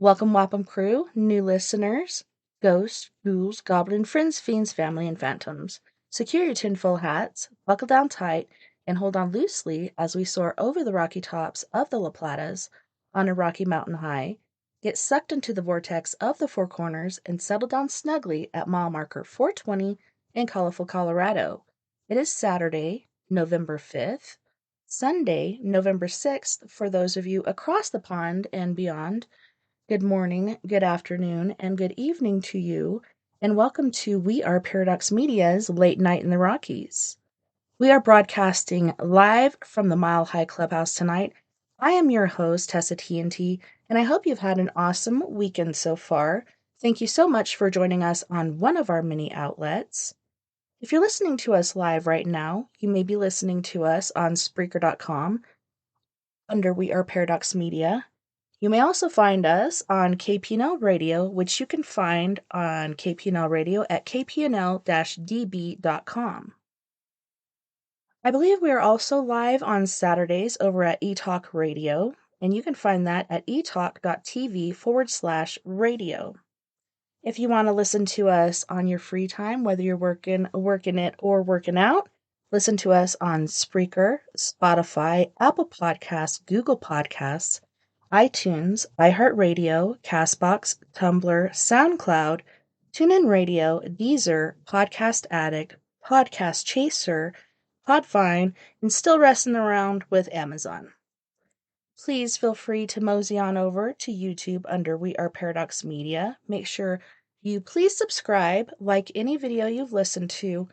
Welcome, Wapham crew, new listeners, ghosts, ghouls, goblin friends, fiends, family, and phantoms. Secure your tinfoil hats, buckle down tight, and hold on loosely as we soar over the rocky tops of the La Platas on a rocky mountain high, get sucked into the vortex of the Four Corners, and settle down snugly at mile marker 420 in colorful Colorado. It is Saturday, November 5th, Sunday, November 6th for those of you across the pond and beyond. Good morning, good afternoon, and good evening to you, and welcome to We Are Paradox Media's Late Night in the Rockies. We are broadcasting live from the Mile High Clubhouse tonight. I am your host, TessaTNT, and I hope you've had an awesome weekend so far. Thank you so much for joining us on one of our many outlets. If you're listening to us live right now, you may be listening to us on Spreaker.com under We Are Paradox Media. You may also find us on KPNL Radio, which you can find on KPNL Radio at kpnl-db.com. I believe we are also live on Saturdays over at eTalk Radio, and you can find that at etalk.tv/radio. If you want to listen to us on your free time, whether you're working it, or working out, listen to us on Spreaker, Spotify, Apple Podcasts, Google Podcasts, iTunes, iHeartRadio, Castbox, Tumblr, SoundCloud, TuneIn Radio, Deezer, Podcast Addict, Podcast Chaser, Podvine, and still resting around with Amazon. Please feel free to mosey on over to YouTube under We Are Paradox Media. Make sure you please subscribe, like any video you've listened to,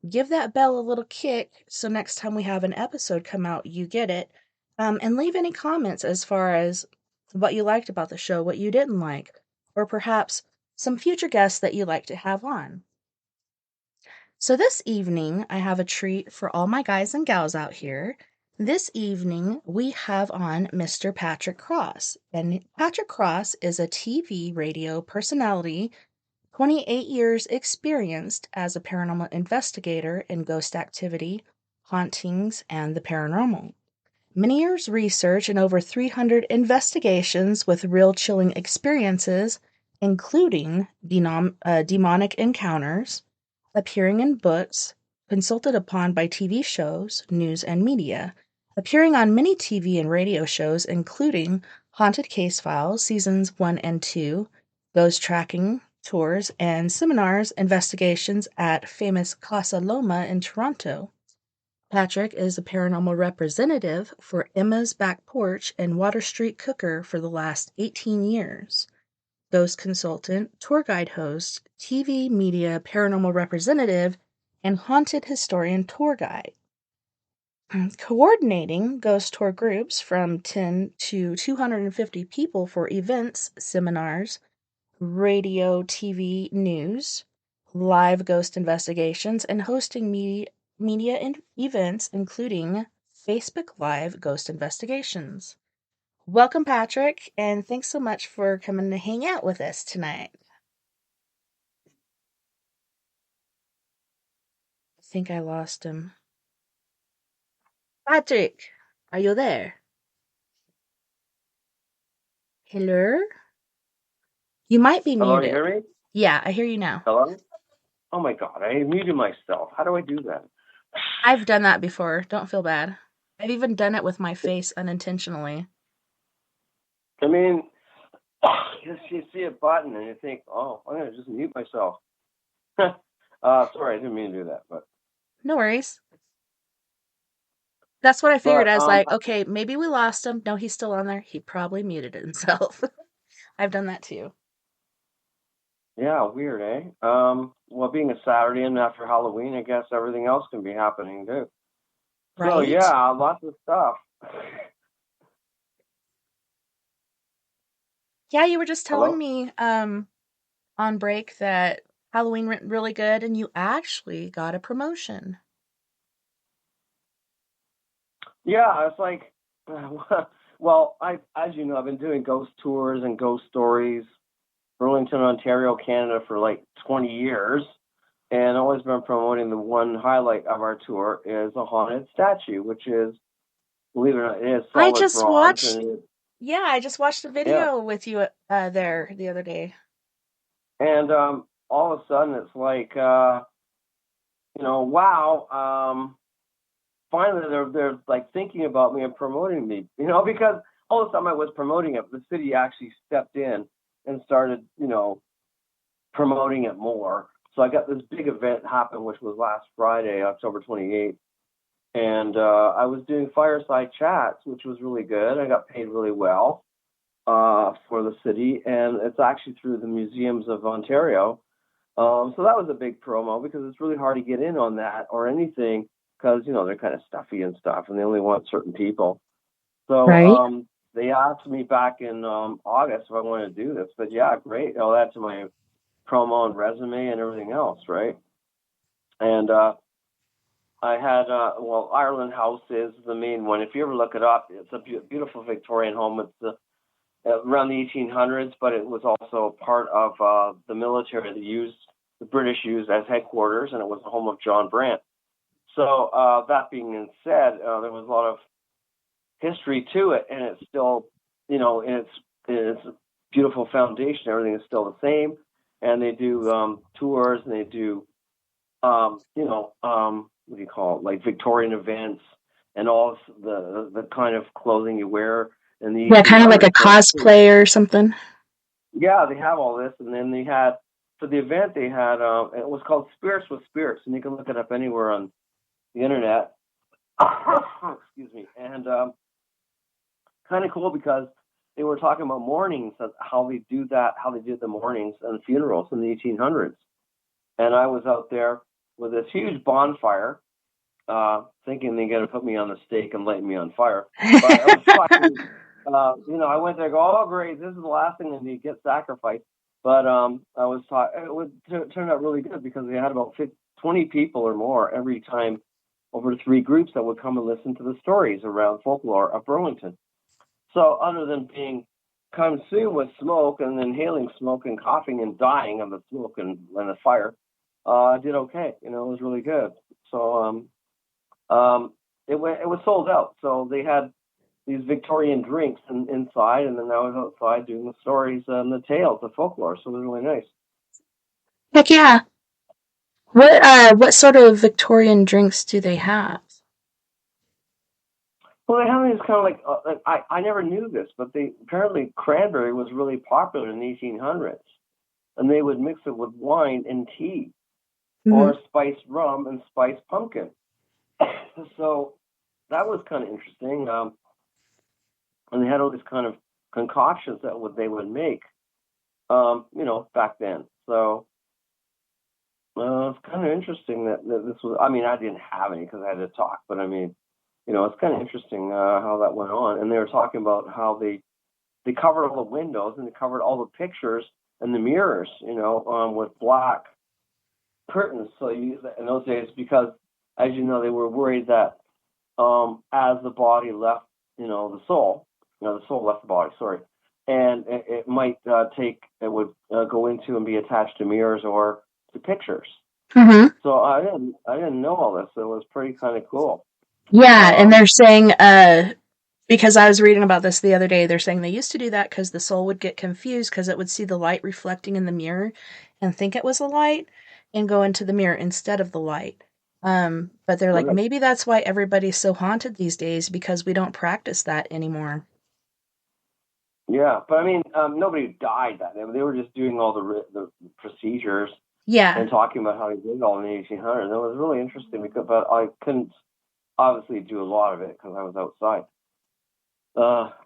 give that bell a little kick so next time we have an episode come out, you get it. And leave any comments as far as what you liked about the show, what you didn't like, or perhaps some future guests that you'd like to have on. So this evening, I have a treat for all my guys and gals out here. This evening, we have on Mr. Patrick Cross. And Patrick Cross is a TV radio personality, 28 years experienced as a paranormal investigator in ghost activity, hauntings, and the paranormal. Many years research and over 300 investigations with real chilling experiences, including demonic encounters, appearing in books, consulted upon by TV shows, news, and media, appearing on many TV and radio shows, including Haunted Case Files, Seasons 1 and 2, ghost tracking, tours, and seminars, investigations at famous Casa Loma in Toronto. Patrick is a paranormal representative for Emma's Back Porch and Water Street Cooker for the last 18 years. Ghost consultant, tour guide host, TV media paranormal representative, and haunted historian tour guide. Coordinating ghost tour groups from 10 to 250 people for events, seminars, radio, TV, news, live ghost investigations, and hosting media events, including Facebook Live Ghost Investigations. Welcome, Patrick, and thanks so much for coming to hang out with us tonight. I think I lost him. Patrick, are you there? Hello? You might be Hello, you muted. hear me? Yeah, I hear you now. Hello? Oh my god, I muted myself. How do I do that? I've done that before. Don't feel bad. I've even done it with my face unintentionally. I mean, you see a button and you think, oh, I'm going to just mute myself. Sorry, I didn't mean to do that, but... No worries. That's what I figured. But, I was like, okay, maybe we lost him. No, he's still on there. He probably muted himself. I've done that too. Yeah, weird, eh? Well, being a Saturday and after Halloween, I guess everything else can be happening too. Right? So, yeah, lots of stuff. Yeah, you were just telling Hello? me on break that Halloween went really good and you actually got a promotion. Yeah, it's like, well, as you know, I've been doing ghost tours and ghost stories, Burlington, Ontario, Canada for like 20 years, and always been promoting the one highlight of our tour is a haunted statue, which is, believe it or not, it is I solid just bronze. watched. Yeah, I just watched a Yeah. video with you there the other day. And all of a sudden it's like, wow, finally they're like thinking about me and promoting me, because all the time I was promoting it, the city actually stepped in and started, promoting it more. So I got this big event happen, which was last Friday, October 28th. And I was doing fireside chats, which was really good. I got paid really well for the city, and it's actually through the Museums of Ontario. So that was a big promo because it's really hard to get in on that or anything because they're kind of stuffy and stuff, and they only want certain people. So Right. they asked me back in August if I wanted to do this. But yeah, great. I'll add to my promo and resume and everything else, right? And I had Ireland House is the main one. If you ever look it up, it's a beautiful Victorian home. It's around the 1800s, but it was also part of the military the British used as headquarters, and it was the home of John Brant. So that being said, there was a lot of history to it, and it's still, in its beautiful foundation, everything is still the same. And they do tours, and they do, what do you call it, like Victorian events, and all the kind of clothing you wear in the Yeah, kind of like a 1800s. So cosplay or something. yeah, they have all this, and then they had for the event they had it was called Spirits with Spirits, and you can look it up anywhere on the internet. Excuse me, and kind of cool because they were talking about mournings, how they do that, how they did the mournings and funerals in the 1800s, and I was out there with this huge bonfire, thinking they're going to put me on the stake and light me on fire, but I was talking. I went there, go, oh great, this is the last thing that need get sacrificed. But I was taught it would turn out really good because they had about 20 people or more every time over 3 groups that would come and listen to the stories around folklore of Burlington. So other than being consumed with smoke and inhaling smoke and coughing and dying of the smoke and the fire, I did okay. It was really good. So it was sold out. So they had these Victorian drinks inside, and then I was outside doing the stories and the tales, the folklore. So it was really nice. Heck yeah. What sort of Victorian drinks do they have? Well, they have these kind of like I never knew this, but they apparently cranberry was really popular in the 1800s, and they would mix it with wine and tea, Hmm. or spiced rum and spiced pumpkin. So that was kind of interesting. And they had all these kind of concoctions that they would make, back then. So it's kind of interesting that this was. I mean, I didn't have any because I had to talk, but I mean, it's kind of interesting how that went on. And they were talking about how they covered all the windows and they covered all the pictures and the mirrors, with black curtains. So in those days, because as you know, they were worried that as the body left, the soul, the soul left the body. Sorry, and it might it would go into and be attached to mirrors or to pictures. Hmm. So I didn't know all this. So it was pretty kind of cool. Yeah, and Um, they're saying, because I was reading about this the other day, they're saying they used to do that because the soul would get confused because it would see the light reflecting in the mirror and think it was a light and go into the mirror instead of the light. But they're like, right. maybe that's why everybody's so haunted these days because we don't practice that anymore. Yeah, but I mean, nobody died that day. They were just doing all the procedures Yeah. and talking about how he did it all in the 1800s. It was really interesting but I couldn't obviously do a lot of it because I was outside,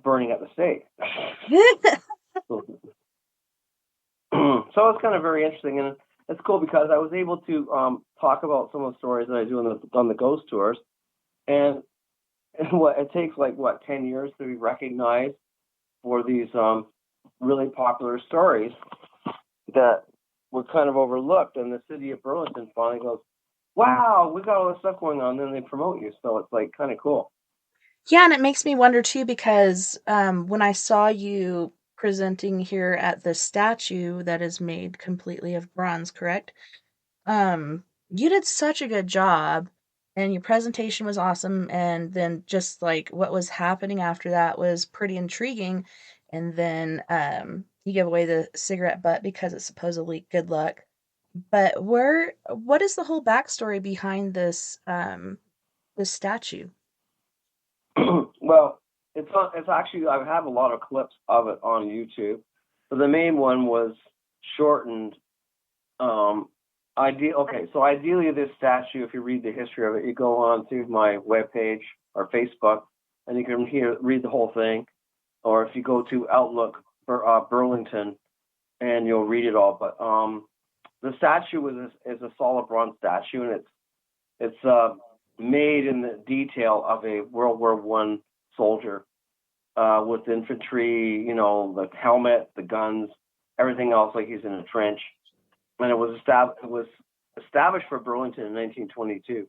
burning at the stake. So, so it's kind of very interesting, and it's cool because I was able to talk about some of the stories that I do on the ghost tours, and, what it takes 10 years to be recognized for these really popular stories that were kind of overlooked, and the city of Burlington finally goes, "Wow, we got all this stuff going on." And then they promote you, so it's like kind of cool. Yeah, and it makes me wonder too because when I saw you presenting here at the statue that is made completely of bronze, correct? You did such a good job. and your presentation was awesome, and then just like what was happening after that was pretty intriguing. And then you give away the cigarette butt because it's supposedly good luck. But what is the whole backstory behind this statue? Well, it's actually, I have a lot of clips of it on YouTube, but the main one was shortened. So ideally, this statue, if you read the history of it, you go on to my webpage or Facebook, and you can read the whole thing. Or if you go to Outlook for Burlington, and you'll read it all. But the statue is a solid bronze statue, and it's made in the detail of a World War I soldier with infantry, the helmet, the guns, everything else like he's in a trench. And it was established for Burlington in 1922,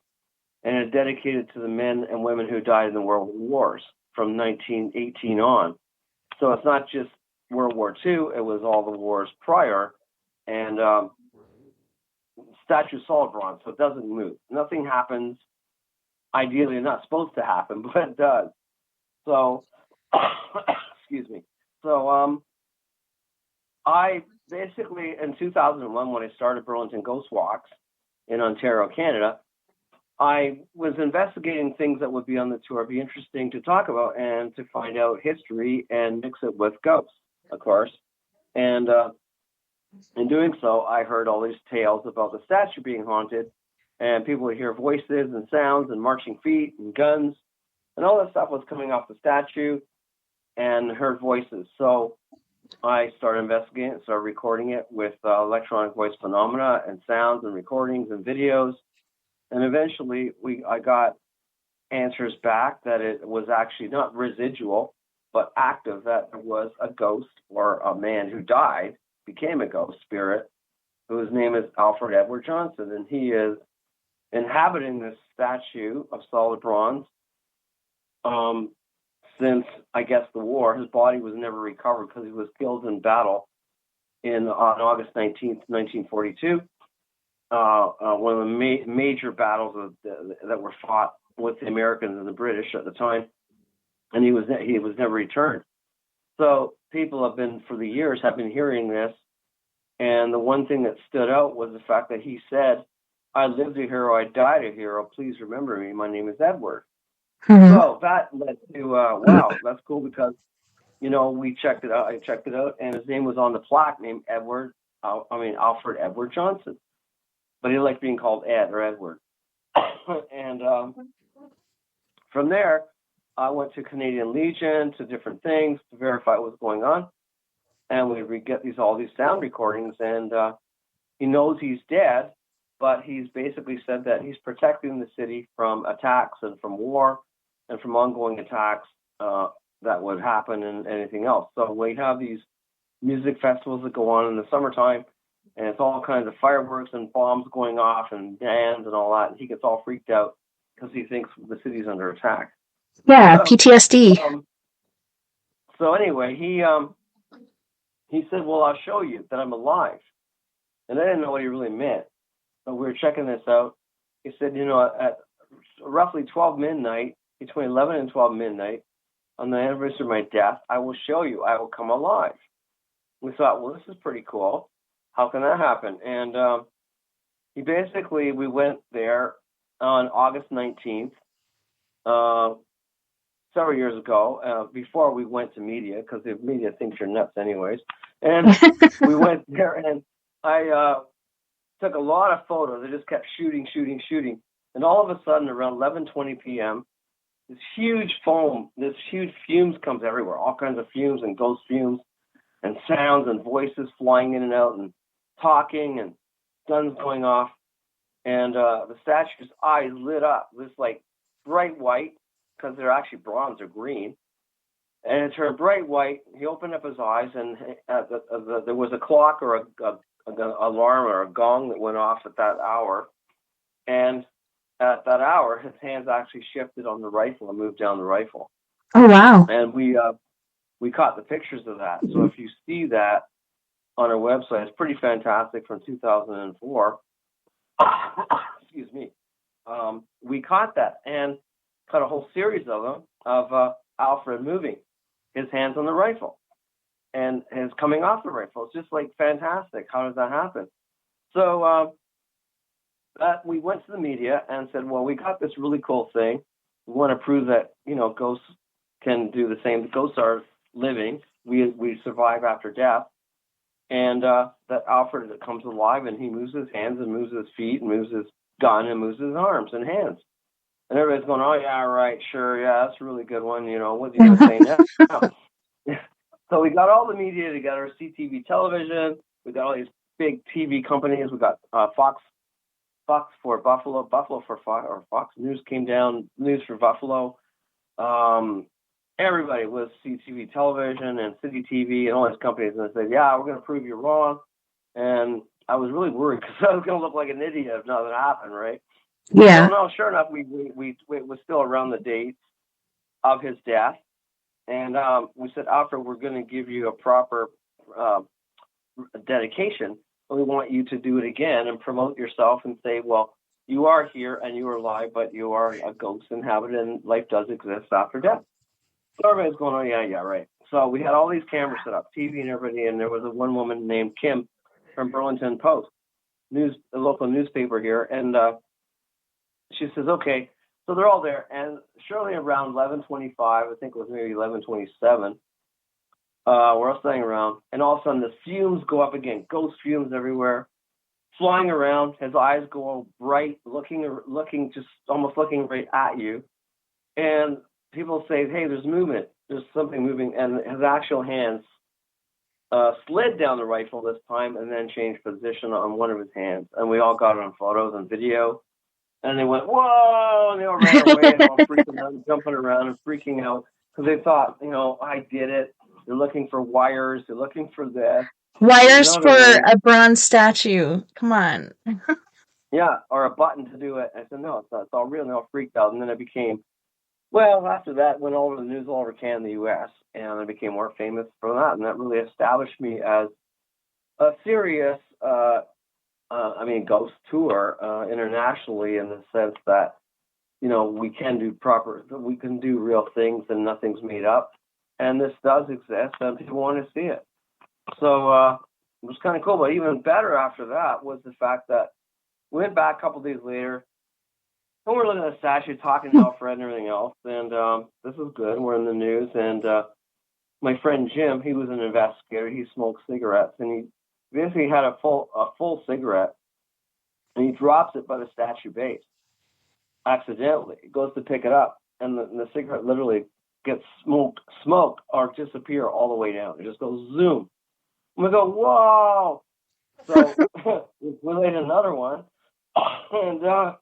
and it's dedicated to the men and women who died in the World Wars from 1918 on. So it's not just World War II; it was all the wars prior. And statue solid bronze, so it doesn't move. Nothing happens. Ideally, it's not supposed to happen, but it does. So, excuse me. So, I basically, in 2001, when I started Burlington Ghost Walks in Ontario, Canada, I was investigating things that would be on the tour, be interesting to talk about and to find out history and mix it with ghosts, of course. And in doing so, I heard all these tales about the statue being haunted, and people would hear voices and sounds and marching feet and guns, and all that stuff was coming off the statue, and heard voices. So I started investigating, started recording it with electronic voice phenomena and sounds and recordings and videos. And eventually I got answers back that it was actually not residual, but active, that there was a ghost or a man who died, became a ghost spirit, whose name is Alfred Edward Johnson. And he is inhabiting this statue of solid bronze since, I guess, the war. His body was never recovered because he was killed in battle on August 19th, 1942. One of the major battles that were fought with the Americans and the British at the time, and he was never returned. So people for the years have been hearing this, and the one thing that stood out was the fact that he said, "I lived a hero, I died a hero. Please remember me. My name is Edward." Mm-hmm. So that led to wow, that's cool, because we checked it out. I checked it out, and his name was on the plaque, named Alfred Edward Johnson. But he liked being called Ed or Edward. And from there, I went to Canadian Legion, to different things to verify what was going on. And we get all these sound recordings, and he knows he's dead, but he's basically said that he's protecting the city from attacks and from war and from ongoing attacks that would happen and anything else. So we have these music festivals that go on in the summertime, and it's all kinds of fireworks and bombs going off and bands and all that. And he gets all freaked out because he thinks the city's under attack. Yeah, PTSD. So anyway, he said, "Well, I'll show you that I'm alive." And I didn't know what he really meant. So we were checking this out. He said, at roughly 12 midnight, between 11 and 12 midnight, on the anniversary of my death, I will show you. I will come alive. We thought, well, this is pretty cool. How can that happen? And we went there on August 19th, several years ago, before we went to media, because the media thinks you're nuts anyways. And we went there, and I took a lot of photos. I just kept shooting. And all of a sudden, around 11:20 p.m., this huge fumes comes everywhere, all kinds of fumes and ghost fumes and sounds and voices flying in and out and talking and guns going off. And the statue's eyes lit up, this like bright white, because they're actually bronze or green. And it turned bright white. He opened up his eyes, and there was a clock or an alarm or a gong that went off at that hour. And at that hour, his hands actually shifted on the rifle and moved down the rifle. Oh, wow. And we caught the pictures of that. So if you see that on our website, it's pretty fantastic, from 2004. Excuse me. we caught that and caught a whole series of them of Alfred moving his hands on the rifle and his coming off the rifle. It's just like fantastic. How does that happen? So we went to the media and said, well, we got this really cool thing. We want to prove that, ghosts can do the same. Ghosts are living. We survive after death. And that Alfred comes alive and he moves his hands and moves his feet and moves his gun and moves his arms and hands. And everybody's going, oh, yeah, right, sure, yeah, that's a really good one. What's he going to say now? So we got all the media together, CTV television. We got all these big TV companies. We got Fox for Buffalo, Buffalo for Fox, or Fox News came down, News for Buffalo. Everybody was CTV television and City TV and all these companies, and they said, yeah, we're going to prove you wrong. And I was really worried because I was going to look like an idiot if nothing happened, right? Yeah. So no, sure enough, we was still around the dates of his death. And we said, Alfred, we're going to give you a proper dedication. We want you to do it again and promote yourself and say, well, you are here and you are alive, but you are a ghost inhabited and life does exist after death. So everybody's going, oh, yeah, right. So we had all these cameras set up, TV and everybody, and there was one woman named Kim from Burlington Post, a local newspaper here, and she says, okay, so they're all there, and surely around 11:25, I think it was maybe 11:27, we're all standing around, and all of a sudden the fumes go up again, ghost fumes everywhere, flying around. His eyes go bright, looking, just almost looking right at you, and people say, hey, there's movement. There's something moving. And his actual hands slid down the rifle this time and then changed position on one of his hands. And we all got it on photos and video. And they went, whoa! And they all ran away and all freaking out, jumping around and freaking out because they thought, I did it. They're looking for wires. They're looking for this. Wires for a bronze statue. Come on. Yeah, or a button to do it. I said, no, it's not. It's all real. And they all freaked out. And then it became... Well, after that, went all over the news all over Canada and the U.S., and I became more famous for that, and that really established me as a serious, ghost tour internationally in the sense that, we can do real things and nothing's made up, and this does exist, and people want to see it. So it was kind of cool, but even better after that was the fact that we went back a couple days later. And we're looking at the statue, talking to Alfred and everything else, and this is good. We're in the news, and my friend Jim, he was an investigator. He smoked cigarettes, and he basically had a full cigarette, and he drops it by the statue base accidentally. He goes to pick it up, and the cigarette literally gets smoke or disappear all the way down. It just goes zoom. And we go, whoa! So we laid another one, and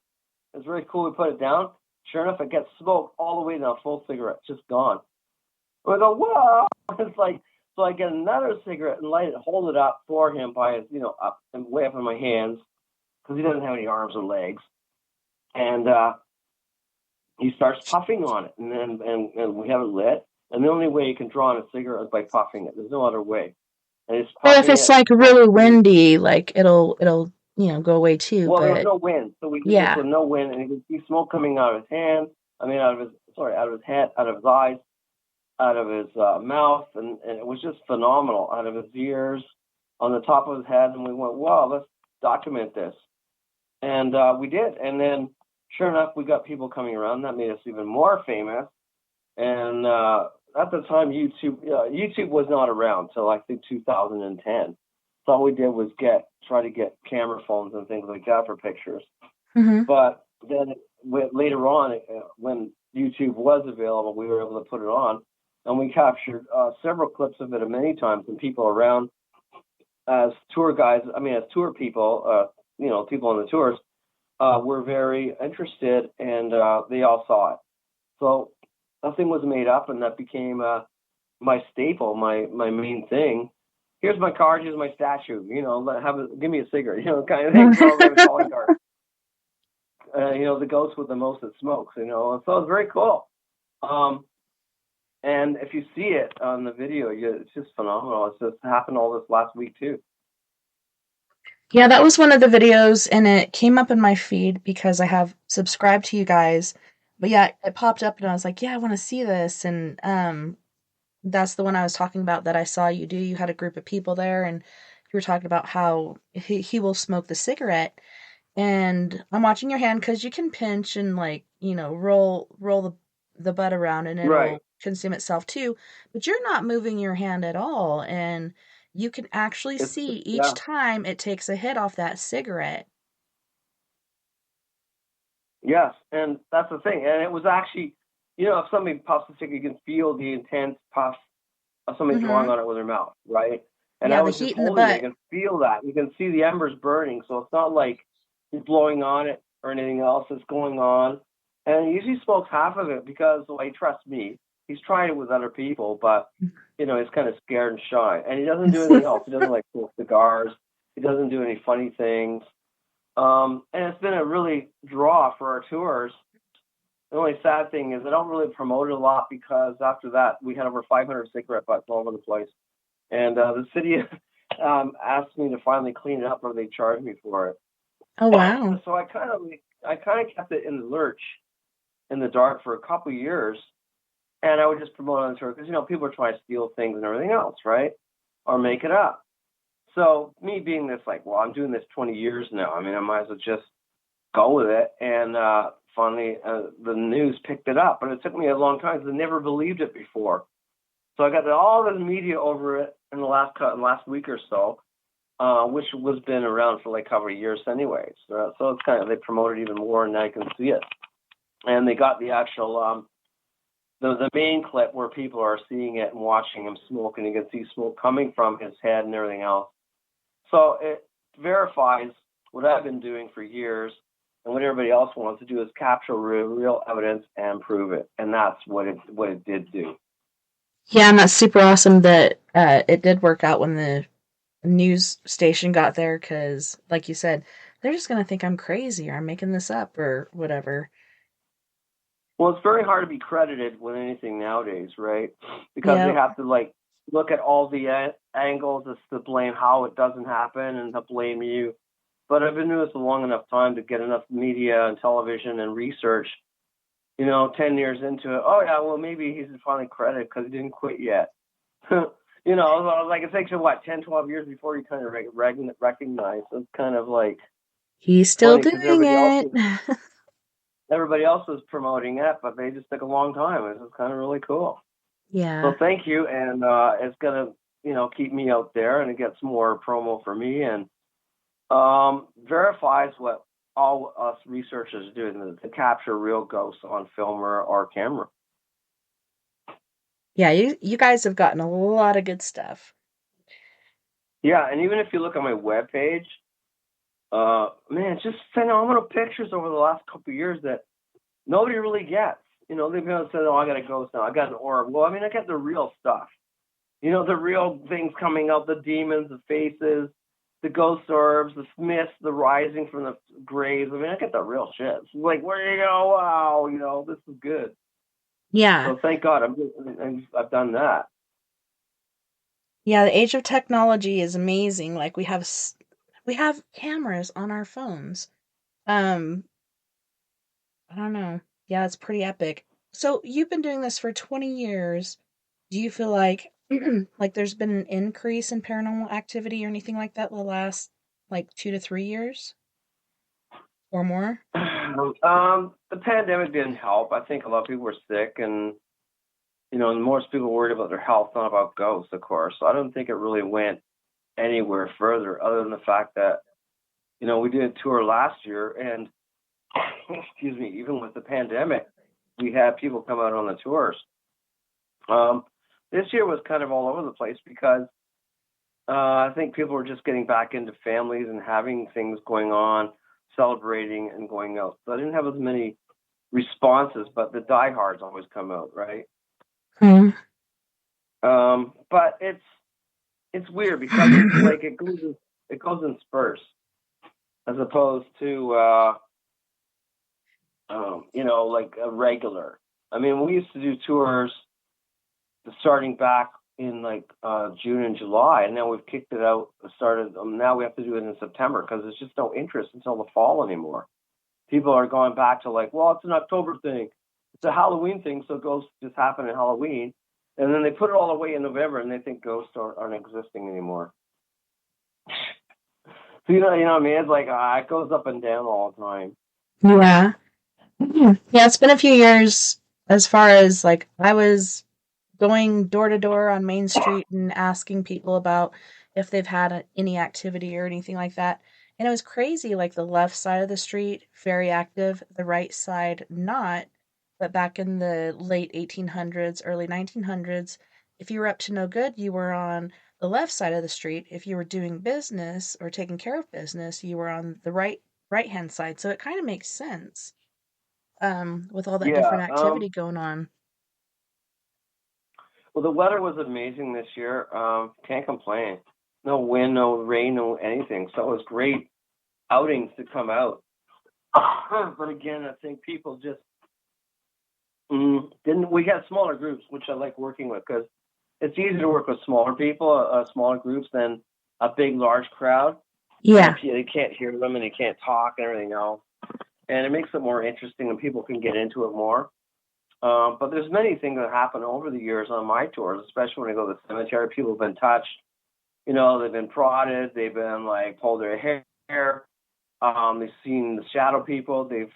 it's very cool. We put it down. Sure enough, it gets smoked all the way down, full cigarette, just gone. And we go, whoa! It's like, so I get another cigarette and light it, hold it up for him by his, up and way up in my hands because he doesn't have any arms or legs. And he starts puffing on it, and then and we have it lit. And the only way you can draw on a cigarette is by puffing it. There's no other way. And or if it's like really windy, like it'll go away too. Well, but there was no wind, so we did this with no wind, and you could see smoke coming out of his hand. out of his head, out of his eyes, out of his mouth, and it was just phenomenal. Out of his ears, on the top of his head, and we went, wow, let's document this. And we did, and then sure enough, we got people coming around. That made us even more famous. And at the time, YouTube was not around till I think 2010. So all we did was try to get camera phones and things like that for pictures. Mm-hmm. But then later on, when YouTube was available, we were able to put it on, and we captured several clips of it many times, and people around as tour guides, as tour people, people on the tours, were very interested, and they all saw it. So nothing was made up, and that became my staple, my main thing. Here's my card, here's my statue, give me a cigarette, kind of thing. So I have a calling card. The ghost with the most that smokes, so it's very cool. And if you see it on the video, it's just phenomenal. It's just happened all this last week too. Yeah, that was one of the videos, and it came up in my feed because I have subscribed to you guys. But yeah, it popped up, and I was like, yeah, I want to see this. And that's the one I was talking about that I saw you do. You had a group of people there, and you were talking about how he will smoke the cigarette. And I'm watching your hand because you can pinch and like, roll the butt around and Right. it'll consume itself too. But you're not moving your hand at all, and you can actually It's see each yeah. time it takes a hit off that cigarette. Yes, and that's the thing. And it was actually, if somebody puffs a cigarette, you can feel the intense puff of somebody drawing Mhm. on it with their mouth, right? And I Yeah, the was just heat in the holding it. You butt. can feel that. You can see the embers burning. So it's not like he's blowing on it or anything else that's going on. And he usually smokes half of it because, well, he trusts me. He's tried it with other people, but, he's kind of scared and shy. And he doesn't do anything else. He doesn't like smoke cigars. He doesn't do any funny things. And it's been a really draw for our tours. The only sad thing is I don't really promote it a lot because after that we had over 500 cigarette butts all over the place, and the city asked me to finally clean it up, or they charged me for it. Oh, wow. So I kind of kept it in the lurch, in the dark for a couple of years, and I would just promote it on the tour because people are trying to steal things and everything else, right, or make it up. So me being this like, well, I'm doing this 20 years now. I mean, I might as well just go with it. And finally, the news picked it up, but it took me a long time because I never believed it before. So I got all the media over it in the last week or so, which was been around for like a couple of years anyways. So it's kind of, they promoted even more, and now you can see it. And they got the actual the main clip where people are seeing it and watching him smoke, and you can see smoke coming from his head and everything else. So it verifies what I've been doing for years, and what everybody else wants to do is capture real evidence and prove it, and that's what it did do. Yeah, and that's super awesome that it did work out when the news station got there because, like you said, they're just going to think I'm crazy or I'm making this up or whatever. Well, it's very hard to be credited with anything nowadays, right? Because they Yep. have to like look at all the angles as to blame how it doesn't happen and to blame you. But I've been doing this a long enough time to get enough media and television and research 10 years into it. Oh, yeah, well, maybe he's finally credited because he didn't quit yet. Like it takes you, what, 10, 12 years before you kind of recognize. So it's kind of like He's still funny because doing it. everybody else was promoting it, but they just took a long time. It was kind of really cool. So Yeah. thank you. And it's going to, keep me out there, and it gets more promo for me, and verifies what all us researchers do to capture real ghosts on film or camera. Yeah, you guys have gotten a lot of good stuff. Yeah, and even if you look on my webpage, man, just phenomenal pictures over the last couple of years that nobody really gets. They've been saying, "Oh, I got a ghost now. I got an orb." Well, I mean, I got the real stuff. The real things coming out, the demons, the faces, the ghost orbs, the Smiths, the rising from the graves. I mean, I get the real shit. It's like, where you go? Wow, this is good. Yeah. So thank God I've done that. Yeah, the age of technology is amazing. Like we have cameras on our phones. Um, I don't know. Yeah, it's pretty epic. So you've been doing this for 20 years. Do you feel like like there's been an increase in paranormal activity or anything like that the last like 2 to 3 years or more? The pandemic didn't help. I think a lot of people were sick, and and most people were worried about their health, not about ghosts, of course. So I don't think it really went anywhere further, other than the fact that we did a tour last year, and excuse me, even with the pandemic, we had people come out on the tours. Um, this year was kind of all over the place because I think people were just getting back into families and having things going on, celebrating and going out. So I didn't have as many responses, but the diehards always come out, right? Hmm. But it's weird because it's like it goes in spurts as opposed to like a regular. I mean, we used to do tours starting back in like June and July, and now we've kicked it out. Started now we have to do it in September because there's just no interest until the fall anymore. People are going back to like, well, it's an October thing, it's a Halloween thing, so ghosts just happen in Halloween, and then they put it all away in November, and they think ghosts aren't existing anymore. So you know what I mean? It's like it goes up and down all the time. Yeah. Yeah, it's been a few years as far as like I was going door to door on Main Street and asking people about if they've had any activity or anything like that. And it was crazy, like the left side of the street, very active, the right side, not. But back in the late 1800s, early 1900s, if you were up to no good, you were on the left side of the street. If you were doing business or taking care of business, you were on the right hand side. So it kind of makes sense with all that Yeah. different activity going on. Well, the weather was amazing this year. Can't complain. No wind, no rain, no anything. So it was great outings to come out. But again, I think people just didn't. We had smaller groups, which I like working with because it's easier to work with smaller people, smaller groups than a big, large crowd. And Yeah. they can't hear them and they can't talk and everything else. And it makes it more interesting and people can get into it more. But there's many things that happen over the years on my tours, especially when I go to the cemetery. People have been touched, you know, they've been prodded, they've been like pulled their hair, they've seen the shadow people, they've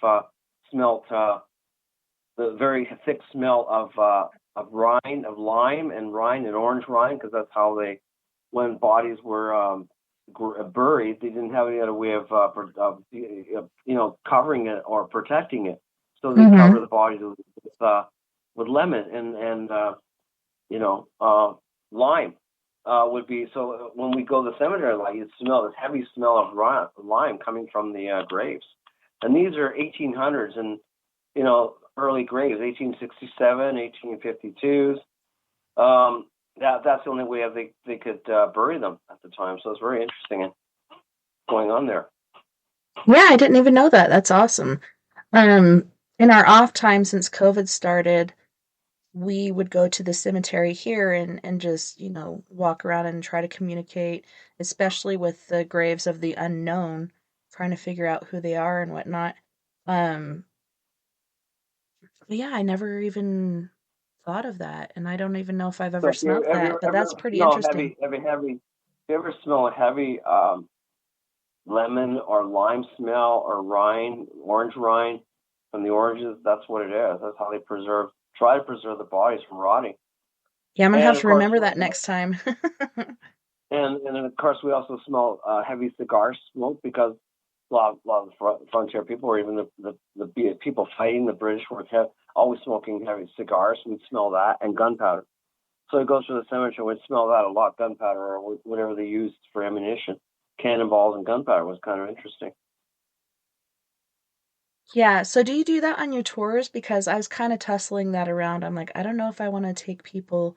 smelt the very thick smell of rind, of lime and rind and orange rind, because that's how they, when bodies were buried, they didn't have any other way you know, covering it or protecting it. So they Mm-hmm. cover the bodies with lemon and you know, lime would be. So when we go to the cemetery, like you smell this heavy smell of lime coming from the graves, and these are 1800s and you know early graves, 1867, 1852s. That's the only way they could bury them at the time. So it's very interesting and going on there. Yeah, I didn't even know that. That's awesome. Um, in our off time since COVID started, we would go to the cemetery here and just, walk around and try to communicate, especially with the graves of the unknown, trying to figure out who they are and whatnot. Um, but yeah, I never even thought of that, and I don't even know if I've So ever smelt have that, you but that's ever pretty no interesting. heavy? You ever smell a heavy lemon or lime smell or rind, orange rind from the oranges? That's what it is. That's how they try to preserve the bodies from rotting. Yeah, I'm gonna And have of to course, remember that next time. and then of course we also smell heavy cigar smoke because a lot of the frontier people, or even the people fighting the British, were always smoking heavy cigars. We'd smell that and gunpowder. So it goes to the cemetery. We'd smell that a lot, gunpowder or whatever they used for ammunition. Cannonballs and gunpowder was kind of interesting. Yeah, so do you do that on your tours? Because I was kind of tussling that around. I'm like, I don't know if I want to take people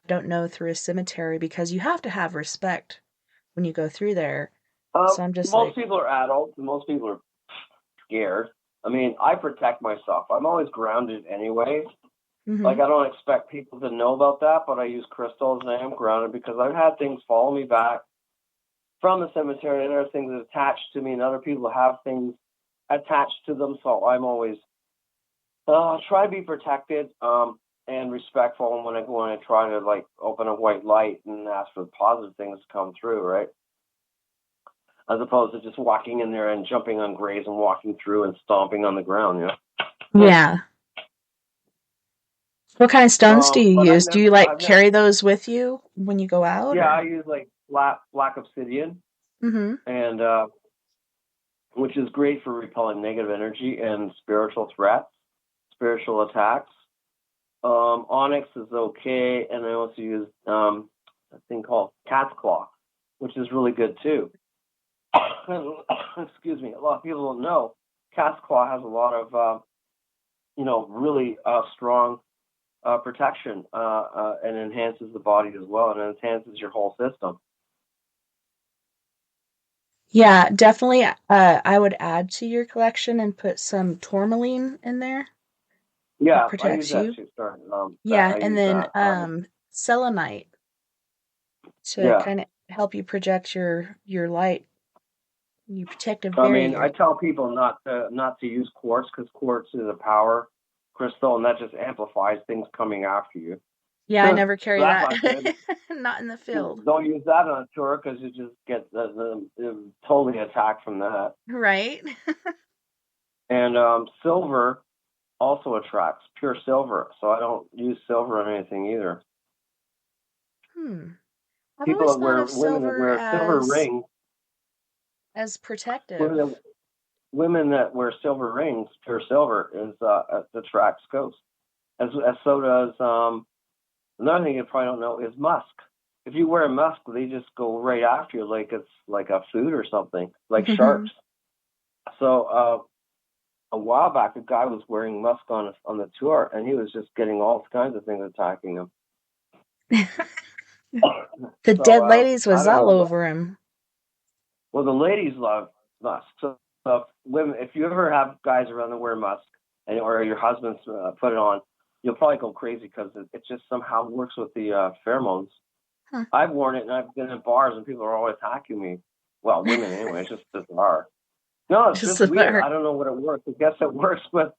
I don't know through a cemetery because you have to have respect when you go through there. So I'm just Most like, people are adults, and most people are scared. I mean, I protect myself. I'm always grounded anyway. mm-hmm, Like, I don't expect people to know about that, but I use crystals and I am grounded because I've had things follow me back from the cemetery and other things attached to me, and other people have things attached to them. So I'm always try to be protected and respectful. And when I try to like open a white light and ask for positive things to come through, right? As opposed to just walking in there and jumping on graves and walking through and stomping on the ground, you know. yeah. What kind of stones do you But use? Do you like I've never, carry those with you when you go out yeah, I or? use like black obsidian, Mm-hmm. and which is great for repelling negative energy and spiritual threats, spiritual attacks. Onyx is okay, and I also use a thing called cat's claw, which is really good too. Excuse me. A lot of people don't know cat's claw has a lot of really strong protection and enhances the body as well, and it enhances your whole system. Yeah, definitely. I would add to your collection and put some tourmaline in there. That Yeah, I use protects that you. too. Sorry, Yeah, I and use then that. selenite. to Yeah. kind of help you project your light, your protective I mean, I barrier. tell people not to use quartz because quartz is a power crystal, and that just amplifies things coming after you. Yeah, I So never carry that's that. not good. Not in the field. Don't use that on a tour because you just get totally attacked from that. Right? And silver also attracts pure silver, so I don't use silver on anything either. Hmm. I've People always that thought wear of women that silver wear silver as rings, women protective. that, women that wear silver rings, pure silver, is attracts ghosts. As so does another thing you probably don't know is musk. If you wear musk, they just go right after you like it's like a food or something, like sharks. So a while back, a guy was wearing musk on the tour, and he was just getting all kinds of things attacking him. The So dead ladies I was don't all know. over him. Well, the ladies love musk. So if women, if you ever have guys around that wear musk, and or your husband's put it on, you'll probably go crazy because it just somehow works with the pheromones. Huh. I've worn it, and I've been in bars, and people are always attacking me. Well, women anyway. It's just bizarre. No, it's Just just weird. about I don't know what it works. I guess it works with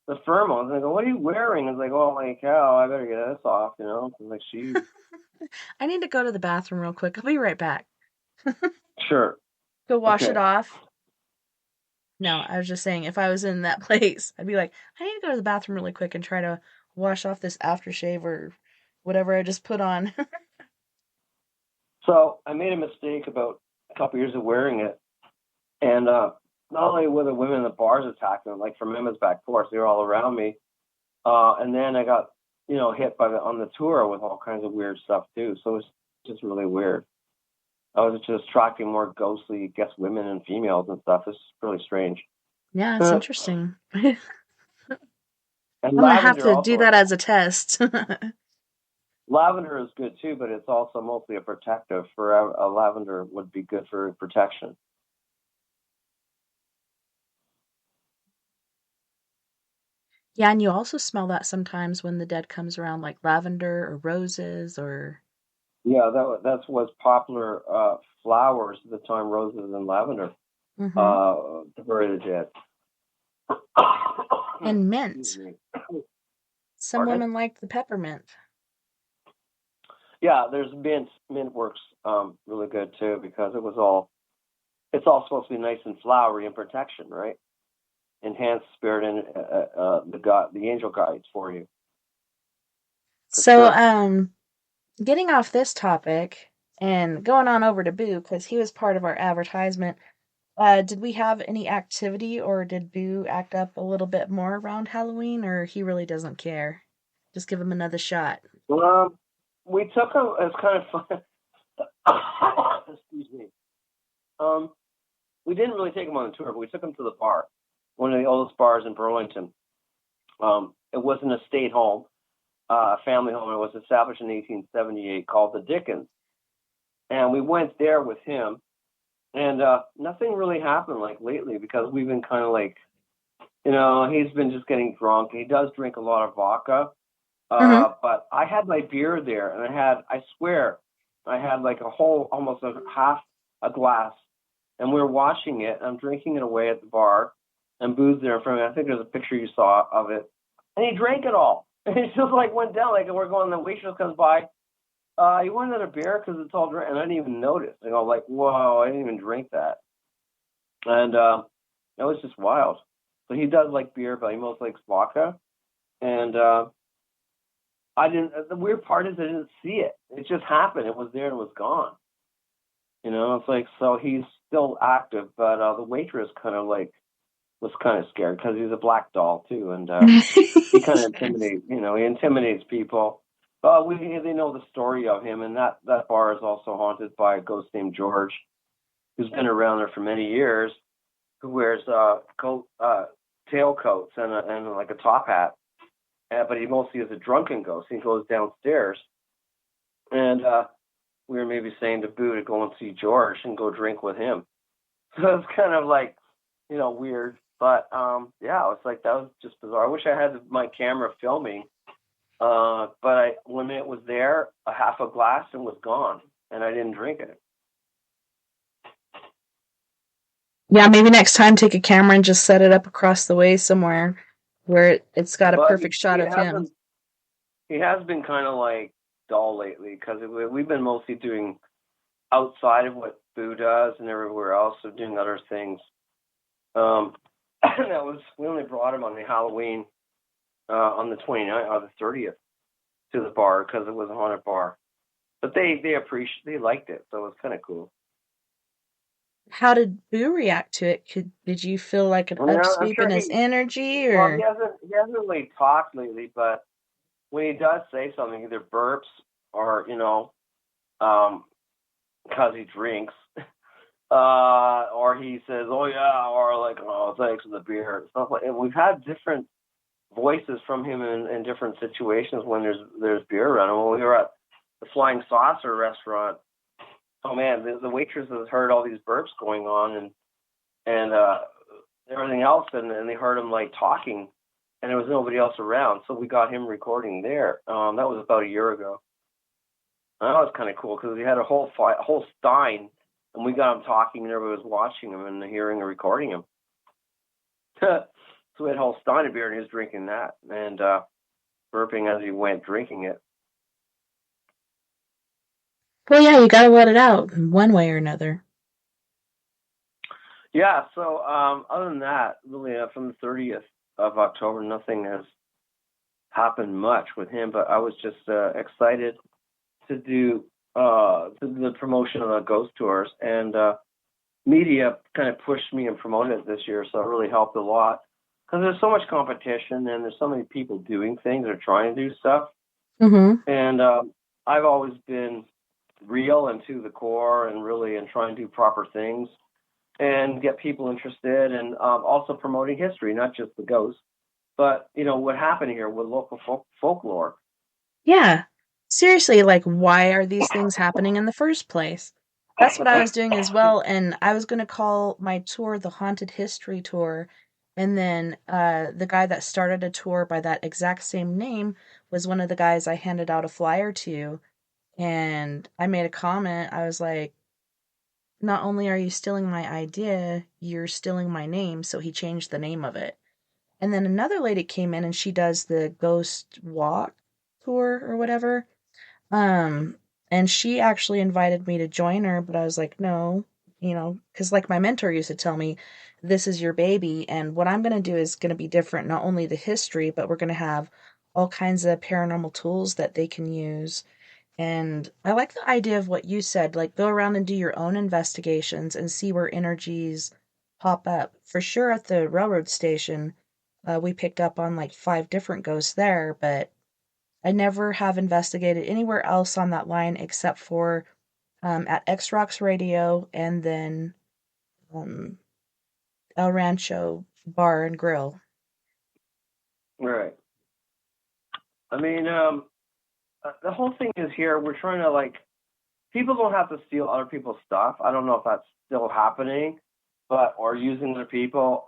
the pheromones. And I go, "What are you wearing?" It's like, "Oh my cow, I better get this off." You know, it's like she. I need to go to the bathroom real quick. I'll be right back. Sure. Go wash it Okay. off. No, I was just saying if I was in that place, I'd be like, I need to go to the bathroom really quick and try to wash off this aftershave or whatever I just put on. So I made a mistake about a couple years of wearing it, and not only were the women in the bars attacking them, like from Emma's back porch, they were all around me. And then I got, hit by on the tour with all kinds of weird stuff too. So it's just really weird. I was just attracting more ghostly, I guess, women and females and stuff. It's really strange. Yeah, it's And interesting. I'm gonna have lavender to do also, that as a test. lavender is good too, but it's also mostly a protective. For a lavender would be good for protection. Yeah, and you also smell that sometimes when the dead comes around, like lavender or roses or. Yeah, that's what's popular flowers at the time, roses and lavender. Mm-hmm. To bury the dead. And Excuse mint. me. Some Pardon? women like the peppermint. Yeah, there's mint. Mint works really good too because it's all supposed to be nice and flowery and protection, right? Enhance spirit and the angel guides for you, for So, sure. getting off this topic and going on over to Boo because he was part of our advertisement. Did we have any activity or did Boo act up a little bit more around Halloween or he really doesn't care? Just give him another shot. Um, we took them as kind of fun. Excuse me. Um, we didn't really take them on the tour, but we took them to the bar, one of the oldest bars in Burlington. It was an estate home, a family home. It was established in 1878, called the Dickens, and we went there with him. And nothing really happened like lately because we've been kind of like, he's been just getting drunk. He does drink a lot of vodka. Mm-hmm. But I had my beer there, and I swear, I had like a whole, almost a half a glass, and we were watching it. I'm drinking it away at the bar, and booze there in front of me. I think there's a picture you saw of it, and he drank it all. And it just like went down, like we're going. The waitress comes by. You want another beer because it's all drink, and I didn't even notice. And I'm like, whoa, I didn't even drink that, and it was just wild. So he does like beer, but he mostly likes vodka, and I didn't. The weird part is I didn't see it. It just happened. It was there and it was gone. It's like so he's still active, but the waitress kind of like was kind of scared because he's a black doll too, and he kind of intimidates. He intimidates people. They know the story of him, and that bar is also haunted by a ghost named George, who's been around there for many years, who wears tailcoats and like a top hat, but he mostly is a drunken ghost. He goes downstairs. And we were maybe saying to Boo to go and see George and go drink with him. So it's kind of like, weird. But yeah, it's like that was just bizarre. I wish I had my camera filming. But when it was there, a half a glass and was gone. and I didn't drink it. Yeah, maybe next time take a camera and just set it up across the way somewhere where it's got a But perfect shot he of him. hasn't. He has been kind of like dull lately because we've been mostly doing outside of what Boo does and everywhere else, so doing other things. That was we only brought him on the Halloween on the 29th or the 30th to the bar because it was a haunted bar. But they liked it, so it was kind of cool. How did Boo react to it? Did you feel like an I mean, I'm upsweep in sure his energy well, or he hasn't really talked lately, but when he does say something, either burps or um, because he drinks, or he says, "Oh yeah," or like, "Oh, thanks for the beer," stuff like. And we've had different voices from him in different situations when there's beer around. And when we were at the Flying Saucer restaurant, oh man, the waitress has heard all these burps going on and everything else, and they heard him like talking, and there was nobody else around, so we got him recording there. That was about a year ago. And that was kind of cool because we had a whole stein, and we got him talking, and everybody was watching him and hearing and recording him. So we had a whole stein of beer, and he was drinking that and burping as he went drinking it. well, yeah, you gotta let it out in one way or another. Yeah. So other than that, really, from the 30th of October, nothing has happened much with him. But I was just excited to do the promotion of the ghost tours, and media kind of pushed me and promoted it this year, so it really helped a lot because there's so much competition and there's so many people doing things or trying to do stuff. Mm-hmm. And I've always been real and to the core and really and trying to do proper things and get people interested and also promoting history, not just the ghosts, but what happened here with local folklore. Yeah. Seriously, like, why are these things happening in the first place? That's what I was doing as well, and I was gonna call my tour the Haunted History Tour. And then the guy that started a tour by that exact same name was one of the guys I handed out a flyer to. And I made a comment. I was like, not only are you stealing my idea, you're stealing my name. So he changed the name of it. And then another lady came in and she does the Ghost Walk tour or whatever. Um, and she actually invited me to join her, but I was like, no, because like my mentor used to tell me, this is your baby. And what I'm going to do is going to be different, not only the history, but we're going to have all kinds of paranormal tools that they can use. And I like the idea of what you said, like go around and do your own investigations and see where energies pop up. For sure, at the railroad station, we picked up on like 5 different ghosts there, but I never have investigated anywhere else on that line except for at X Rocks Radio and then um, El Rancho Bar and Grill. Right. I mean, the whole thing is here. We're trying to like people don't have to steal other people's stuff. I don't know if that's still happening, but or using other people.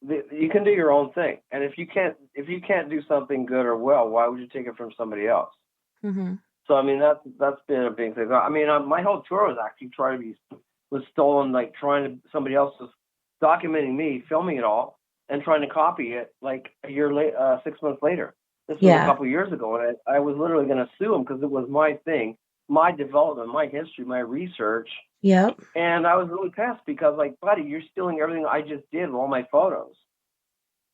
You can do your own thing, and if you can't do something good or well, why would you take it from somebody else? Mm-hmm. So I mean that's been a big thing. I mean my whole tour was actually trying to be was stolen, like trying to somebody else was documenting me, filming it all, and trying to copy it like a year late, 6 months later. This was a Yeah. couple of years ago, and I was literally going to sue him because it was my thing, my development, my history, my research, Yep. and I was really pissed because, like, buddy, you're stealing everything I just did with all my photos.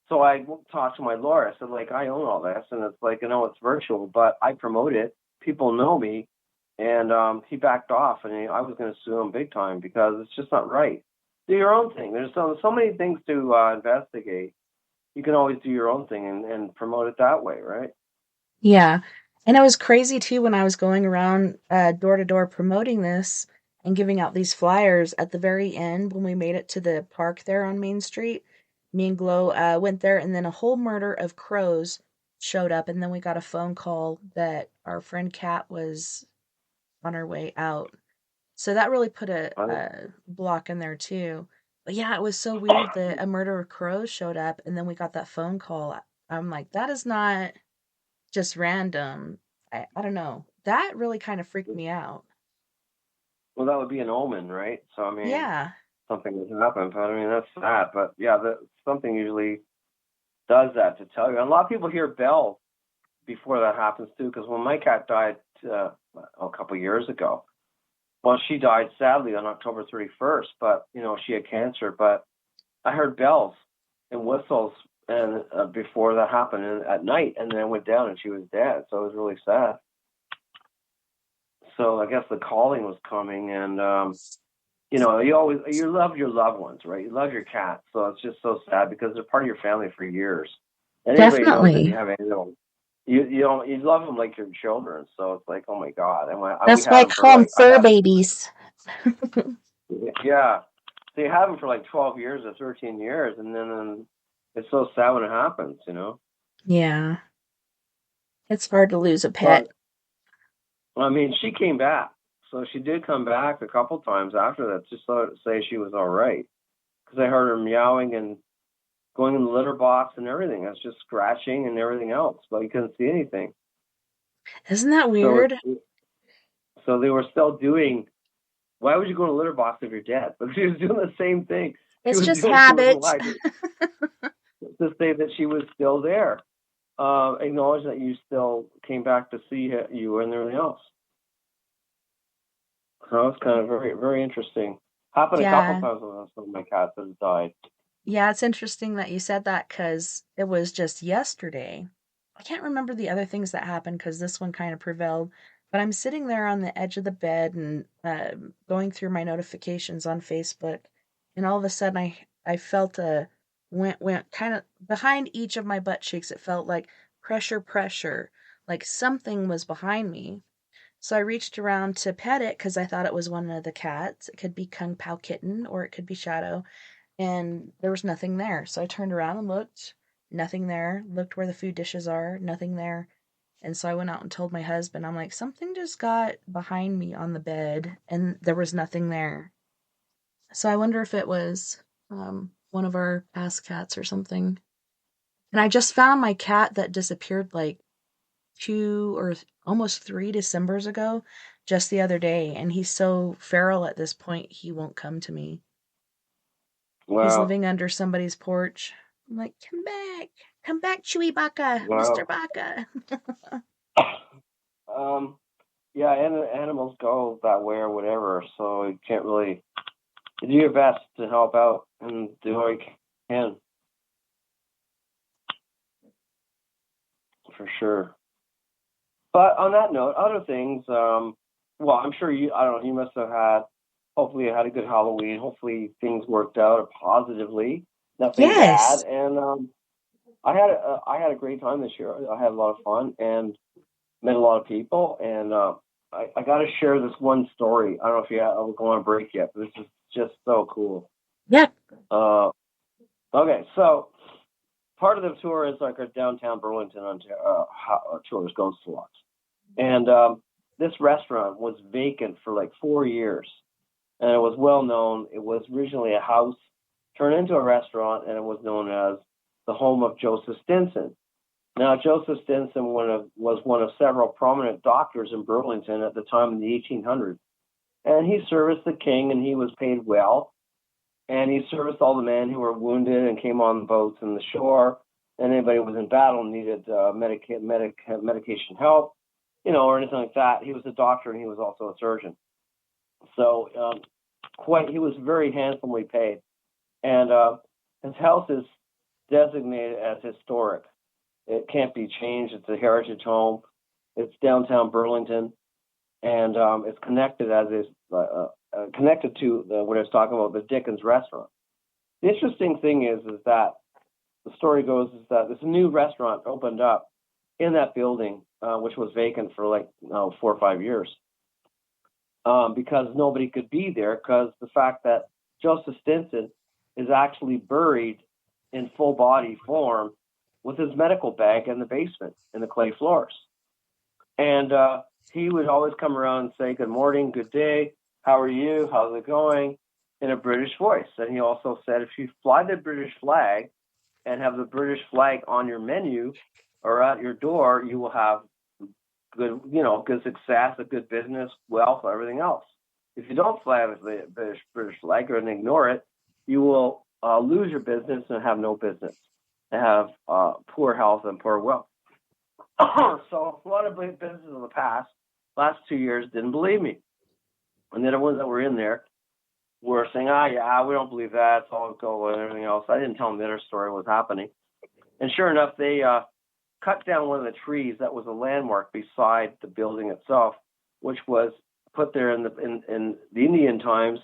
So I talked to my lawyer. I said, like, I own all this, and it's like, it's virtual, but I promote it. People know me, and he backed off, and I was going to sue him big time because it's just not right. Do your own thing. There's so many things to investigate. You can always do your own thing and promote it that way, right? Yeah. And it was crazy too when I was going around door to door promoting this and giving out these flyers at the very end when we made it to the park there on Main Street. Me and Glow went there, and then a whole murder of crows showed up. And then we got a phone call that our friend Kat was on her way out. So that really put Right. a block in there too. But yeah, it was so weird that a murder of crows showed up and then we got that phone call. I'm like, that is not just random. I don't know. That really kind of freaked me out. Well, that would be an omen, right? So, I mean, Yeah, something has happened. But I mean, that's sad. But yeah, something usually does that to tell you. And a lot of people hear bells before that happens too. Because when my cat died a couple of years ago, well, she died sadly on October 31st. But she had cancer. But I heard bells and whistles and before that happened and at night, and then I went down and she was dead. So it was really sad. So I guess the calling was coming, and you love your loved ones, right? You love your cats, so it's just so sad because they're part of your family for years. And anybody knows that you definitely. have any of them, you love them like your children. So it's like, oh my god, and we That's why had I them for call them like fur babies. yeah, so you have them for like 12 years or 13 years, and then it's so sad when it happens. Yeah, it's hard to lose a pet. But I mean, she came back, so she did come back a couple times after that, just so to say she was all right. Because I heard her meowing and going in the litter box and everything. It's just scratching and everything else, but you couldn't see anything. Isn't that So weird? so they were still doing. Why would you go in a litter box if you're dead? But she was doing the same thing. She It's was just doing. She was habit. alive to say that she was still there. Acknowledge that you still came back to see you and everything else. So it's kind of very very interesting. Happened a couple Yeah. times when some of my cats have died. Yeah, it's interesting that you said that because it was just yesterday. I can't remember the other things that happened because this one kind of prevailed. But I'm sitting there on the edge of the bed and going through my notifications on Facebook, and all of a sudden I felt a went kind of behind each of my butt cheeks. It felt like pressure, like something was behind me. So I reached around to pet it because I thought it was one of the cats. It could be Kung Pao Kitten or it could be Shadow, and there was nothing there. So I turned around and looked, nothing there. Looked where the food dishes are, nothing there. And so I went out and told my husband, I'm like, something just got behind me on the bed, and there was nothing there. So I wonder if it was one of our past cats or something. And I just found my cat that disappeared like almost 3 Decembers ago, just the other day. And he's so feral at this point, he won't come to me. He's Wow, living under somebody's porch. I'm like, come back, Chewy Baka, Mr. wow. Baka. um, yeah, and animals go that way or whatever, so you can't really. You do your best to help out and do what you can, for sure. But on that note, other things. Well, I'm sure you. I don't know. You must have had. Hopefully, you had a good Halloween. Hopefully, things worked out positively. Nothing bad. Yes. And I had a great time this year. I had a lot of fun and met a lot of people. And I got to share this one story. I don't know if I'll go on break yet, but this is just so cool. Yeah. Uh, okay, so part of the tour is like a downtown Burlington, Ontario tours, Ghost Walks. And this restaurant was vacant for like 4 years. And it was well known. It was originally a house turned into a restaurant, and it was known as the home of Joseph Stinson. Now, Joseph Stinson was one of several prominent doctors in Burlington at the time in the 1800s. And he serviced the king, and he was paid well. And he serviced all the men who were wounded and came on the boats and the shore. And anybody who was in battle and needed medication help, or anything like that. He was a doctor and he was also a surgeon. So he was very handsomely paid. And his house is designated as historic. It can't be changed. It's a heritage home. It's downtown Burlington, and it's connected connected to what I was talking about, the Dickens restaurant. The interesting thing is that the story goes is that this new restaurant opened up in that building, which was vacant for like 4 or 5 years, because nobody could be there because the fact that Joseph Stinson is actually buried in full body form with his medical bag in the basement in the clay floors. And he would always come around and say, "Good morning, good day, how are you, how's it going," in a British voice. And he also said, if you fly the British flag and have the British flag on your menu or at your door, you will have good success, a good business, wealth, everything else. If you don't fly the British flag and ignore it, you will lose your business and have no business, and have poor health and poor wealth. So a lot of businesses in the last 2 years, didn't believe me. And the other ones that were in there were saying, yeah, we don't believe that. It's all go and everything else. I didn't tell them the other story was happening. And sure enough, they cut down one of the trees that was a landmark beside the building itself, which was put there in the Indian times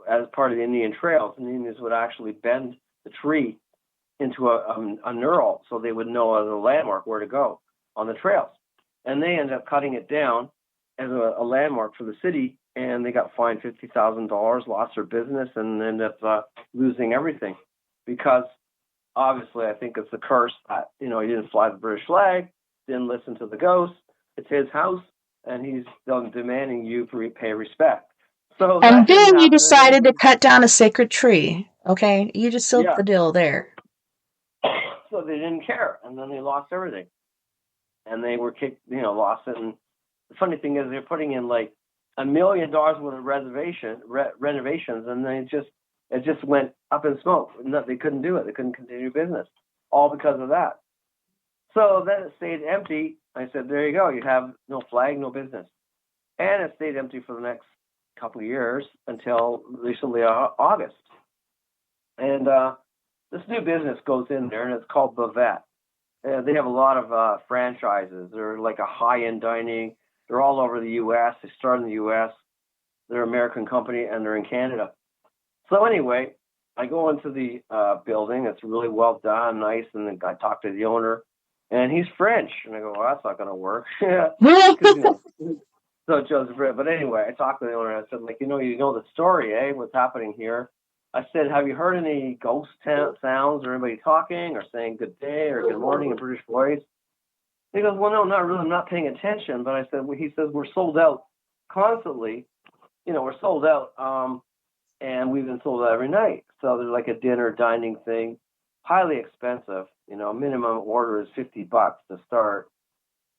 as part of the Indian trails. And the Indians would actually bend the tree into a knurl so they would know as a landmark where to go on the trails. And they ended up cutting it down as a landmark for the city, and they got fined $50,000, lost their business, and ended up losing everything because obviously I think it's a curse that, he didn't fly the British flag, didn't listen to the ghost. It's his house, and he's demanding you pay respect. So and then you decided to cut down a sacred tree. Okay, you just sealed the deal there. So they didn't care, and then they lost everything, and they were kicked, lost it. And the funny thing is, they're putting in like $1 million worth of renovations, and then it just went up in smoke. No, they couldn't do it. They couldn't continue business, all because of that. So then it stayed empty. I said, there you go. You have no flag, no business. And it stayed empty for the next couple of years until recently August. And this new business goes in there, and it's called Bavette. They have a lot of franchises. They're like a high-end dining. They're all over the U.S. They start in the U.S. They're an American company, and they're in Canada. So anyway, I go into the building. It's really well done, nice, and then I talk to the owner, and he's French. And I go, well, that's not going to work. So Joseph, but anyway, I talked to the owner, and I said, like, you know the story, eh? What's happening here? I said, have you heard any ghost sounds or anybody talking or saying good day or good morning in British voice? He goes, well, no, not really. I'm not paying attention. But I said, well, he says, we're sold out constantly. We're sold out. And we've been sold out every night. So there's like a dinner dining thing, highly expensive. Minimum order is $50 to start.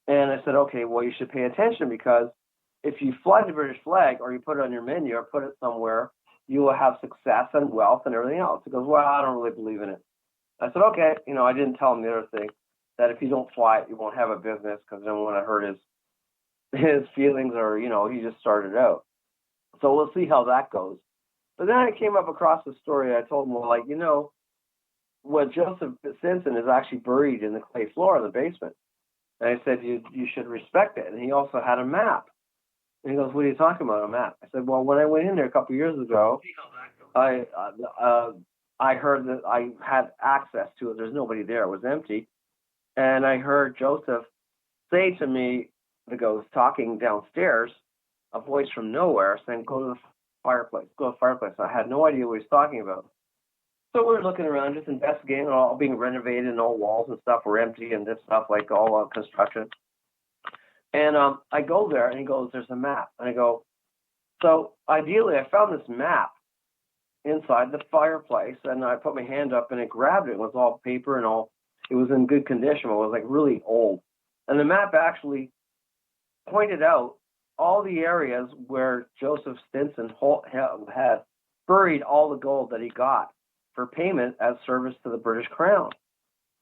And I said, okay, well, you should pay attention, because if you fly the British flag or you put it on your menu or put it somewhere, you will have success and wealth and everything else. He goes, well, I don't really believe in it. I said, okay. I didn't tell him the other thing, that if you don't fly it, you won't have a business, because then when I heard his feelings, or, he just started out. So we'll see how that goes. But then I came up across the story. I told him, well, what Joseph Stinson is actually buried in the clay floor in the basement. And I said, you should respect it. And he also had a map. And he goes, what are you talking about, a map? I said, well, when I went in there a couple of years ago, I heard that I had access to it. There's nobody there. It was empty. And I heard Joseph say to me, the ghost talking downstairs, a voice from nowhere saying, go to the fireplace, go to the fireplace. I had no idea what he was talking about. So we were looking around, just investigating, all being renovated, and all walls and stuff were empty, and this stuff, like all construction. And I go there, and he goes, there's a map. And I go, so ideally, I found this map inside the fireplace, and I put my hand up, and it grabbed it. It was all paper and all. It was in good condition. It was like really old. And the map actually pointed out all the areas where Joseph Stinson had buried all the gold that he got for payment as service to the British Crown.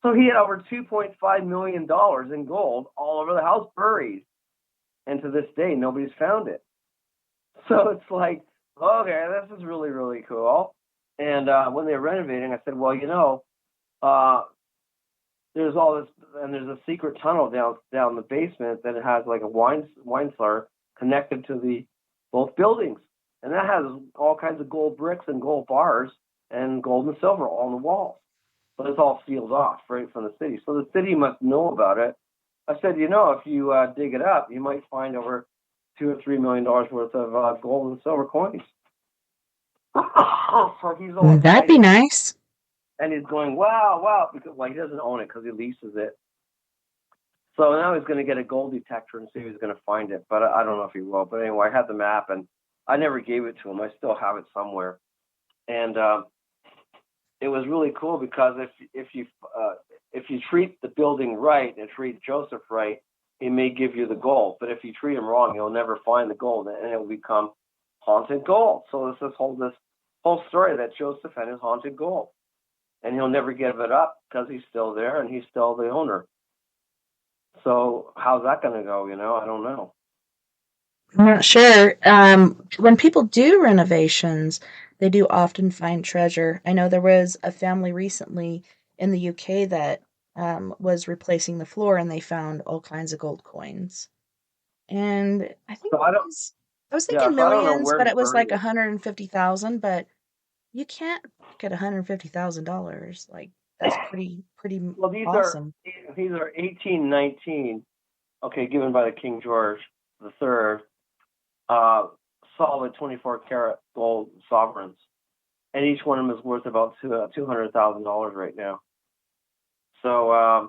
So he had over $2.5 million in gold all over the house buried. And to this day, nobody's found it. So it's like, okay, this is really, really cool. And when they were renovating, I said, well, there's all this, and there's a secret tunnel down the basement that has like a wine cellar connected to both buildings. And that has all kinds of gold bricks and gold bars and gold and silver all on the walls. But it's all sealed off right from the city. So the city must know about it. I said, if you dig it up, you might find over $2 or $3 million worth of gold and silver coins. So he's all excited. That'd be nice. And he's going, wow, because he doesn't own it because he leases it. So now he's going to get a gold detector and see if he's going to find it. But I don't know if he will. But anyway, I had the map, and I never gave it to him. I still have it somewhere. And it was really cool, because if you treat the building right and treat Joseph right, he may give you the gold. But if you treat him wrong, you'll never find the gold, and it will become haunted gold. So this whole story that Joseph had his haunted gold, and he'll never give it up because he's still there and he's still the owner. So how's that going to go? I don't know. I'm not sure. When people do renovations, they do often find treasure. I know there was a family recently in the UK that was replacing the floor and they found all kinds of gold coins. And I think So I don't. I was Yeah. thinking So I don't know millions, where but he it was buried like it. 150,000, but you can't get $150,000. Like that's pretty Well, awesome. these are 1819. Okay, given by the King George the Third. Solid 24 karat gold sovereigns, and each one of them is worth about $200,000 right now. So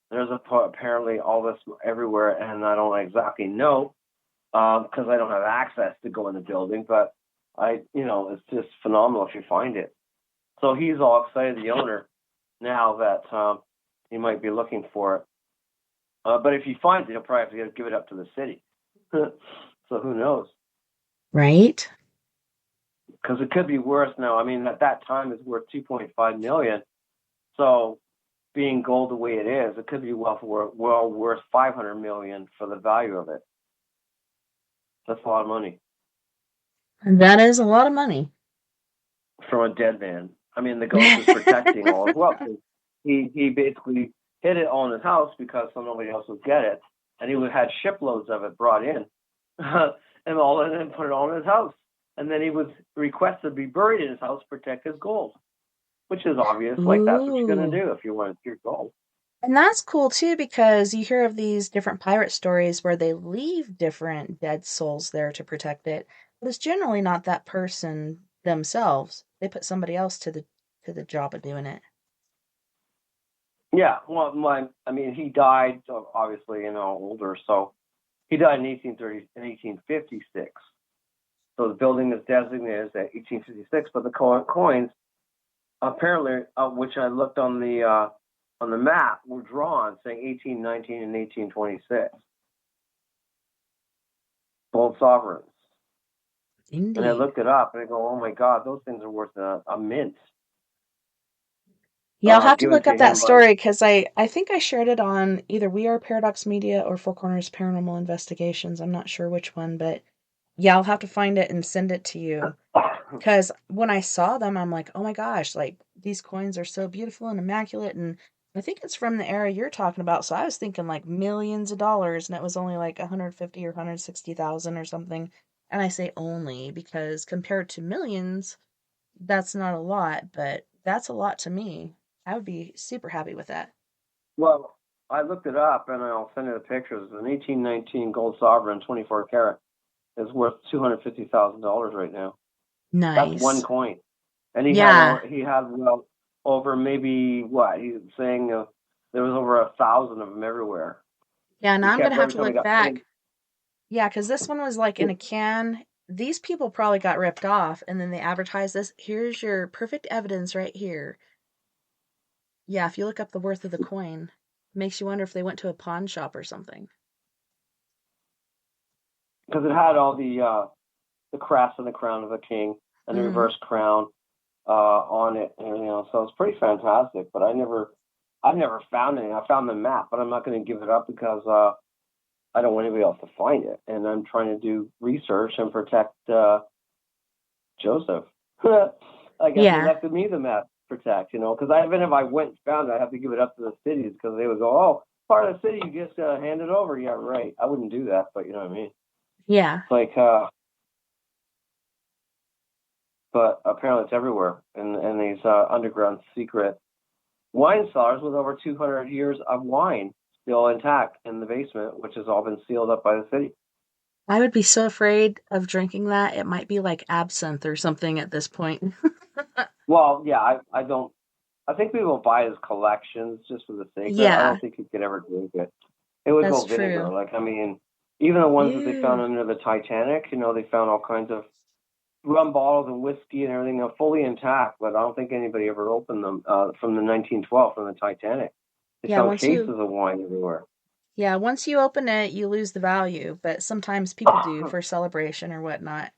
there's apparently all this everywhere, and I don't exactly know because I don't have access to go in the building. But it's just phenomenal if you find it. So he's all excited, the owner, now that he might be looking for it. But if he finds it, he'll probably have to give it up to the city. So who knows? Right? Because it could be worth now. I mean, at that time, it's worth 2.5 million. So, being gold the way it is, it could be well worth 500 million for the value of it. That's a lot of money And that is a lot of money. from a dead man. I mean, the ghost is protecting all his wealth. He basically hid it all in his house because so nobody else would get it, and he would had shiploads of it brought in, and put it all in his house. And then he was requested to be buried in his house to protect his gold. Which is obvious. Like, that's what you're going to Ooh. do if you want your gold. And that's cool too because you hear of these different pirate stories where they leave different dead souls there to protect it, but it's generally not that person themselves. They put somebody else to the job of doing it. Yeah, well, I mean, he died, obviously, older. So he died in 1856. So the building is designated as 1856, but the coins, apparently, which I looked on the map, were drawn saying 1819 and 1826. Gold sovereigns. And I Indeed. looked it up and I go, oh my God, those things are worth a mint. Yeah, I'll have to Given look to up that him by. story because I think I shared it on either We Are Paradox Media or Four Corners Paranormal Investigations. I'm not sure which one, but yeah, I'll have to find it and send it to you. Because when I saw them, I'm like, oh my gosh, like these coins are so beautiful and immaculate. And I think it's from the era you're talking about. So I was thinking like millions of dollars, and it was only like 150 or 160,000 or something. And I say only because compared to millions, that's not a lot, but that's a lot to me. I would be super happy with that. Well, I looked it up and I'll send you the pictures. An 1819 gold sovereign, 24 karat, is worth $250,000 right now. That's one Nice. coin, and Yeah. he had well over maybe what he's saying there was over 1,000 of them everywhere. Yeah, He now I'm kept gonna have every to time he look got paid. back. Yeah, because this one was like in a can. These people probably got ripped off, and then they advertised this. Here's your perfect evidence right here. Yeah, if you look up the worth of the coin, makes you wonder if they went to a pawn shop or something. Because it had all the crafts and the crown of the king and the Mm-hmm. reverse crown on it, and so it's pretty fantastic. But I've never found any. I found the map, but I'm not going to give it up because I don't want anybody else to find it, and I'm trying to do research and protect Joseph. I guess they Yeah. left me the map to protect, because even if I went and found it, I have to give it up to the cities because they would go, "Oh, part of the city, you just hand it over." Yeah, right. I wouldn't do that, but you know what I mean. Yeah. It's like, but apparently it's everywhere, and these underground secret wine cellars with over 200 years of wine still intact in the basement, which has all been sealed up by the city. I would be so afraid of drinking that. It might be like absinthe or something at this point. Well, yeah, I don't. I think people buy it as collections just for the sake of it. I Yeah, don't think you could ever drink it. It would that's go vinegar. true. Like, I mean, even the ones that they found Ew. under the Titanic, they found all kinds of rum bottles and whiskey and everything. They're fully intact, but I don't think anybody ever opened them from the 1912 from the Titanic. They Yeah, found cases of wine everywhere. once you open it, you lose the value, but sometimes people do for celebration or whatnot.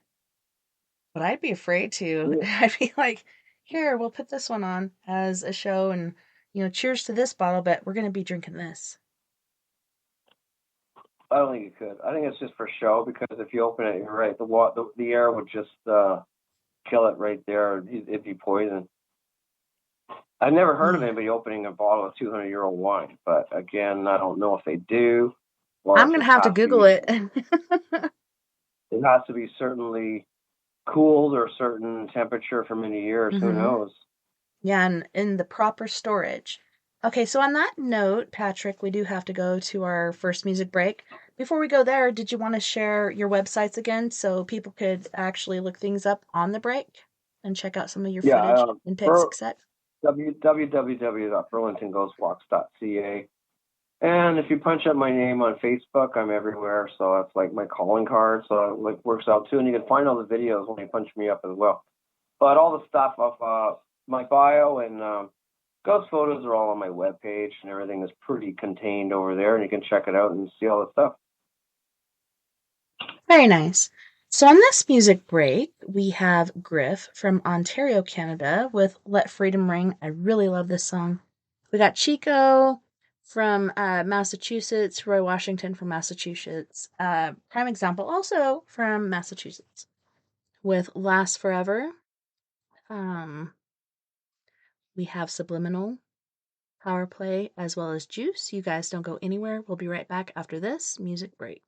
But I'd be afraid to. I'd be like, here, we'll put this one on as a show and, cheers to this bottle, but we're going to be drinking this. I don't think you could. I think it's just for show, because if you open it, you're right, the air would just kill it right there. It'd be poison. I've never heard of anybody opening a bottle of 200-year-old wine, but again, I don't know if they do. I'm going to have to Google it. It has to be certainly cooled or a certain temperature for many years. Who knows? Yeah, and in the proper storage. Okay, so on that note, Patrick, we do have to go to our first music break. Before we go there, did you want to share your websites again so people could actually look things up on the break and check out some of your footage and pics, etc.? www.burlingtonghostwalks.ca. And if you punch up my name on Facebook, I'm everywhere. So that's like my calling card. So it works out too. And you can find all the videos when you punch me up as well. But all the stuff of my bio and ghost photos are all on my webpage, and everything is pretty contained over there. And you can check it out and see all the stuff. Very nice. So on this music break, we have Griff from Ontario, Canada with Let Freedom Ring. I really love this song. We got Chico from Massachusetts, Roy Washington from Massachusetts. Prime example also from Massachusetts with Last Forever. We have Subliminal, Power Play, as well as Juice. You guys don't go anywhere. We'll be right back after this music break.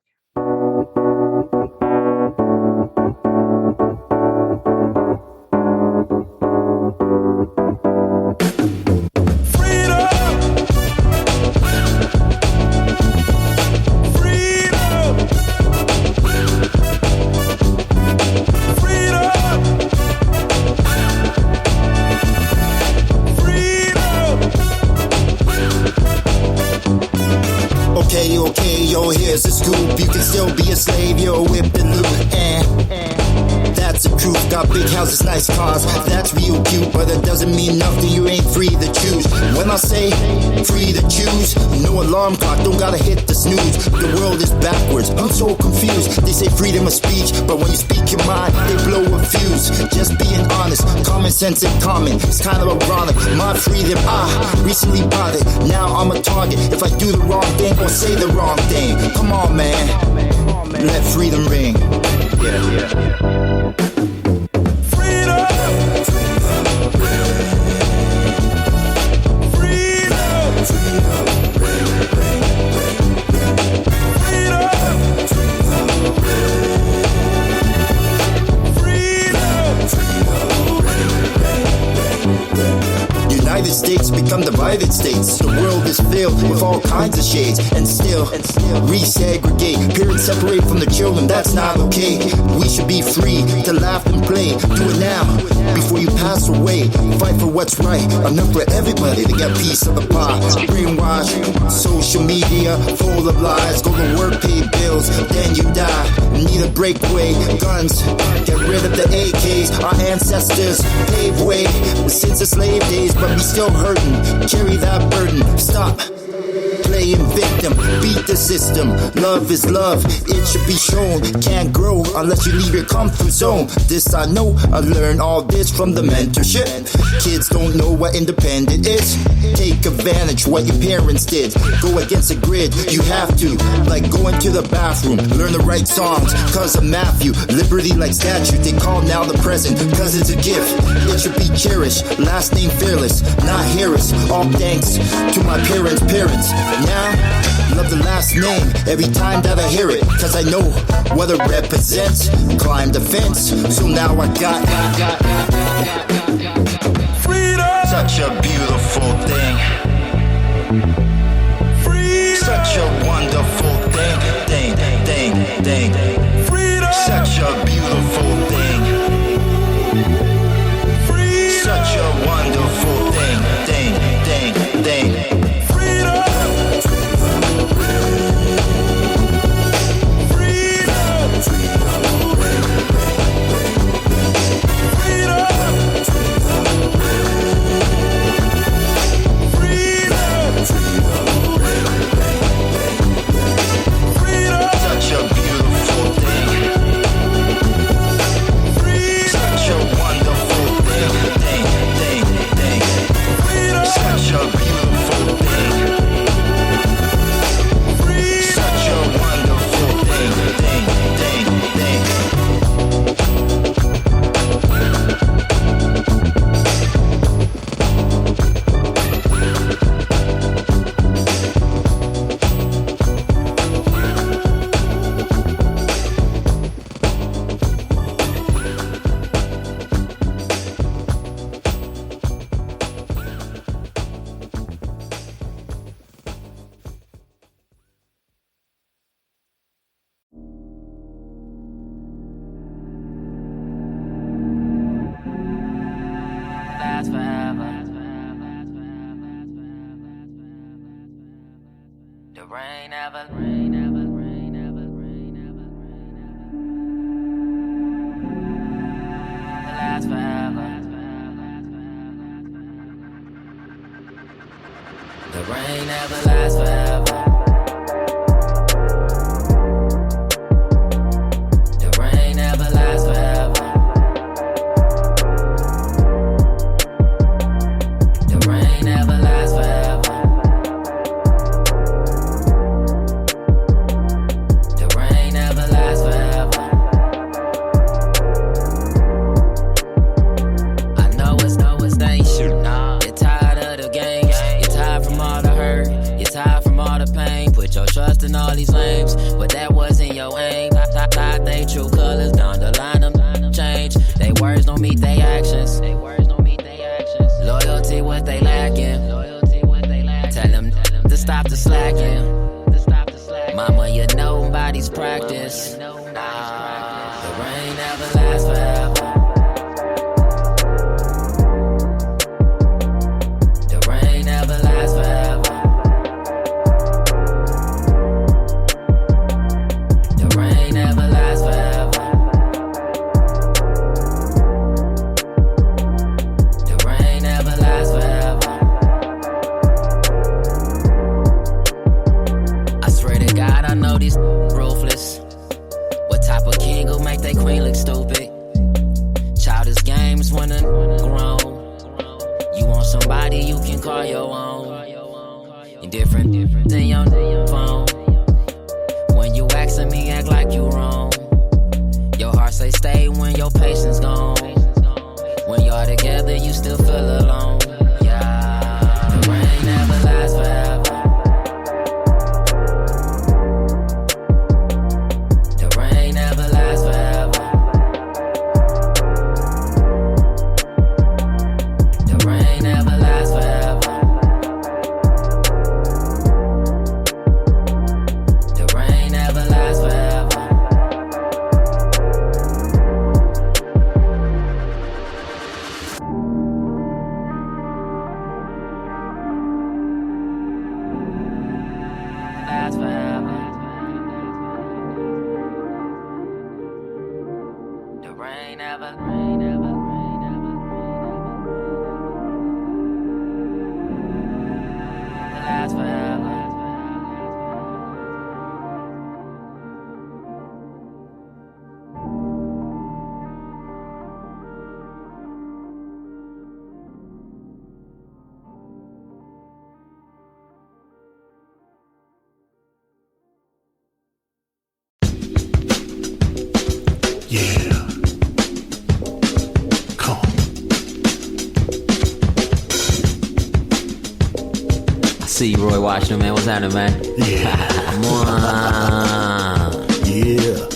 Okay, yo, here's the scoop. You can still be a slave, you're whipped and loop. That's the truth. Got big houses, nice cars. That's real cute, but it doesn't mean nothing. You ain't free to choose. When I say free to choose, no alarm clock, don't gotta hit the snooze. The world is backwards, I'm so confused. They say freedom of speech, but when you speak your mind, they blow a fuse. Just being honest, common sense and common. It's kind of ironic. My freedom, I recently bought it. Now I'm a target if I do the wrong thing or say the wrong thing. Come on, man. Let freedom ring. Yeah. United States become divided states. The world is filled with all kinds of shades, and still resegregate. Parents separate from the children, that's not okay. We should be free to laugh and play. Do it now before you pass away. Fight for what's right, enough for everybody to get a piece of the pie. Brainwash, social media full of lies. Go to work, pay bills, then you die. Need a breakaway, guns, get rid of the AKs. Our ancestors paved way since the slave days, but we still hurting. Carry that burden. Stop playing victim, beat the system. Love is love, it should be shown. Can't grow unless you leave your comfort zone. This I know, I learned all this from the mentorship. Kids don't know what independent is. Take advantage what your parents did. Go against the grid, you have to. Like going to the bathroom, learn the right songs. Cause of Matthew, liberty like statue. They call now the present, cause it's a gift. It should be cherished, last name fearless, not Harris. All thanks to my parents' parents. Now, love the last name every time that I hear it. Cause I know what it represents. Climb the fence, so now I got freedom. Such a beautiful thing. Freedom. Such a wonderful thing. Freedom. Such a beautiful thing. Freedom. Such a wonderful thing. Freedom. rain never, rain never, rain never, rain never, rain never lasts forever. The rain never lasts forever. The rain never lasts forever. The rain never lasts forever. The rain never lasts forever. I know it's ain't shit. You're tired of the games. You're tired from all the hurt. You're tired from all the pain. Put your trust in all these lames, but that wasn't your aim. Hide they true colors, down the line them change. They words don't meet they actions. Loyalty what they lacking. Tell them to stop the slacking. Mama, you know nobody's practice. The rain never lasts forever. The rain never lasts forever. The rain never lasts forever. The rain never lasts forever. I swear to God, I know these ruthless. What type of king will make they queen look stupid? Childish games when I'm grown. You want somebody you can call your own. Indifferent than your phone. When you asking me, act like you wrong. Your heart say stay when your patience gone. When y'all together, you still feel alone. Yeah, the rain never lasts forever. The rain never lasts forever. The rain never lasts forever. The rain never lasts forever. Lasts forever. The rain never, rain never, rain never, lasts forever. Yeah. Come on. I see you, Roy Washington, man. What's happening, man? Yeah. Come on. Yeah.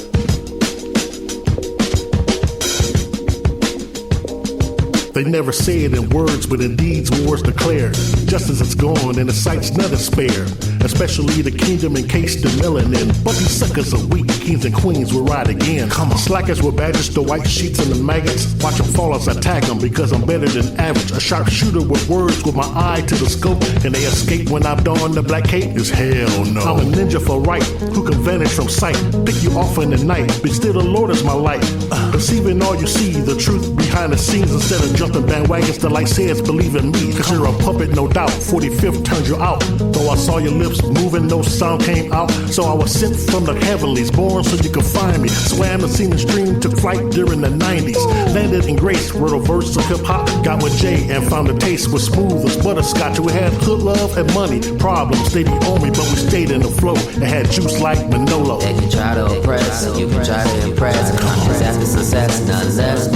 They never say it in words, but in deeds wars declared. Justice is gone and the sight's nothing spare. Especially the kingdom encased in melanin. But these suckers are weak, kings and queens will ride again. Come on. Slackers with badges, the white sheets and the maggots. Watch them fall as I tag them because I'm better than average. A sharpshooter with words with my eye to the scope. And they escape when I don the black cape? Is hell no. I'm a ninja for right, who can vanish from sight. Pick you off in the night, but still the Lord is my light. Perceiving all you see, the truth behind the scenes. Instead of jumping bandwagons, the light says believe in me. Cause you're a puppet, no doubt. 45th turned you out. Though I saw your lips moving, no sound came out. So I was sent from the heavenlies, born so you could find me. Swam the scene and stream, took flight during the 90s. Landed in grace, wrote a verse of hip hop. Got with Jay and found the taste was smooth as butterscotch. We had hood love and money. Problems, they be on me, but we stayed in the flow. It had juice like Manolo. They can try to oppress, you can try to impress. Conscious after success, none less.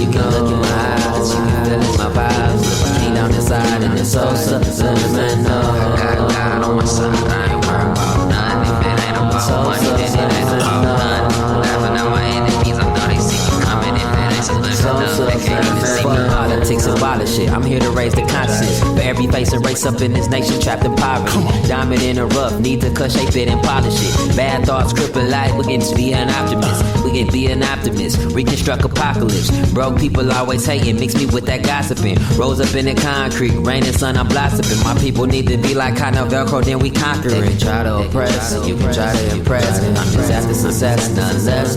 You can look in my eyes, you can feel in my vibes. King down inside and it's so subliminal. I got God on my side, I ain't worried about none. If it ain't about money, then it ain't about none. Laughing at my enemies, I know they see me coming. If it ain't subliminal, they can't even see me. Politics and abolish it. I'm here to raise the consciousness for every face and race up in this nation trapped in poverty. Diamond in the rough, need to cut, shape it, and polish it. Bad thoughts cripple life, we can be an optimist. We can be an optimist, reconstruct apocalypse. Broke people always hating, mix me with that gossiping. Rose up in the concrete, rain and sun, I'm blossoming. My people need to be like kind of Velcro, then we conquering. They can try to oppress, you can try to impress. I'm just after success, none less.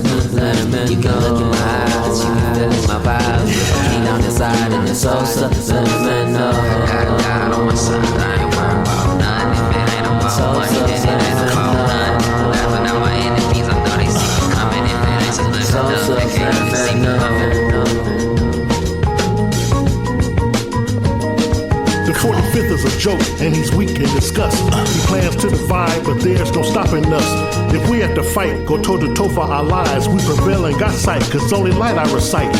You can look in my eyes, you can feel in my vibes. Clean down the side and it's so sentimental. I got God on my side, I ain't worried about none. If it ain't about money, then it ain't about none. Laughing at my enemies, I know they see me coming. If it ain't subliminal, they can't even see me coming. The 45th is a joke, and he's weak in disgust. He plans to divide, but there's no stopping us. If we have to fight, go toe to toe for our lives, we prevail and got sight, cause only light I recite.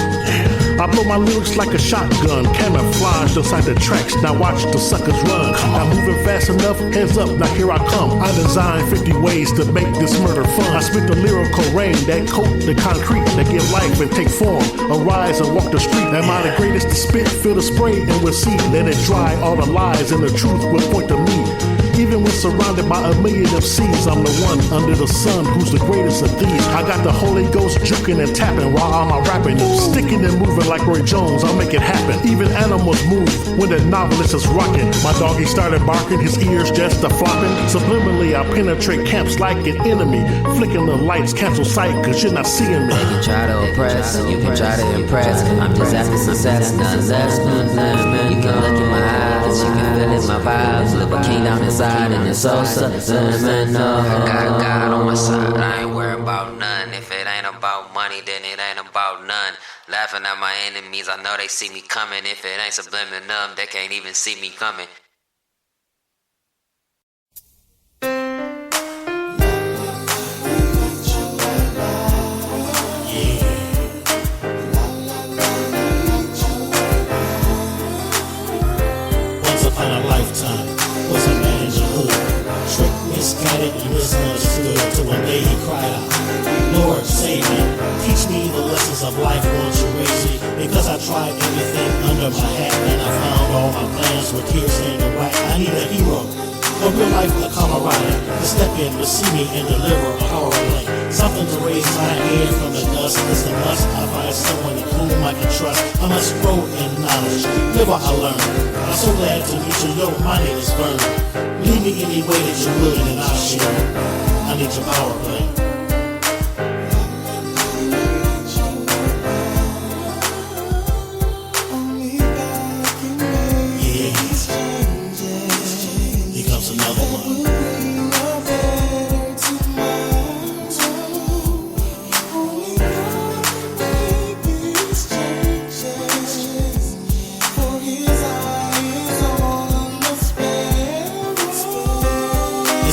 I blow my lyrics like a shotgun, camouflaged inside the tracks. Now watch the suckers run. I'm moving fast enough, heads up, now here I come. I designed 50 ways to make this murder fun. I spit the lyrical rain that coat the concrete, that give life and take form. Arise and walk the street. Am I the greatest to spit? Feel the spray and we'll see. Let it dry, all the lies and the truth will point to me. Even when surrounded by a million MCs, I'm the one under the sun who's the greatest of these. I got the Holy Ghost juking and tapping while I'm rapping. Sticking and moving like Roy Jones, I'll make it happen. Even animals move when the novelist is rocking. My doggy started barking, his ears just a-flopping. Subliminally, I penetrate camps like an enemy. Flicking the lights, cancel sight, cause you're not seeing me. They can try to oppress, you can try to impress. I'm just after success, none less. You can look in my eyes, you can feel in my vibes. Live a king down inside. And it's so subliminal. I got God on my side, I ain't worried about none. If it ain't about money, then it ain't about none. Laughing at my enemies, I know they see me coming. If it ain't subliminal, they can't even see me coming. Once upon a lifetime was a man in the hood, tricked, misguided, and misunderstood, till one day he cried out, Lord, save me, teach me the lessons of life, won't you raise me? Because I tried everything under my hat, and I found all my plans were tears in the right. I need a hero, a real life a camaraderie, to step in, receive me, and deliver a power play. Something to raise my head from the dust is the must. I find someone in whom I can trust. I must grow in knowledge, live what I learn. I'm so glad to meet you, yo, my name is Vernon. Lead me any way that you're willing and I'll share. I need your power play. Here comes another one.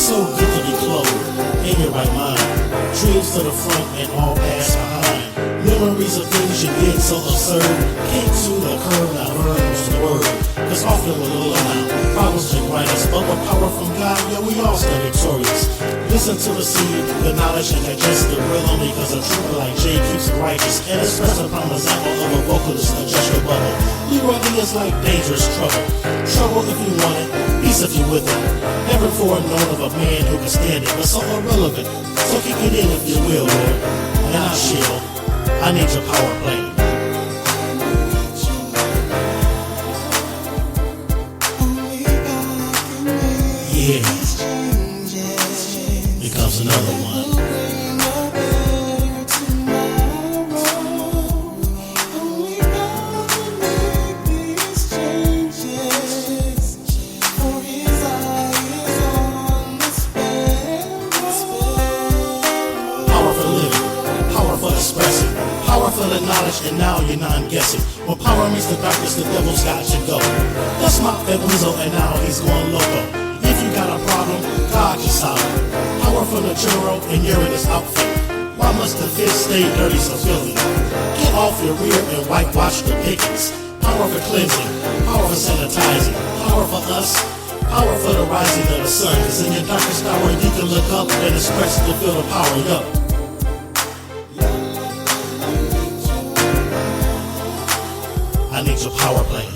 So good to be clothed in your right mind. Dreams to the front and all past behind. Memories of things you did so absurd. Came to the curb, now heard was the word. Cause often we're low now, problems can grind us. But with power from God, yeah, we all stay victorious. Listen to the seed, the knowledge and digest the real only. Cause a trooper like Jay keeps it righteous. And express upon the example of a vocalist, adjust your bubble. Leroy is like dangerous trouble. Trouble if you want it, peace if you with it. Never foreknown of a man who can stand it, but so irrelevant. So kick it in if you will, Lord. And I'll shield. I need your power play. Yeah. Here comes another one. Power for the knowledge, and now you're non-guessing. When power meets the darkness, the devil's got you go. That's my Fed Weasel, and now he's going loco. If you got a problem, God can solve it. Power for the churro, and you're in his outfit. Why must the fit stay dirty so filthy? Get off your rear and whitewash the pickings. Power for cleansing, power for sanitizing, power for us, power for the rising of the sun. Cause in your darkest hour, you can look up and express to feel the power up. I need your power play.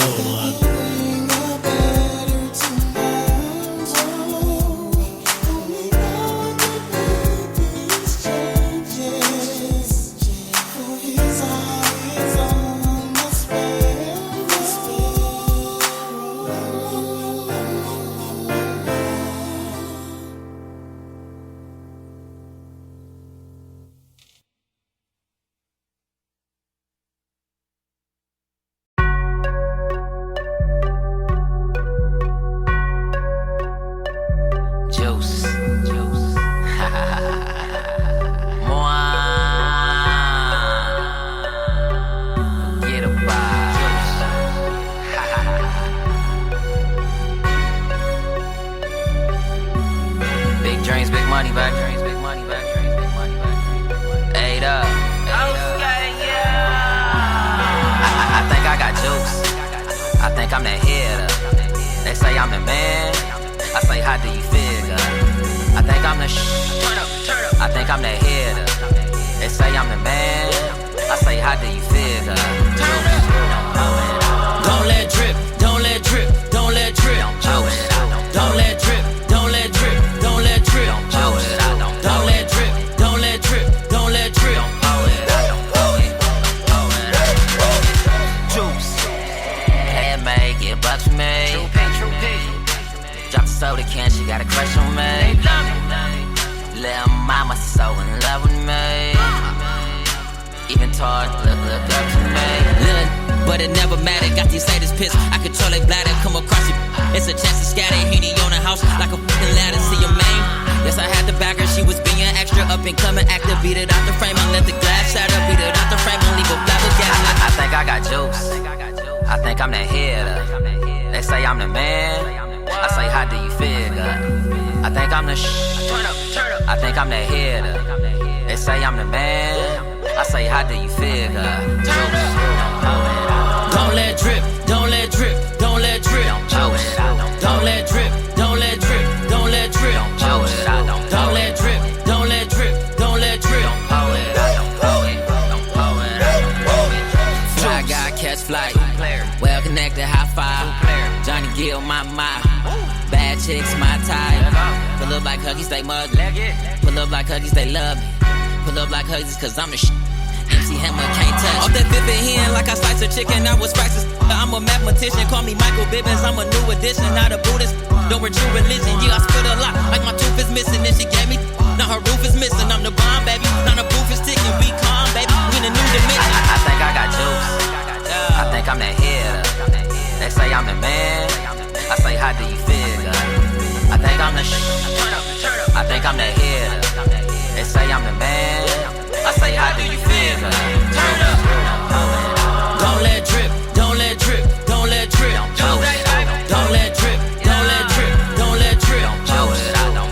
Hold on. Juice. Mwah. Get a vibe. Big dreams, big money, back. Ate up. I think I got juice. I think I'm that hitter. They say I'm the man. I say, how do you figure? I think I'm the I think I'm that hitter. They say I'm the man. I say, how do you figure? Don't let drip, don't let drip, don't let drip. Don't let drip, don't let drip, don't let drip. Don't let drip, don't let drip, don't let drip. Juice. Handmade, get bucks for me. Drop the soda can, she got a crush on me. Little mama so in love with me. Even tall, look up to me. Little, but it never mattered. Got these haters pissed. I control their bladder, come across it. It's a chance to scatter. Henny on the house like a fucking ladder. See your main. Yes, I had to back her. She was being extra up and coming active. Beat it out the frame and let the glass shatter. Beat it out the frame and leave a flabbergasted. I think I got juice. I think I'm that hitter. They say I'm the man. I say, how do you figure? I think I'm the I think I'm that hitter. They say I'm the man. I say, how do you figure? Don't let drip, don't let drip, don't let drip. Don't let drip, don't let drip, don't let drip. Don't let drip, don't let drip, don't let drip. Fly guy catch flight, well connected high five. Johnny Gill my mind. Bad chicks my type. Pull up like Huggies, they mug me. Pull up like Huggies, they love me. Pull up like Huggies, cause I'm the MC Hammer can't touch. Off that Vivid hen like I slice a chicken, I was racist. I'm a mathematician, call me Michael Bibbins. I'm a new addition, not a Buddhist. Don't wear true religion, yeah, I spit a lot. Like my tooth is missing, and she gave me. Now her roof is missing, I'm the bomb, baby. Now the proof is ticking, be calm, baby. We in a new dimension. I think I got juice. I think I'm that hitter. They say I'm the man. I say, how do you figure? I think I'm the I think I'm that hitter. They say I'm the man. I say, how do you figure? Don't let drip, don't let drip, don't let drip. Don't let drip, don't let drip, don't let drip.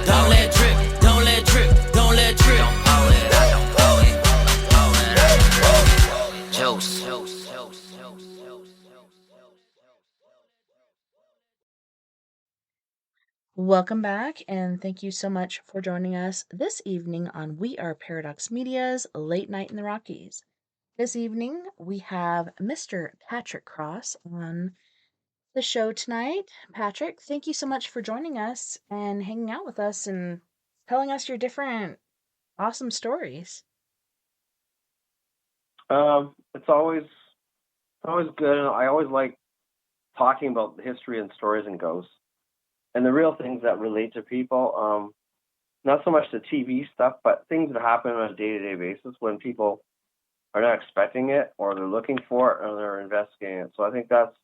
Don't let drip, don't let drip, don't let drip. Juice. Welcome back, and thank you so much for joining us this evening on We Are Paradox Media's Late Night in the Rockies. This evening, we have Mr. Patrick Cross on the show tonight. Patrick, thank you so much for joining us and hanging out with us and telling us your different awesome stories. It's always good, and I always like talking about the history and stories and ghosts and the real things that relate to people. Not so much the TV stuff, but things that happen on a day-to-day basis when people are not expecting it, or they're looking for it, or they're investigating it. So I think that's,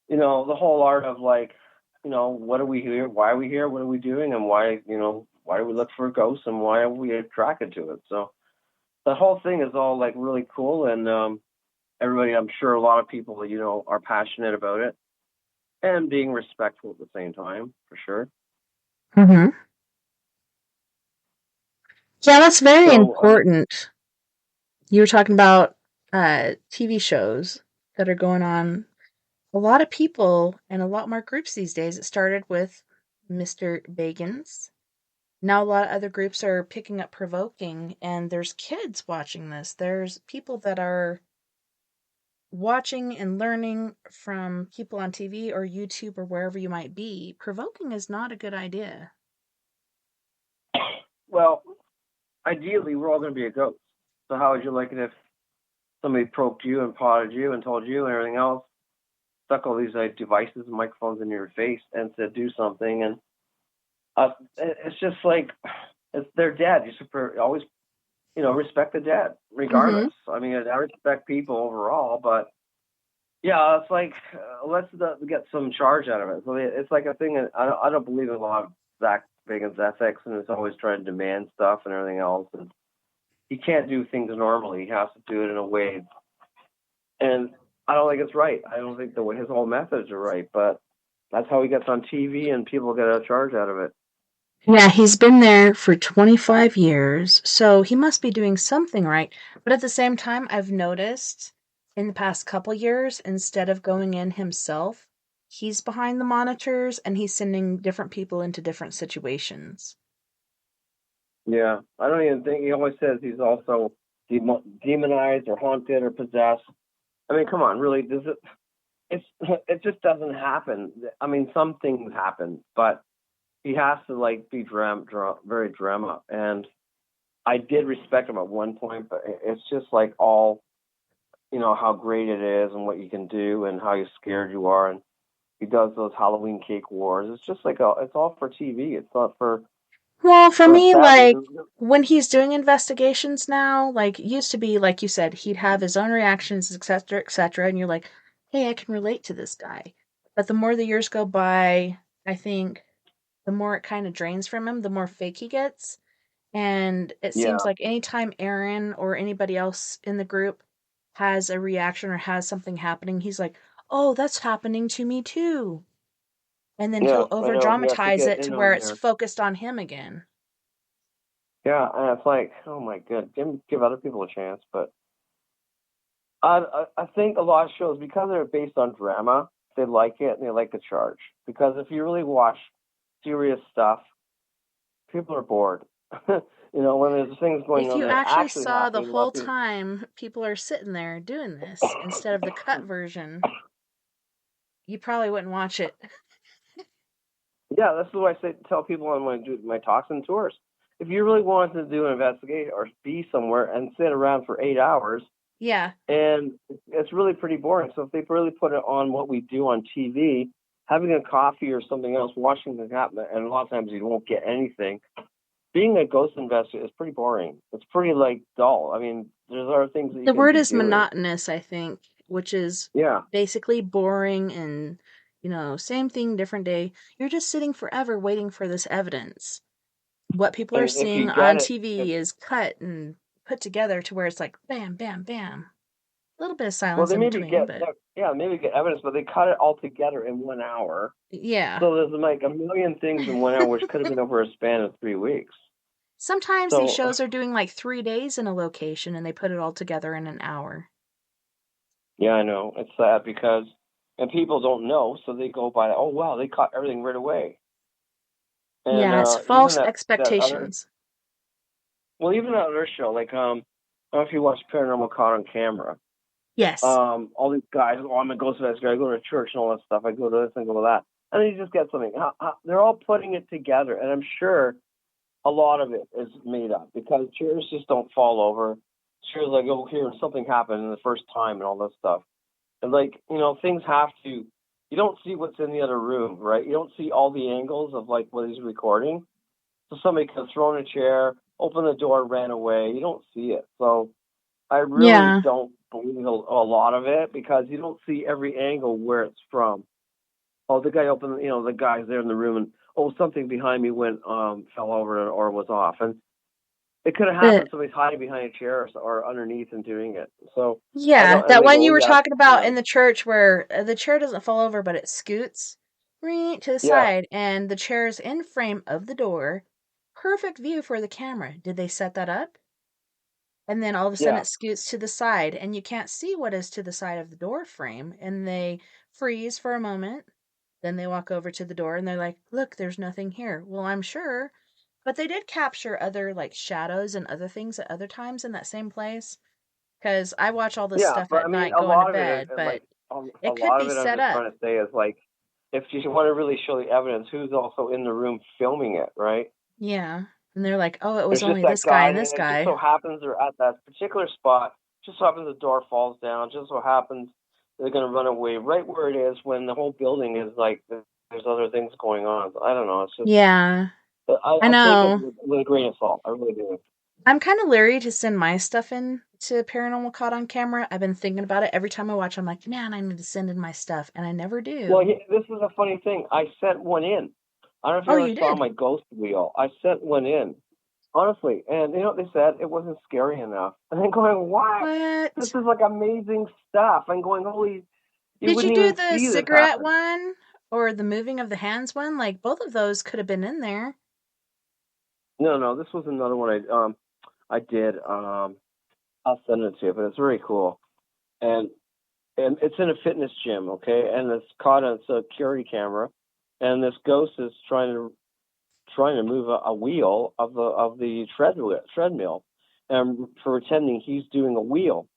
the whole art of, like, what are we here? Why are we here? What are we doing? And why do we look for ghosts, and why are we attracted to it? So the whole thing is all, like, really cool. And everybody, I'm sure a lot of people, are passionate about it and being respectful at the same time, for sure. Mm-hmm. Yeah, that's very important. You were talking about TV shows that are going on. A lot of people and a lot more groups these days. It started with Mr. Bagans. Now a lot of other groups are picking up Provoking, and there's kids watching this. There's people that are watching and learning from people on TV or YouTube or wherever you might be, provoking is not a good idea. Well, ideally, we're all going to be a ghost. So how would you like it if somebody poked you and prodded you and told you and everything else, stuck all these devices and microphones in your face and said do something? And it's just like they're dead. You should always, respect the dead, regardless. I mean, I respect people overall, but yeah, it's like let's get some charge out of it. So it's like a thing. I don't believe in a lot of Zach Bagans' ethics, and it's always trying to demand stuff and everything else. And he can't do things normally. He has to do it in a way, and I don't think it's right. I don't think his whole methods are right, but that's how he gets on TV, and people get a charge out of it. Yeah, he's been there for 25 years, so he must be doing something right. But at the same time, I've noticed in the past couple years, instead of going in himself, he's behind the monitors and he's sending different people into different situations. Yeah, I don't even think he always says he's also demonized or haunted or possessed. I mean, come on, really? Does it? It just doesn't happen. I mean, some things happen, but he has to be very drama. And I did respect him at one point, but it's just like all, how great it is and what you can do and how scared you are. And he does those Halloween cake wars. It's just like it's all for TV. It's not for. Well, for me, when he's doing investigations now, it used to be, like you said, he'd have his own reactions, etc., and you're like, hey, I can relate to this guy. But the more the years go by, I think the more it kind of drains from him, the more fake he gets. And it seems like anytime Aaron or anybody else in the group has a reaction or has something happening, he's like, oh, that's happening to me too. And then he'll over dramatize it to where it's focused on him again. Yeah, and it's like, oh my god, give other people a chance. But I think a lot of shows, because they're based on drama, they like it and they like the charge. Because if you really watch serious stuff, people are bored. When there's things going on. If you actually saw the whole time people are sitting there doing this instead of the cut version, you probably wouldn't watch it. Yeah, that's what I tell people when I do my talks and tours. If you really wanted to do an investigation or be somewhere and sit around for 8 hours, yeah, and it's really pretty boring. So if they really put it on what we do on TV, having a coffee or something else, watching things happen, and a lot of times you won't get anything. Being a ghost investigator is pretty boring. It's pretty dull. I mean, there's other things that you the can word is doing. Monotonous, I think, which is basically boring and same thing, different day. You're just sitting forever waiting for this evidence. What people are seeing on TV is cut and put together to where it's like bam, bam, bam. A little bit of silence in between, maybe get evidence, but they cut it all together in 1 hour. Yeah. So there's a million things in 1 hour, which could have been over a span of 3 weeks. Sometimes these shows are doing 3 days in a location and they put it all together in an hour. Yeah, I know. It's sad because, and people don't know, so they go by, oh, wow, they caught everything right away. And, yeah, it's false expectations. Even that other show, I don't know if you watch Paranormal Caught on Camera. Yes. All these guys, I'm a ghost investigator, I go to church and all that stuff, I go to this and go to that. And then you just get something. They're all putting it together, and I'm sure a lot of it is made up because chairs just don't fall over. Chairs oh, here, something happened in the first time and all this stuff. And things have to, you don't see what's in the other room, right? You don't see all the angles of what he's recording. So somebody could have thrown a chair, opened the door, ran away. You don't see it. So I really don't believe a lot of it because you don't see every angle where it's from. Oh, the guy opened, the guy's there in the room and, oh, something behind me fell over or was off. And it could have happened. Somebody's hiding behind a chair or underneath and doing it. So that one you were talking about in the church where the chair doesn't fall over, but it scoots right to the side, and the chair is in frame of the door. Perfect view for the camera. Did they set that up? And then all of a sudden it scoots to the side, and you can't see what is to the side of the door frame, and they freeze for a moment. Then they walk over to the door, and they're like, look, there's nothing here. Well, I'm sure. But they did capture other shadows and other things at other times in that same place. because I watch all this Yeah, stuff but I at mean, night a going to lot of it is bed, but like a it could lot of be it. I'm set just up. trying to say is like, if you want to really show the evidence, who's also in the room filming it, right? Yeah. And they're like, oh, it was There's just only that this guy guy, and and this it just guy. so happens they're at that particular spot. Just so happens the door falls down. Just so happens they're going to run away right where it is when the whole building is like there's other things going on. I don't know. It's just Yeah, I I take it know. with a grain of salt. I really do. I'm kind of leery to send my stuff in to Paranormal Caught on Camera. I've been thinking about it every time I watch. I'm like, man, I need to send in my stuff, and I never Well, do. this is a funny thing. I sent one in. I don't know if you Oh, ever you saw did? my ghost wheel. I sent one in, honestly. And you know what they said? It wasn't scary enough. And I'm going, what? This What? is like amazing stuff. I'm going, holy, you Did you wouldn't do even the see this cigarette happen. one or the moving of the hands one? Like both of those could have been in there. No, this was another one I did. I'll send it to you, but it's very cool. And it's in a fitness gym, okay? And it's caught on a security camera, and this ghost is trying to move a wheel of the treadmill, and for pretending he's doing a wheel.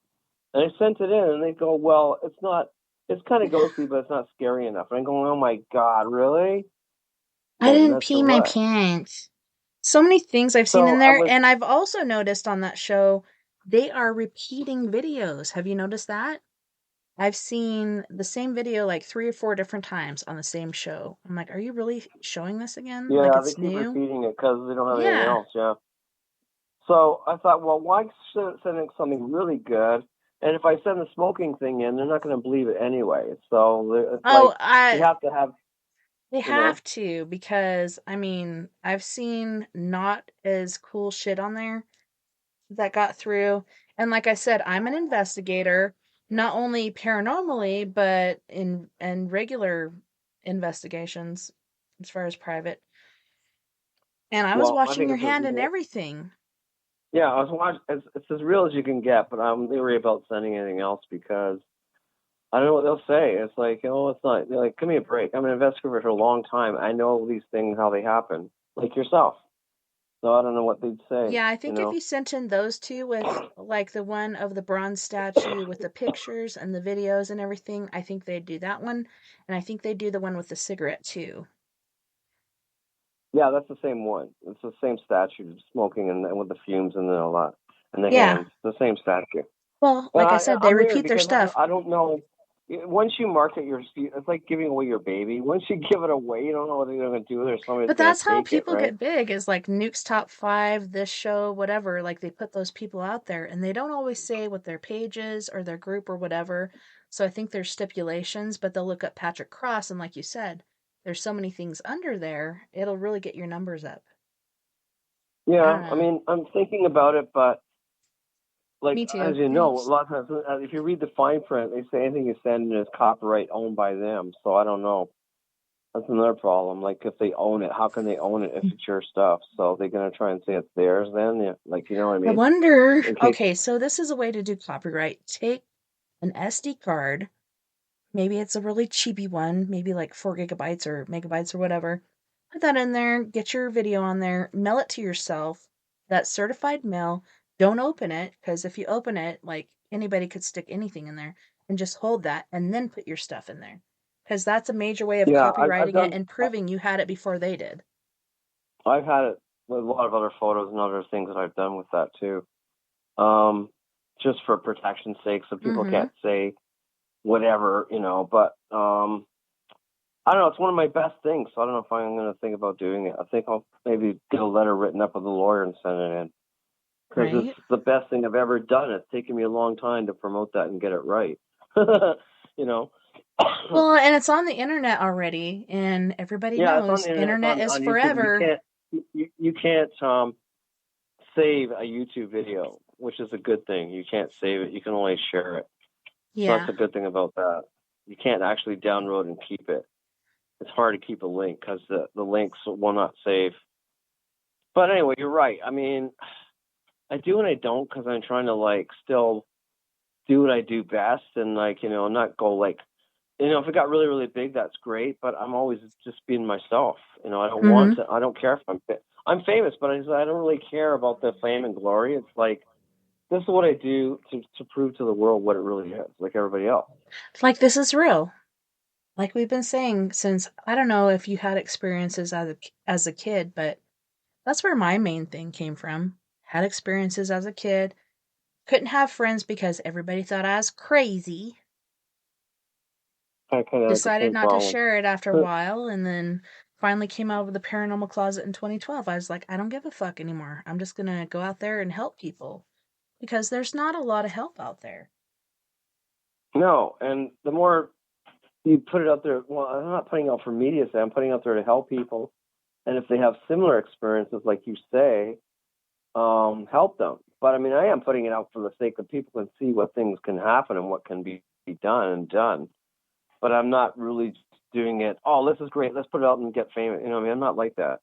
And I sent it in, and they go, "Well, it's not. It's kind of ghostly, but it's not scary enough." And I'm going, "Oh my god, really?" I Well, didn't that's pee the my what. pants. So many things I've seen in So I there, was, and I've also noticed on that show they are repeating videos. Have you noticed that? I've seen the same video like 3 or 4 different times on the same show. I'm like, "Are you really showing this again? Like yeah, they it's keep new?" repeating it because they don't have anything Yeah. else. Yeah. So I thought, well, why send in something really good? And if I send the smoking thing in, they're not going to believe it anyway. So it's Oh, like you have to have, they you know. have to because I mean, I've seen not as cool shit on there that got through. And like I said, I'm an investigator, not only paranormally, but in regular investigations as far as private. And I was Well, I watching think your it's as hand and real. everything. Yeah, I was watching. It's as real as you can get, but I'm leery about sending anything else because I don't know what they'll say. It's like, oh, it's not. They're like, give me a break. I'm an investigator for a long time. I know these things how they happen, like yourself. So I don't know what they'd say. Yeah, I You think if know. you sent in those two with like the one of the bronze statue with the pictures and the videos and everything, I think they'd do that one. And I think they'd do the one with the cigarette too. Yeah, that's the same one. It's the same statue, smoking and with the fumes and all that, and the Yeah. hands. The same statue. Well, But like I said, they I'm weird repeat their because stuff. I don't know. Once you market it's like giving away your baby. Once you give it away, you don't know what they're going to do with it. Or somebody's But going to that's how take it, people right? get big is like Nuke's Top 5, this show, whatever. Like they put those people out there and they don't always say what their page is or their group or whatever. So I think there's stipulations, but they'll look up Patrick Cross and like you said, there's so many things under there, it'll really get your numbers up. I don't Yeah, I know. mean, I'm thinking about it, but like Me as too. you know, a lot of times if you read the fine print, they say anything you send in is copyright owned by them. So I don't know. That's another problem. Like if they own it, how can they own it if it's your stuff? So they're gonna try and say it's theirs then? Yeah, like you know what I I mean? wonder. In case. Okay, so this is a way to do copyright. Take an SD card. Maybe it's a really cheapy one, maybe like 4 gigabytes or megabytes or whatever. Put that in there, get your video on there, mail it to yourself. That certified mail. Don't open it, because if you open it, like anybody could stick anything in there, and just hold that and then put your stuff in there. Because that's a major way of Yeah, I've copyrighting it done. and proving you had it before they did. I've had it with a lot of other photos and other things that I've done with that too. Um, just for protection's sake, so people Mm-hmm. can't say whatever, you know. But I don't know. It's one of my best things, so I don't know if I'm going to think about doing it. I think I'll maybe get a letter written up with a lawyer and send it in because Right? it's the best thing I've ever done. It's taken me a long time to promote that and get it right. You know. Well, and it's on the internet already, and everybody Yeah, it's on knows the internet. It's internet is on YouTube. forever. You can't save a YouTube video, which is a good thing. You can't save it. You can only share it. So that's Yeah. a good thing about that. You can't actually download and keep it. It's hard to keep a link because the links will not save. But anyway, you're right. I mean, I do and I don't because I'm trying to like still do what I do best and like, you know, not go like, you know, if it got really, really big, that's great. But I'm always just being myself. You know, I don't want Mm-hmm. to, I don't care if I'm famous, but I don't really care about the fame and glory. It's like, this is what I do to prove to the world what it really is, like everybody else. Like, this is real. Like we've been saying since, I don't know if you had experiences as a kid, but that's where my main thing came from. Had experiences as a kid. Couldn't have friends because everybody thought I was crazy. I kind of had the Decided same not to problem. share it after a while, and then finally came out of the paranormal closet in 2012. I was like, I don't give a fuck anymore. I'm just gonna go out there and help people. Because there's not a lot of help out there. No, and the more you put it out there, well, I'm not putting out for media, I'm putting out there to help people. And if they have similar experiences, like you say, help them. But I mean, I am putting it out for the sake that people can see what things can happen and what can be done. But I'm not really doing it, oh, this is great, let's put it out and get famous. You know what I mean? I'm not like that.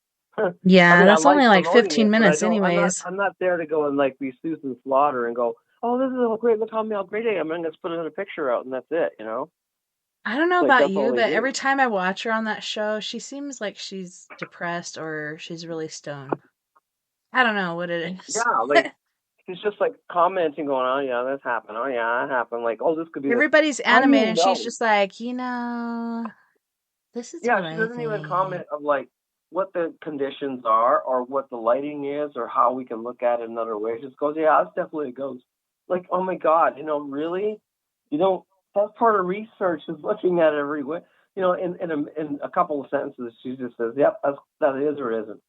Yeah, I mean, I that's only like like promoting 15 it, but minutes anyways. I'm not there to go and like be Susan Slaughter and go, oh, this is so great, look how great I am, and let's put another picture out, and that's it, you know? I don't know It's like, about that's all you, they but do. every time I watch her on that show, she seems like she's depressed or she's really stoned. I don't know what it is. Yeah, like, it's just like commenting, going, oh, yeah, this happened. Oh, yeah, that happened. Like, oh, this could be this. Everybody's How do you animated and she's know? just like, this is Yeah, what she I doesn't even comment think. of, like, what the conditions are or what the lighting is or how we can look at it another way. She just goes, yeah, it's definitely a ghost. Like, oh, my God, really? You don't, that's part of research is looking at it every way. In a couple of sentences, she just says, yep, that is or isn't.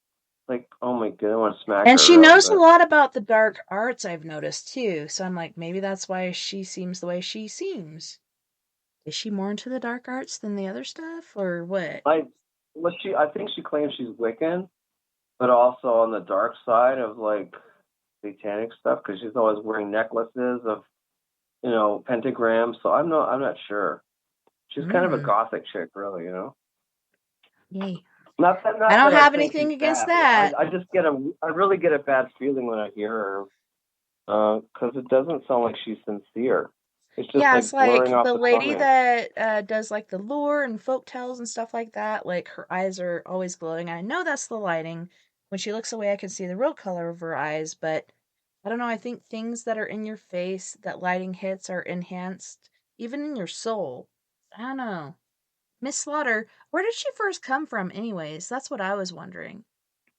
Like, oh my God, I want to smack And her she around, knows a but lot about the dark arts, I've noticed too. So I'm like, maybe that's why she seems the way she seems. Is she more into the dark arts than the other stuff, or what? I think she claims she's Wiccan, but also on the dark side of like satanic stuff because she's always wearing necklaces of pentagrams. So I'm not sure. She's kind of a gothic chick, really. Yay. Not I don't that I have think she's anything against bad. that. I really get a bad feeling when I hear her because it doesn't sound like she's sincere. It's just Yeah, it's like blurring like off the the lady tongue. that does like the lore and folk tales and stuff like that. Like her eyes are always glowing. I know that's the lighting. When she looks away, I can see the real color of her eyes, but I don't know. I think things that are in your face that lighting hits are enhanced, even in your soul. I don't know. Miss Slaughter, where did she first come from, anyways? That's what I was wondering.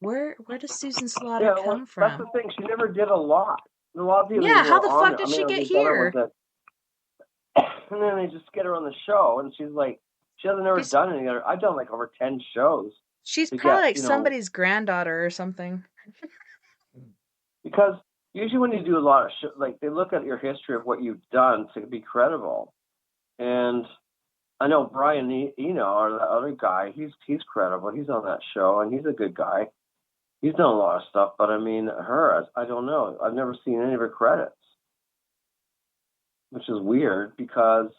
Where does Susan Slaughter Yeah, well, come that's the from? thing. She never did a lot. A lot of people Yeah, who how are the on fuck there. I did mean, she it'd get be better with here? it. And then they just get her on the show, and she's like, she hasn't ever done any other. I've done like over 10 shows She's to probably get, like somebody's granddaughter or something. because usually when you do a lot of like they look at your history of what you've done to be credible. And I know Brian Eno, or the other guy, he's credible. He's on that show, and he's a good guy. He's done a lot of stuff, but I mean, I don't know. I've never seen any of her credits, which is weird because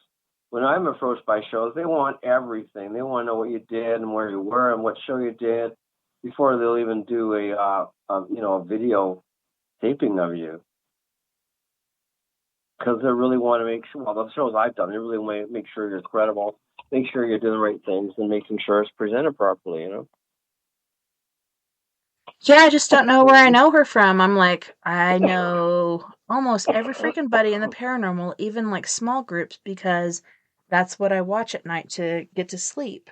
when I'm approached by shows, they want everything. They want to know what you did and where you were and what show you did before they'll even do a video taping of you. Because they really want to make sure, well, the shows I've done, they really want to make sure you're credible, make sure you're doing the right things, and making sure it's presented properly, Yeah, I just don't know where I know her from. I'm like, I know almost every freaking buddy in the paranormal, even like small groups, because that's what I watch at night to get to sleep.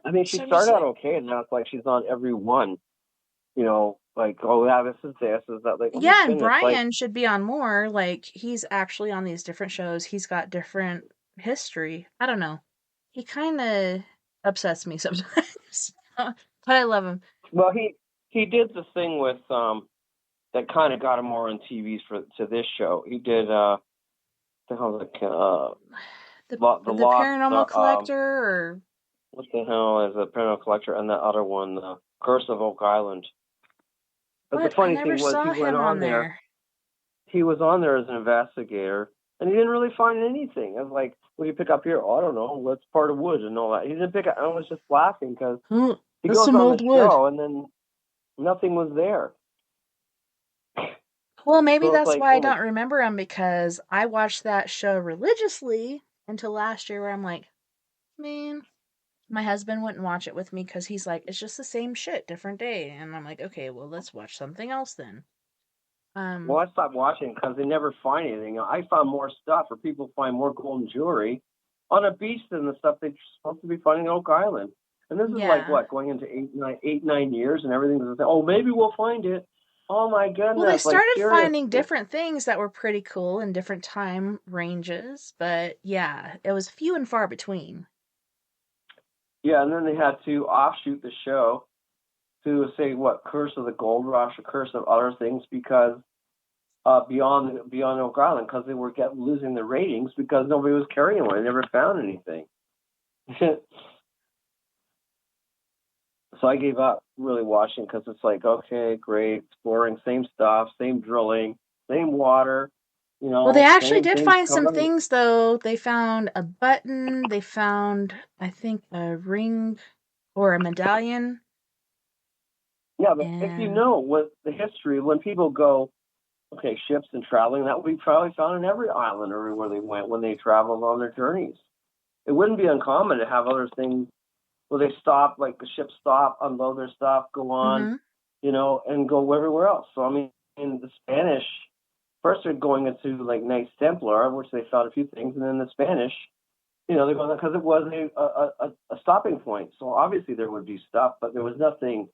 I mean, she So I'm just started out like, okay, and now it's like she's on every one, like, oh, yeah, this is that. Like, oh, my yeah, and goodness, like, Brian should be on more. Like, he's actually on these different shows. He's got different history. I don't know. He kind of upsets me sometimes, but I love him. well, he did the thing with, that kind of got him more on TVs to this show. He did, the hell, like, The the Lost, Paranormal Collector, or what the hell is a Paranormal Collector, and the other one, the Curse of Oak Island. But the what? I funny never thing was, saw he went him on on there. there. He was on there as an investigator, and he didn't really find anything. I was like, "What do you pick up here?" Oh, I don't know. What's part of wood and all that. He didn't pick up. I was just laughing because he That's goes some on the old wood. show, and then nothing was there. Well, maybe So it's that's like, why I oh my, don't remember him, because I watched that show religiously until last year, where I'm like, man, my husband wouldn't watch it with me because he's like, it's just the same shit, different day. And I'm like, okay, well, let's watch something else then. Well, I stopped watching because they never find anything. I found more stuff, or people find more gold and jewelry on a beach than the stuff they're supposed to be finding in Oak Island. And this is like what, going into 9 years, and everything's like, oh, maybe we'll find it. Oh my goodness! Well, they started like, finding different things that were pretty cool in different time ranges, but yeah, it was few and far between. Yeah, and then they had to offshoot the show to say what Curse of the Gold Rush or Curse of other things because beyond Oak Island because they were losing the ratings because nobody was carrying one. They never found anything. So I gave up really watching because it's like, okay, great, exploring, same stuff, same drilling, same water. Well, they actually did find some coming. things, though. They found a button. They found, I think, a ring or a medallion. Yeah, but if you know what the history, when people go, okay, ships and traveling, that would be probably found in every island everywhere they went when they traveled on their journeys. It wouldn't be uncommon to have other things where they stop, like the ship stop, unload their stuff, go on, and go everywhere else. So, I mean, in the Spanish, first they're going into like Knights Templar, which they found a few things, and then the Spanish, they're going because it was a stopping point. So obviously there would be stuff, but there was nothing.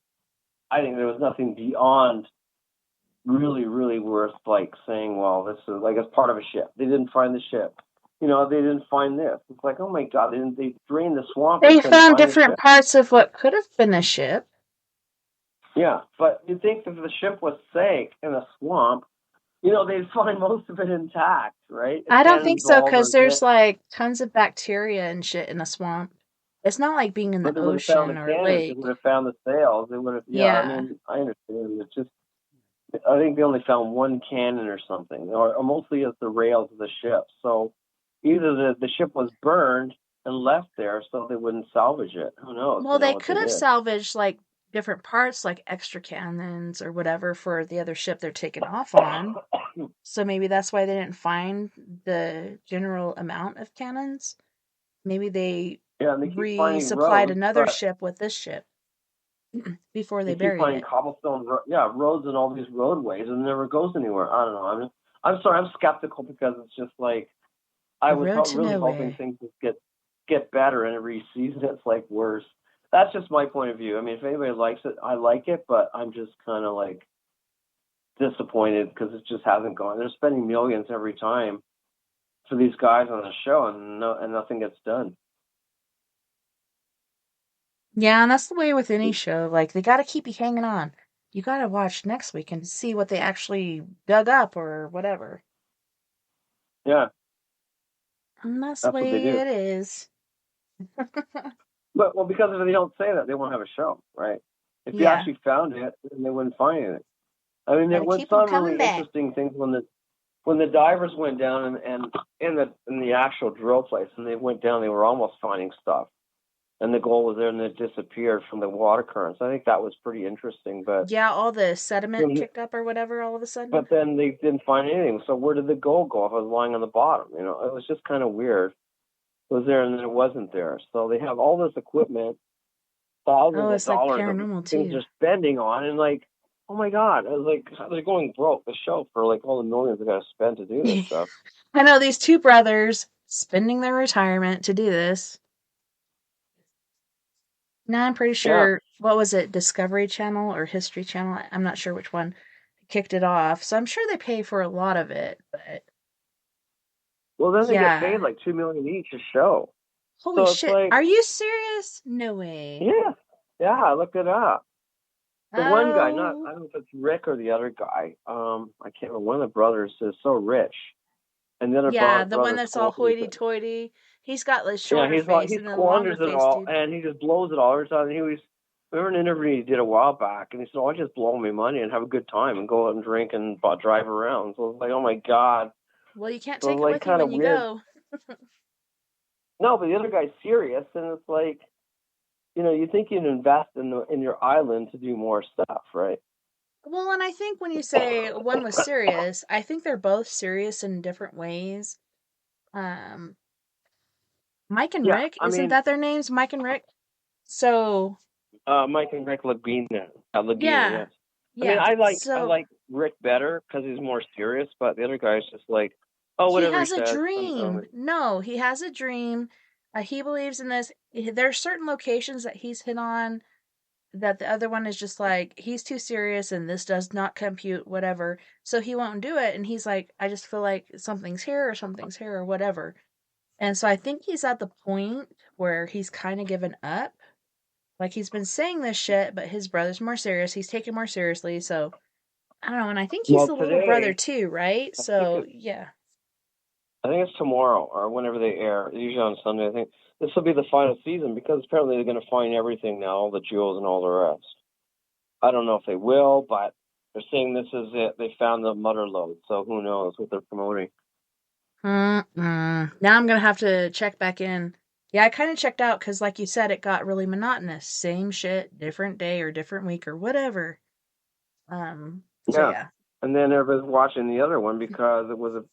I think there was nothing beyond really, really worth like saying, well, this is like as part of a ship. They didn't find the ship. They didn't find this. It's like, oh my God, they drained the swamp. They found different parts of what could have been a ship. Yeah, but you'd think if the ship was sank in a swamp, they'd find most of it intact, right? I don't think so, because there's like tons of bacteria and shit in a swamp. It's not like being in the ocean or lake. They would have found the sails. They would have. Yeah, I mean, I understand. It's just, I think they only found one cannon or something, or mostly it's the rails of the ship. So either the ship was burned and left there, so they wouldn't salvage it. Who knows? Well, they could have salvaged like different parts, like extra cannons or whatever for the other ship they're taking off on. So maybe that's why they didn't find the general amount of cannons. Maybe they resupplied another ship with this ship before they buried it. Cobblestone, roads and all these roadways, and it never goes anywhere. I don't know. I'm sorry. I'm skeptical because it's just like I was really hoping things would get better, and every season it's like worse. That's just my point of view. I mean, if anybody likes it, I like it, but I'm just kind of like disappointed because it just hasn't gone. They're spending millions every time for these guys on the show, and nothing gets done. Yeah, and that's the way with any show. Like, they got to keep you hanging on. You got to watch next week and see what they actually dug up or whatever. Yeah. And that's the way it is. But, because if they don't say that, they won't have a show, right? If you actually found it, then they wouldn't find it. I mean, there was some really interesting things when the divers went down and in the actual drill place, and they went down, they were almost finding stuff. And the gold was there, and it disappeared from the water currents. I think that was pretty interesting. But yeah, all the sediment kicked up or whatever all of a sudden. But then they didn't find anything. So where did the gold go if it was lying on the bottom? It was just kind of weird. It was there, and then it wasn't there. So they have all this equipment, thousands of dollars paranormal things they're spending on, and like, oh my God, I was like, they're going broke the show for like all the millions they got to spend to do this stuff. I know these two brothers spending their retirement to do this. No, I'm pretty sure, what was it, Discovery Channel or History Channel? I'm not sure which one kicked it off. So I'm sure they pay for a lot of it, but... Well, then they get paid like $2 million each a show. Holy shit. Like, are you serious? No way. Yeah, I looked it up. The one guy, I don't know if it's Rick or the other guy. I can't remember. One of the brothers is so rich. And the other the one that's all hoity-toity. He's got this shorter face and then longer face, it all, and he just blows it all every time. Remember an interview he did a while back, and he said, I just blow my money and have a good time and go out and drink and drive around. So I was like, oh my God. Well, you can't take it with you when you go. No, but the other guy's serious, and it's like, you think you'd invest in your island to do more stuff, right? Well, and I think when you say one was serious, I think they're both serious in different ways. Mike and Rick, isn't that their names? Mike and Rick? So... Mike and Rick Lagina. Yes. I mean, I like Rick better because he's more serious, but the other guy's just like, oh, He whatever he has a says. dream. No, he has a dream. He believes in this. There's certain locations that he's hit on that the other one is just like, he's too serious and this does not compute, whatever. So he won't do it. And he's like, I just feel like something's here or whatever. And so I think he's at the point where he's kind of given up. Like he's been saying this shit, but his brother's more serious. He's taken more seriously. So I don't know. And I think he's Well, the little brother today, too, right? I think So it, yeah. I think it's tomorrow or whenever they air. Usually on Sunday. I think this will be the final season because apparently they're going to find everything now, all the jewels and all the rest. I don't know if they will, but they're saying this is it. They found the mother lode, so who knows what they're promoting. Now I'm going to have to check back in. Yeah, I kind of checked out because, like you said, it got really monotonous. Same shit, different day or different week or whatever. So Yeah. yeah. And then everybody's watching the other one because it was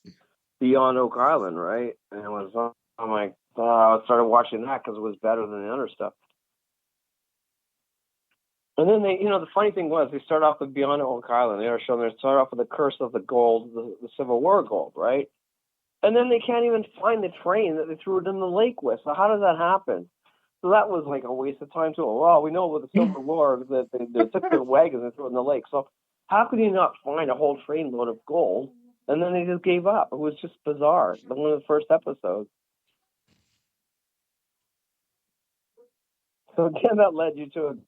Beyond Oak Island, right? And it was, I'm like, I started watching that because it was better than the other stuff. And then they, the funny thing was they start off with Beyond Oak Island. They start off with the curse of the gold, the Civil War gold, right? And then they can't even find the train that they threw it in the lake with. So how does that happen? So that was like a waste of time too. Well, we know with the Civil War that they took their wagons and threw it in the lake. So how could you not find a whole trainload of gold? And then they just gave up. It was just bizarre. One of the first episodes. So again, that led you to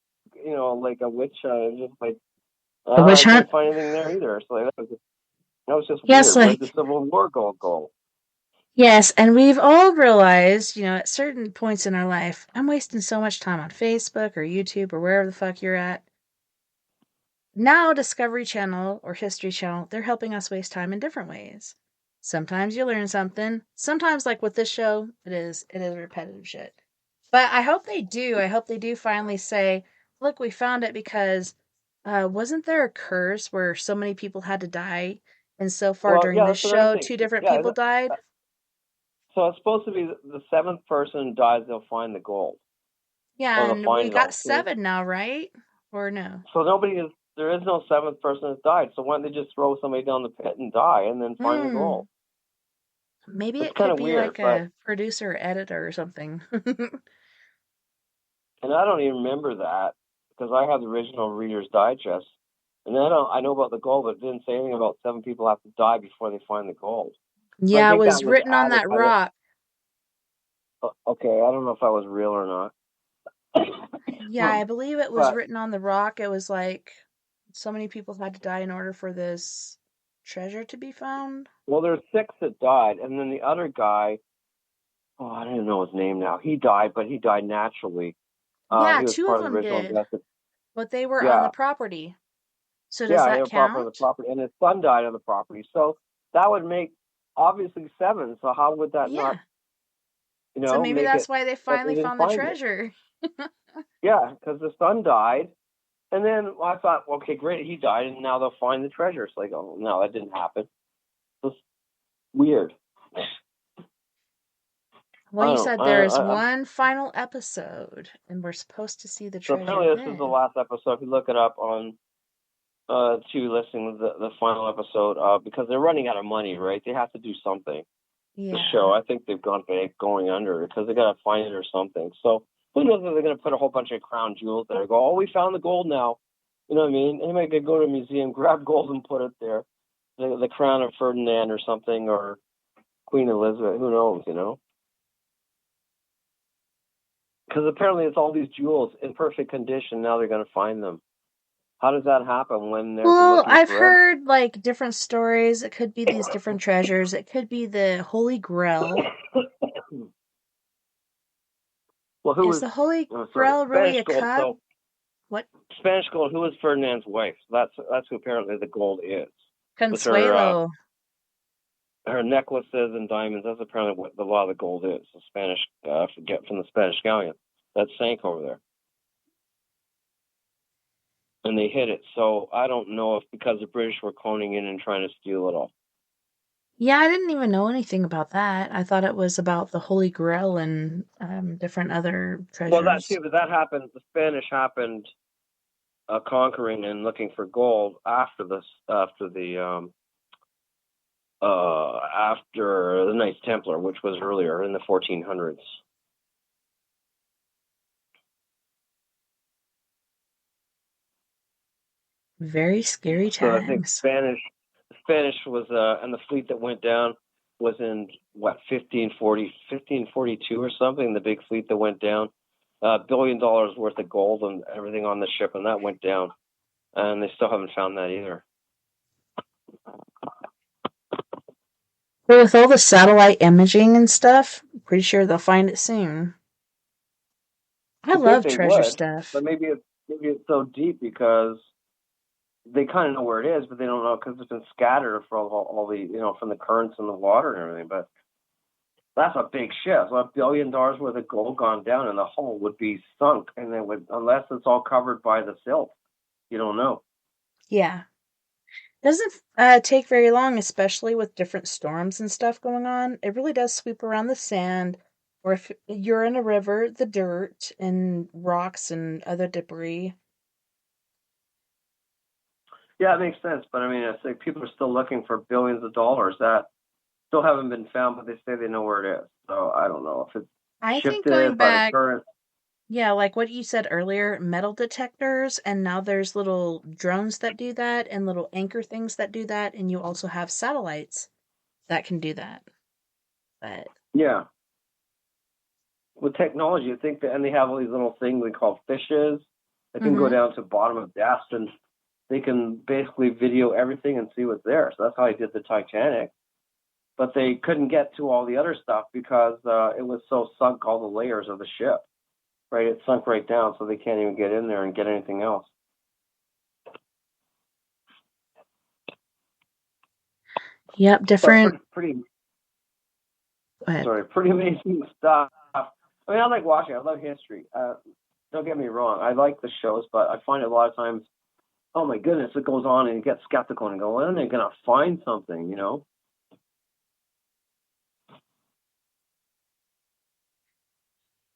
like a witch hunt. Just like A witch I hunt? couldn't find anything there either. So that was just Yes, weird. Where'd like, the Civil War gold go? yes, and we've all realized, at certain points in our life, I'm wasting so much time on Facebook or YouTube or wherever the fuck you're at. Now, Discovery Channel or History Channel, they're helping us waste time in different ways. Sometimes you learn something. Sometimes, like with this show, it is repetitive shit. But I hope they do. I hope they do finally say, look, we found it because wasn't there a curse where so many people had to die? And so far Well, during yeah, this that's another show, thing. 2 different Yeah, people died? so it's supposed to be the seventh person dies, they'll find the gold. Yeah, Or they'll and we find it got all. 7 now, right? Or no? So there is no seventh person that's died. So why don't they just throw somebody down the pit and die and then find the gold? Maybe It's it kind could of be weird, like a producer or editor or something. and I don't even remember that because I have the original Reader's Digest. And I know about the gold, but it didn't say anything about 7 people have to die before they find the gold. So I Yeah, it think was that was written on added that by the. rock. Okay, I don't know if that was real or not. Yeah, I believe it was But written on the rock. It was like so many people had to die in order for this treasure to be found. well, there's 6 that died, and then the other guy. Oh, I don't even know his name now. He died, but he died naturally. Yeah, He was 2 of part of the them original did, invested. but they were on the Yeah, property. So does yeah, they that were part of the count? property, and his son died on the property. So that would make obviously 7. So how would that not, Yeah. So maybe make that's it why they that they finally didn't found the find it? treasure. Yeah, because the son died, and then I thought, okay, great, he died, and now they'll find the treasure. It's like, oh no, that didn't happen. It's weird. Well, I you don't. said there is one final episode, and we're supposed to see the So treasure apparently this is the then. last episode. If you look it up on to listen to the final episode, because they're running out of money, right? They have to do something. The Yeah. show, I think they've gone going under because they got to find it or something. So who knows if they're going to put a whole bunch of crown jewels there? Go, oh, we found the gold now. You know what I mean? Anybody could go to a museum, grab gold, and put it there. The crown of Ferdinand or something, or Queen Elizabeth. Who knows? Because apparently it's all these jewels in perfect condition. Now they're going to find them. How does that happen when they're Well, looking I've forever? heard like different stories. It could be these different treasures. It could be the Holy Grail. Well, who Is was the Holy sorry, Grail really Spanish a gold? cup? So What? Spanish gold. Who was Ferdinand's wife? That's who apparently the gold is. With Consuelo. her necklaces and diamonds. That's apparently what a lot of the gold is. The Spanish, forget from the Spanish galleon that sank over there, and they hid it. So I don't know if because the British were cloning in and trying to steal it all. Yeah, I didn't even know anything about that. I thought it was about the Holy Grail and different other Well, that treasures. too, but that happened. The Spanish happened conquering and looking for gold after the Knights Templar, which was earlier in the 1400s. Very scary So I think times. Spanish was, and the fleet that went down was in 1542 or something. The big fleet that went down, $1 billion worth of gold and everything on the ship, and that went down, and they still haven't found that either. But with all the satellite imaging and stuff, I'm pretty sure they'll find it soon. I love treasure stuff. But maybe it's so deep because they kind of know where it is, but they don't know because it's been scattered for all the, from the currents in the water and everything. But that's a big shift. So $1 billion worth of gold gone down, and the hull would be sunk, and it would, unless it's all covered by the silt. You don't know. Yeah. Doesn't take very long, especially with different storms and stuff going on. It really does sweep around the sand, or if you're in a river, the dirt and rocks and other debris. Yeah, it makes sense. But I mean, it's like people are still looking for billions of dollars that still haven't been found, but they say they know where it is. So I don't know if it's I think shifted going by the back, current. yeah, like what you said earlier, metal detectors, and now there's little drones that do that and little anchor things that do that, and you also have satellites that can do that. But Yeah. With technology, I think and they have all these little things they call fishes that can go down to the bottom of depths, and they can basically video everything and see what's there. So that's how I did the Titanic. But they couldn't get to all the other stuff because it was so sunk, all the layers of the ship. Right, it sunk right down, so they can't even get in there and get anything else. yep, different. Pretty But pretty amazing stuff. I mean, I like watching. I love history. Don't get me wrong. I like the shows, but I find a lot of times, oh my goodness, it goes on and you get skeptical and go, when are they going to find something,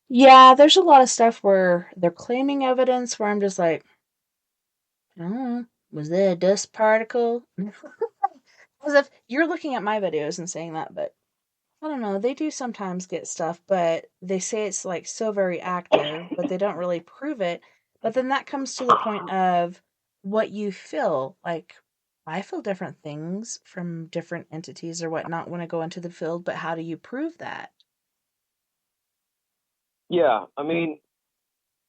yeah, there's a lot of stuff where they're claiming evidence where I'm just like, I don't know, was there a dust particle? As if you're looking at my videos and saying that, but I don't know, they do sometimes get stuff, but they say it's like so very active, but they don't really prove it. But then that comes to the point of what you feel. Like, I feel different things from different entities or whatnot when I go into the field, but how do you prove that? Yeah, I mean,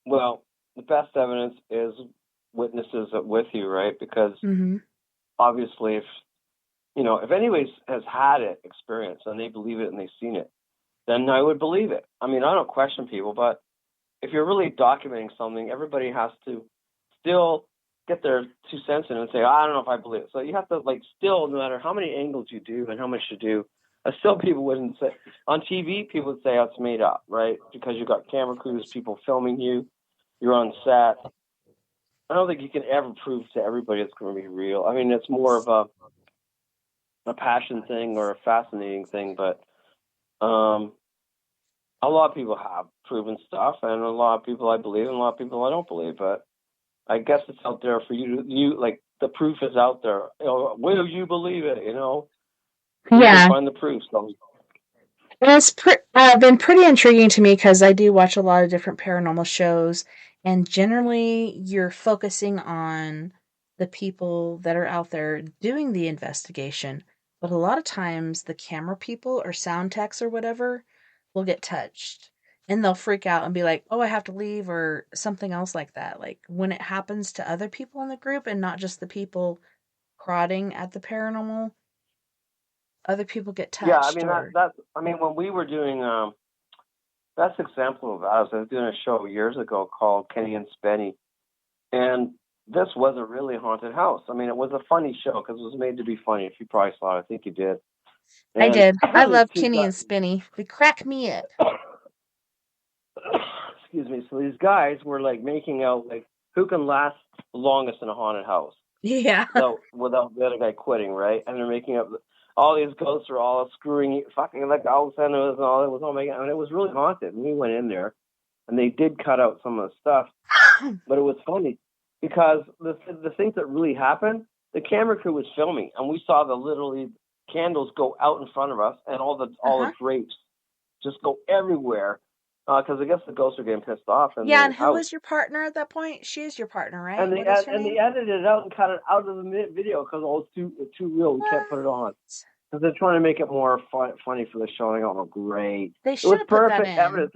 well, the best evidence is witnesses with you, right? Because obviously, if anyone has had it experience and they believe it and they've seen it, then I would believe it. I mean, I don't question people, but if you're really documenting something, everybody has to still get their 2 cents in and say, I don't know if I believe it. So you have to, still, no matter how many angles you do and how much you do, still people wouldn't say, on TV, people would say, oh, it's made up, right? Because you've got camera crews, people filming you, you're on set. I don't think you can ever prove to everybody it's going to be real. I mean, it's more of a passion thing or a fascinating thing, but a lot of people have proven stuff, and a lot of people I believe, and a lot of people I don't believe. But I guess it's out there for you. The proof is out there. Will you believe it? You can find the proof. So. And it's been pretty intriguing to me because I do watch a lot of different paranormal shows, and generally you're focusing on the people that are out there doing the investigation. But a lot of times the camera people or sound techs or whatever will get touched and they'll freak out and be like, oh, I have to leave or something else like that. Like when it happens to other people in the group and not just the people prodding at the paranormal, other people get touched. Yeah, I mean, that's when we were doing, that's an example of that. I was doing a show years ago called Kenny and Spenny. And this was a really haunted house. I mean, it was a funny show because it was made to be funny. If you probably saw it, I think you did. I did. I love Kenny and Spinny. They crack me up. Excuse me. So these guys were making out who can last the longest in a haunted house. Yeah. So without the other guy quitting, right? And they're making up. All these ghosts are all screwing, fucking all of a sudden it was all making. I mean, it was really haunted. And we went in there, and they did cut out some of the stuff, but it was funny. because the things that really happened, the camera crew was filming, and we saw the literally candles go out in front of us, and all the drapes just go everywhere. Because I guess the ghosts are getting pissed off. And Yeah, and who was your partner at that point? She is your partner, right? And What is her name? they edited it out and cut it out of the video because it was too real. We can't put it on because they're trying to make it more funny for the show. And I go, oh, great! They should have put that in. Evidence.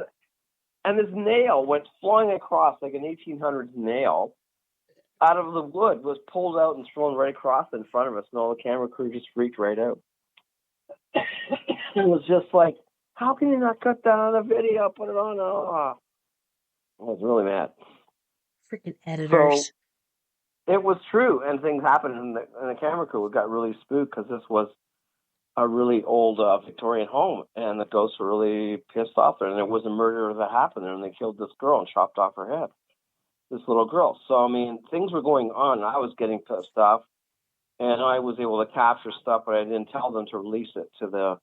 And this nail went flying across like an 1800s nail out of the wood, was pulled out and thrown right across in front of us, and all the camera crew just freaked right out. It was just like, how can you not cut that on the video? Put it on. Oh. I was really mad. Freaking editors. So it was true, and things happened, and the camera crew got really spooked because this was a really old Victorian home, and the ghosts were really pissed off there, and there was a murder that happened there, and they killed this girl and chopped off her head, this little girl. So, I mean, things were going on. I was getting pissed off, and I was able to capture stuff, but I didn't tell them to release it to the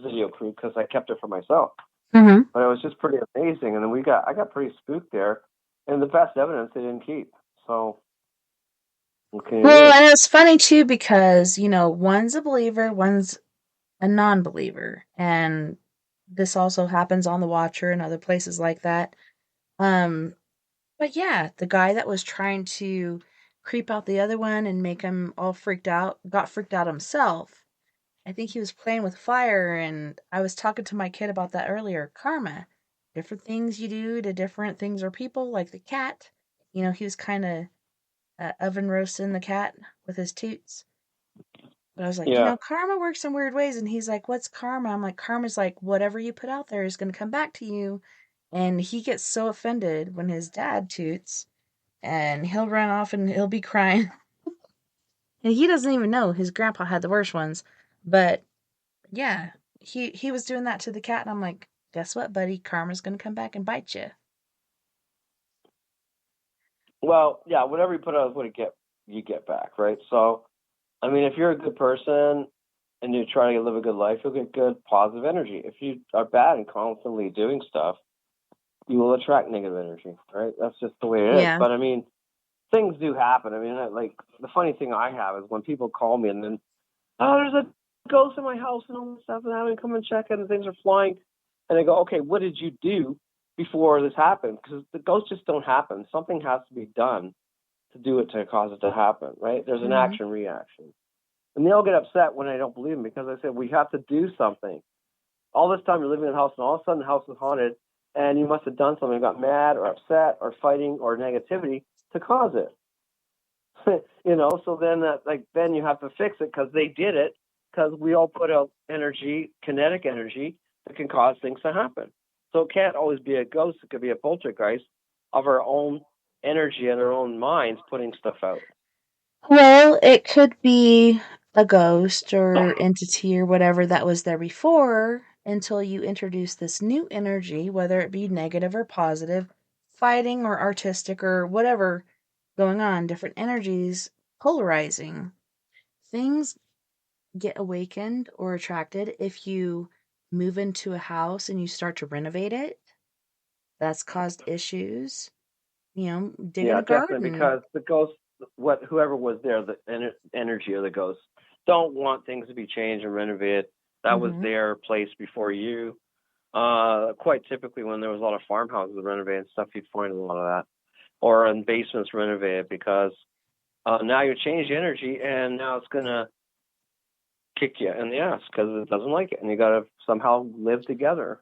video crew because I kept it for myself. Mm-hmm. But it was just pretty amazing, and then I got pretty spooked there, and the best evidence they didn't keep. So, okay. Well, and it's funny too because one's a believer, one's a non-believer, and this also happens on The Watcher and other places like that. But yeah, the guy that was trying to creep out the other one and make him all freaked out got freaked out himself. I think he was playing with fire, and I was talking to my kid about that earlier. Karma. Different things you do to different things or people, like the cat. He was kind of oven roasting the cat with his toots. But I was like, karma works in weird ways. And he's like, what's karma? I'm like, karma's like whatever you put out there is going to come back to you. And he gets so offended when his dad toots, and he'll run off and he'll be crying. And he doesn't even know his grandpa had the worst ones. But yeah, he was doing that to the cat, and I'm like, guess what, buddy? Karma's going to come back and bite you. Well, yeah, whatever you put out is what you get back, right? So, I mean, if you're a good person and you're trying to live a good life, you'll get good, positive energy. If you are bad and constantly doing stuff, you will attract negative energy, right? That's just the way it is. But, I mean, things do happen. I mean, like, the funny thing I have is when people call me and then, oh, there's a ghost in my house and all this stuff, and I haven't come and check it, and things are flying. And I go, okay, what did you do before this happened? Because the ghosts just don't happen. Something has to be done to do it to cause it to happen, right? There's an action reaction. And they all get upset when I don't believe them because I said, we have to do something. All this time you're living in a house, and all of a sudden the house is haunted, and you must have done something, got mad or upset or fighting or negativity to cause it. So then then you have to fix it because they did it, because we all put out energy, kinetic energy, that can cause things to happen. So it can't always be a ghost. It could be a poltergeist of our own energy and our own minds putting stuff out. Well, it could be a ghost or entity or whatever that was there before until you introduce this new energy, whether it be negative or positive, fighting or artistic or whatever going on, different energies polarizing. Things get awakened or attracted if you move into a house and you start to renovate it. That's caused issues. Digging a garden. Definitely, because the ghost, whoever was there, the energy of the ghost, don't want things to be changed and renovated. That was their place before you. Quite typically, when there was a lot of farmhouses renovated and stuff, you'd find a lot of that, or in basements renovated, because now you change the energy, and now it's gonna kick you in the ass because it doesn't like it, and you gotta somehow live together.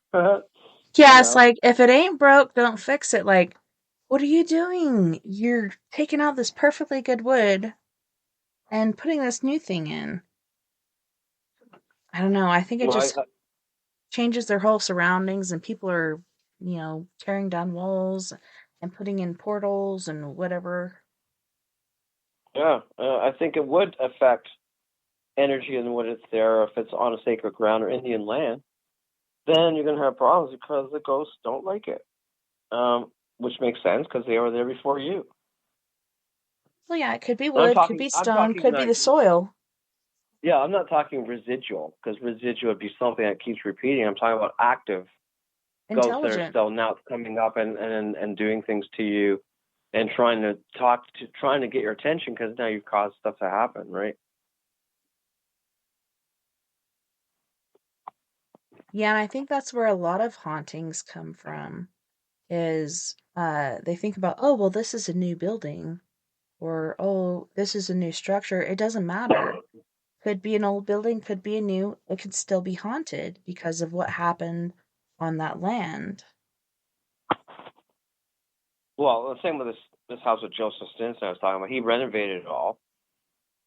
It's like, if it ain't broke, don't fix it. Like, what are you doing? You're taking out this perfectly good wood and putting this new thing in. I don't know. I think it just changes their whole surroundings, and people are, tearing down walls and putting in portals and whatever. Yeah, I think it would affect energy and what it's there. If it's on a sacred ground or Indian land, then you're going to have problems because the ghosts don't like it, which makes sense because they were there before you. Well, yeah, it could be wood, could be stone, could be the soil. Yeah, I'm not talking residual, because residual would be something that keeps repeating. I'm talking about active ghosts that are still now coming up and doing things to you and trying to get your attention because now you've caused stuff to happen, right? Yeah, and I think that's where a lot of hauntings come from, is they think about, oh, well, this is a new building, or oh, this is a new structure. It doesn't matter. Could be an old building, could be a new, it could still be haunted because of what happened on that land. Well, the same with this house with Joseph Stinson I was talking about. He renovated it all.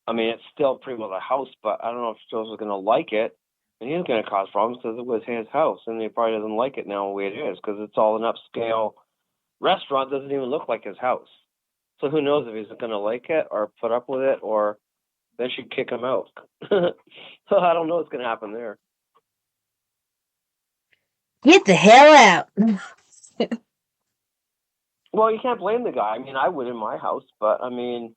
I mean, it's still pretty well a house, but I don't know if Joseph's going to like it. And he's going to cause problems because it was his house, and he probably doesn't like it now the way it is because it's all an upscale restaurant. Doesn't even look like his house. So who knows if he's going to like it or put up with it, or they should kick him out. So I don't know what's going to happen there. Get the hell out. Well, you can't blame the guy. I mean, I would in my house, but I mean,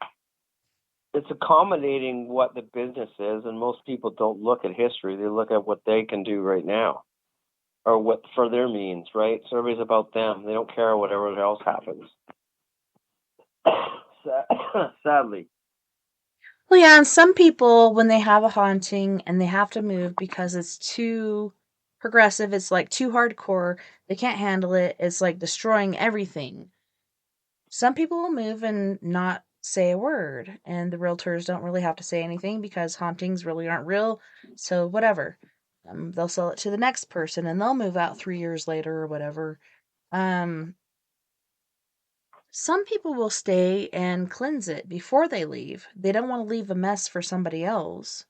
it's accommodating what the business is, and most people don't look at history. They look at what they can do right now, or what for their means, right? So everybody's about them. They don't care whatever else happens. Sadly. Well, yeah, and some people, when they have a haunting and they have to move because it's too progressive, it's like too hardcore, they can't handle it, it's like destroying everything. Some people will move and not say a word, and the realtors don't really have to say anything because hauntings really aren't real, so whatever. They'll sell it to the next person and they'll move out 3 years later or whatever. Some people will stay and cleanse it before they leave. They don't want to leave a mess for somebody else,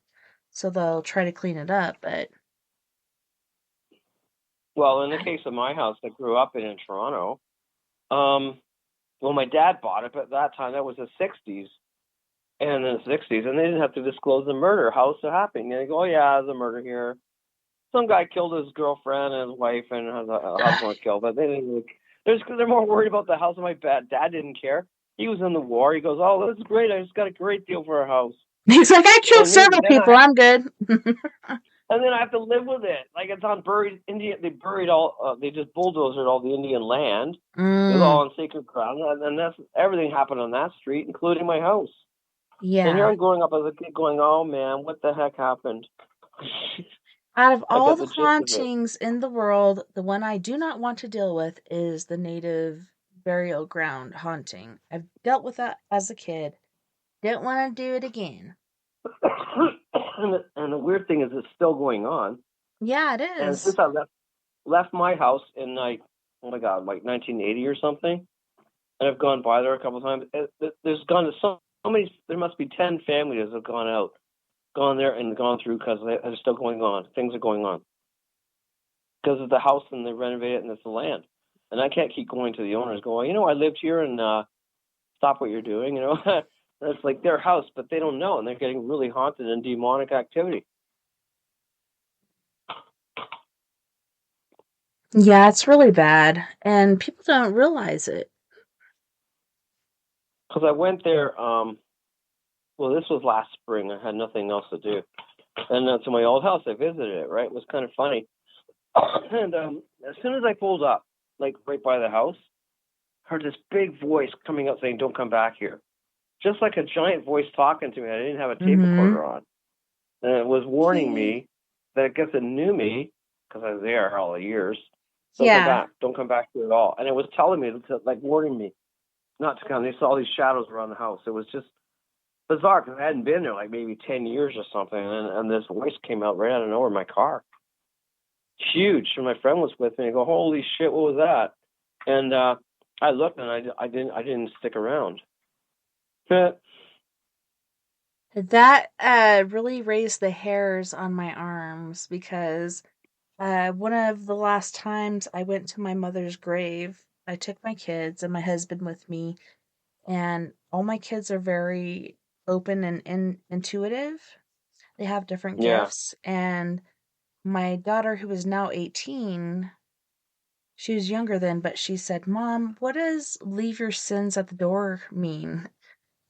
so they'll try to clean it up, but... Well, in the case of my house, I grew up in Toronto. Well, my dad bought it, but at that time, that was the 60s. And in the 60s, and they didn't have to disclose the murder. How's it happening? And they go, oh, yeah, there's a murder here. Some guy killed his girlfriend and his wife and has a husband killed, but they didn't look. They're more worried about the house. My dad didn't care. He was in the war. He goes, oh, that's great. I just got a great deal for our house. He's like, I killed several people. I'm good. And then I have to live with it. Like, it's on buried Indian. They buried all. They just bulldozed all the Indian land. It was all on sacred ground, and that's everything happened on that street, including my house. Yeah. And here I'm growing up as a kid, going, "Oh man, what the heck happened?" Out of all the hauntings in the world, the one I do not want to deal with is the native burial ground haunting. I've dealt with that as a kid. Don't want to do it again. And the weird thing is, it's still going on. Yeah, it is. And since I left my house in like 1980 or something, and I've gone by there a couple of times. There's gone to so many. There must be 10 families that have gone there and gone through because they're still going on. Things are going on because of the house, and they renovate it, and it's the land. And I can't keep going to the owners going, I lived here, and stop what you're doing, It's like their house, but they don't know, and they're getting really haunted and demonic activity. Yeah, it's really bad, and people don't realize it. Because I went there, this was last spring. I had nothing else to do. And to my old house, I visited it, right? It was kind of funny. And as soon as I pulled up, like right by the house, heard this big voice coming out saying, "Don't come back here." Just like a giant voice talking to me. I didn't have a tape recorder on. And it was warning me that I guess it knew me because I was there all the years. Don't come back. Don't come back here at all. And it was telling me, like warning me not to come. They saw these shadows around the house. It was just bizarre because I hadn't been there like maybe 10 years or something. And this voice came out right out of nowhere in my car. Huge. And my friend was with me. I go, holy shit, what was that? And I looked, and I didn't stick around. That really raised the hairs on my arms because one of the last times I went to my mother's grave, I took my kids and my husband with me, and all my kids are very open and intuitive. They have different gifts, and my daughter, who is now 18, she was younger then, but she said, "Mom, what does leave your sins at the door mean?"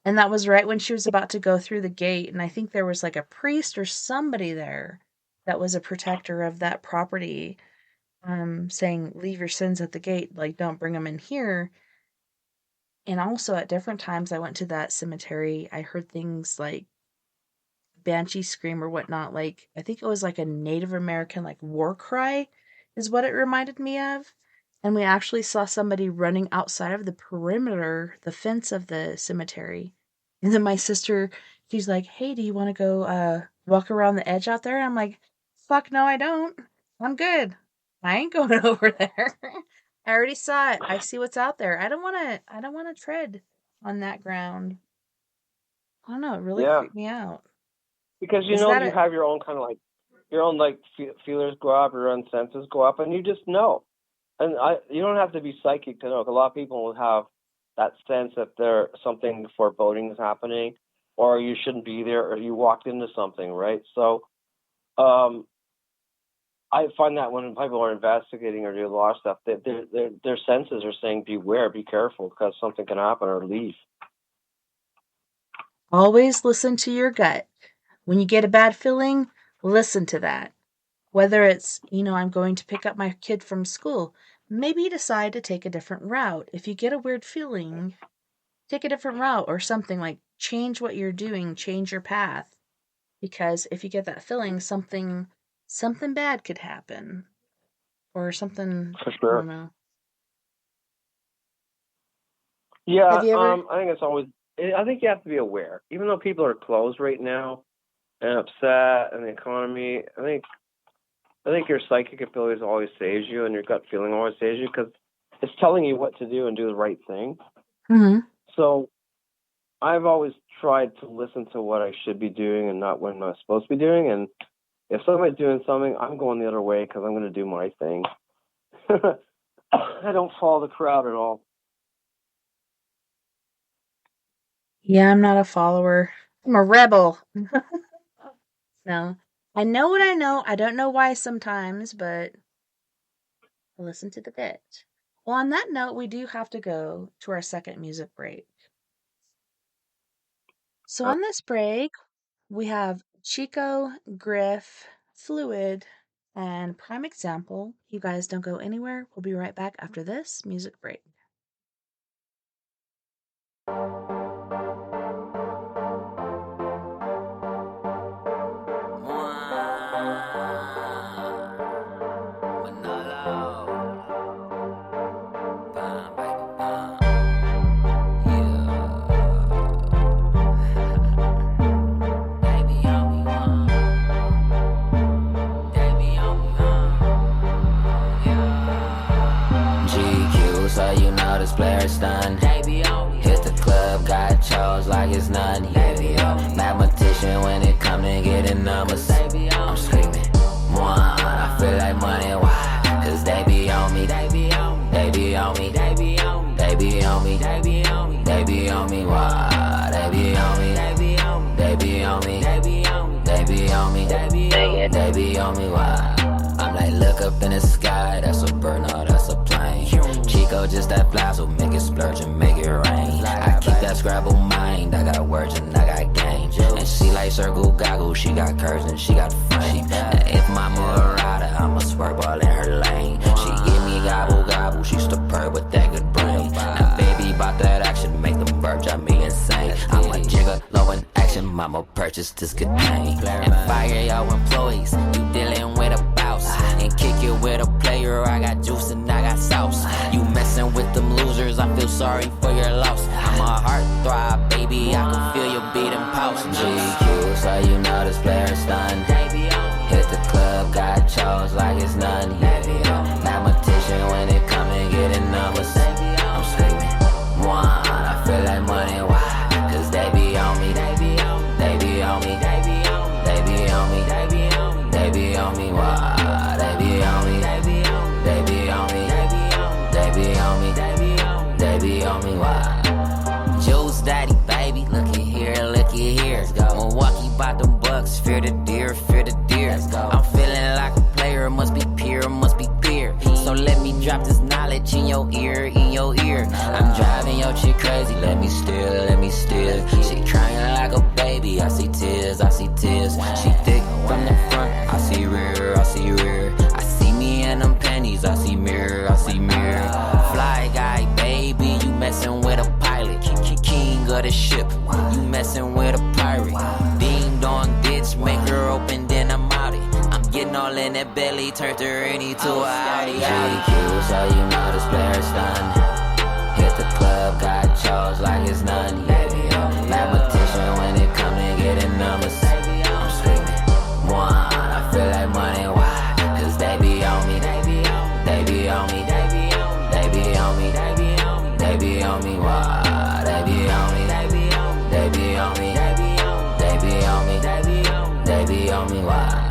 And that was right when she was about to go through the gate, and I think there was like a priest or somebody there that was a protector of that property, saying, "Leave your sins at the gate, like don't bring them in here." And also at different times I went to that cemetery, I heard things like banshee scream or whatnot. Like, I think it was like a Native American, like, war cry is what it reminded me of. And we actually saw somebody running outside of the perimeter, the fence of the cemetery. And then my sister, she's like, hey, do you want to go walk around the edge out there? I'm like, fuck no, I don't. I'm good. I ain't going over there. I already saw it. I see what's out there. I don't wanna tread on that ground. I don't know, it really Yeah, creeped me out. because Is that you a have your own kind of like your own like feelers go up, your own senses go up, and you just know. And you don't have to be psychic to know. 'Cause a lot of people will have that sense that there something foreboding is happening, or you shouldn't be there, or you walked into something, right? So, I find that when people are investigating or do a lot of stuff, their senses are saying, "Beware, be careful, because something can happen or leave." always listen to your gut. When you get a bad feeling, listen to that. Whether it's, I'm going to pick up my kid from school, maybe you decide to take a different route. If you get a weird feeling, take a different route or something, like change what you're doing, change your path. Because if you get that feeling, something bad could happen. Or something, For I sure. don't know. Yeah, Have you ever I think it's always. I think you have to be aware, even though people are closed right now and upset, and the economy. I think your psychic abilities always saves you, and your gut feeling always saves you, because it's telling you what to do and do the right thing. Mhm. So I've always tried to listen to what I should be doing and not what I'm supposed to be doing. And if somebody's doing something, I'm going the other way because I'm going to do my thing. I don't follow the crowd at all. Yeah, I'm not a follower. I'm a rebel. No. I know what I know. I don't know why sometimes, but I listen to the bit. Well, on that note, we do have to go to our second music break. So on this break, we have Chico, Griff, Fluid, and Prime Example. You guys don't go anywhere. We'll be right back after this music break. So you know this player's stunned. Hit the club, got chose like it's nothing. Mathematician when it come to getting numbers. I'm screaming, one, I feel like money, why? Cause they be on me, they be on me, they be on me, they be on me, they be on me, they be on me, they be on me, why? They be on me, they be on me, they be on me, they be on me, they be on me, they be on me, why? I'm like, look up in the sky, that's a bird, no, that's a plane. Chico just that fly, so make it splurge and make it rain. I keep that Scrabble mind, I got words and I got game. And she like circle goggles, she got curves and she got frame. And if mama a rider, I'ma swerve all in her lane. She give me gobble gobble, she's superb with that good brain. Now baby, bout that action, make them birds drive me insane. I'm a jigger, low in action, mama purchase this good thing. And fire y'all employees, you dealing with a boss. And kick it with a player, I got juice and I got sauce. You messing with them losers, I feel sorry for your loss. I'm a heartthrob, baby, I can feel your beating pulse. GQ, so you know this player's stunned. Hit the club, got chose like it's none. Mathematician when it come and getting numbers. I'm screaming, one, I feel like money, why? Cause they be on me, they be on me, they be on me, they be on me, they be on me, they be on me, they be on me, why? They be on me, they be on me, they be on me, they be on me, they be on me, they be on me, why? Juice daddy, baby, looky here, looky here. Milwaukee bought them bucks, fear the deer, fear the deer. I'm feeling like a player, must be pure, must be clear. So let me drop this knowledge in your ear, in your ear. I'm driving your chick crazy, let me steal, let me steal. She crying like a baby, I see tears, I see tears. She thick from the front, I see rear, I see rear. I see me in them panties, I see mirror, I see mirror. Fly guy, baby, you messing with a pilot. of the ship. You messing with a pirate. Ding dong ditch, make her open, then I'm out it. I'm getting all in that belly, turned her into a Audi. GQ, so you know this player's done. Hit the club, got chose like it's none. Mathematician when it come to getting numbers. I'm screaming, one, I feel like money, why? Cause they be on me, they be on me, they be on me, they be on me, they be on me, they be on me, they be on me, why? They be on me, they be on me, they be on me, they be on me, they be on me, they be on me, they be on me, why?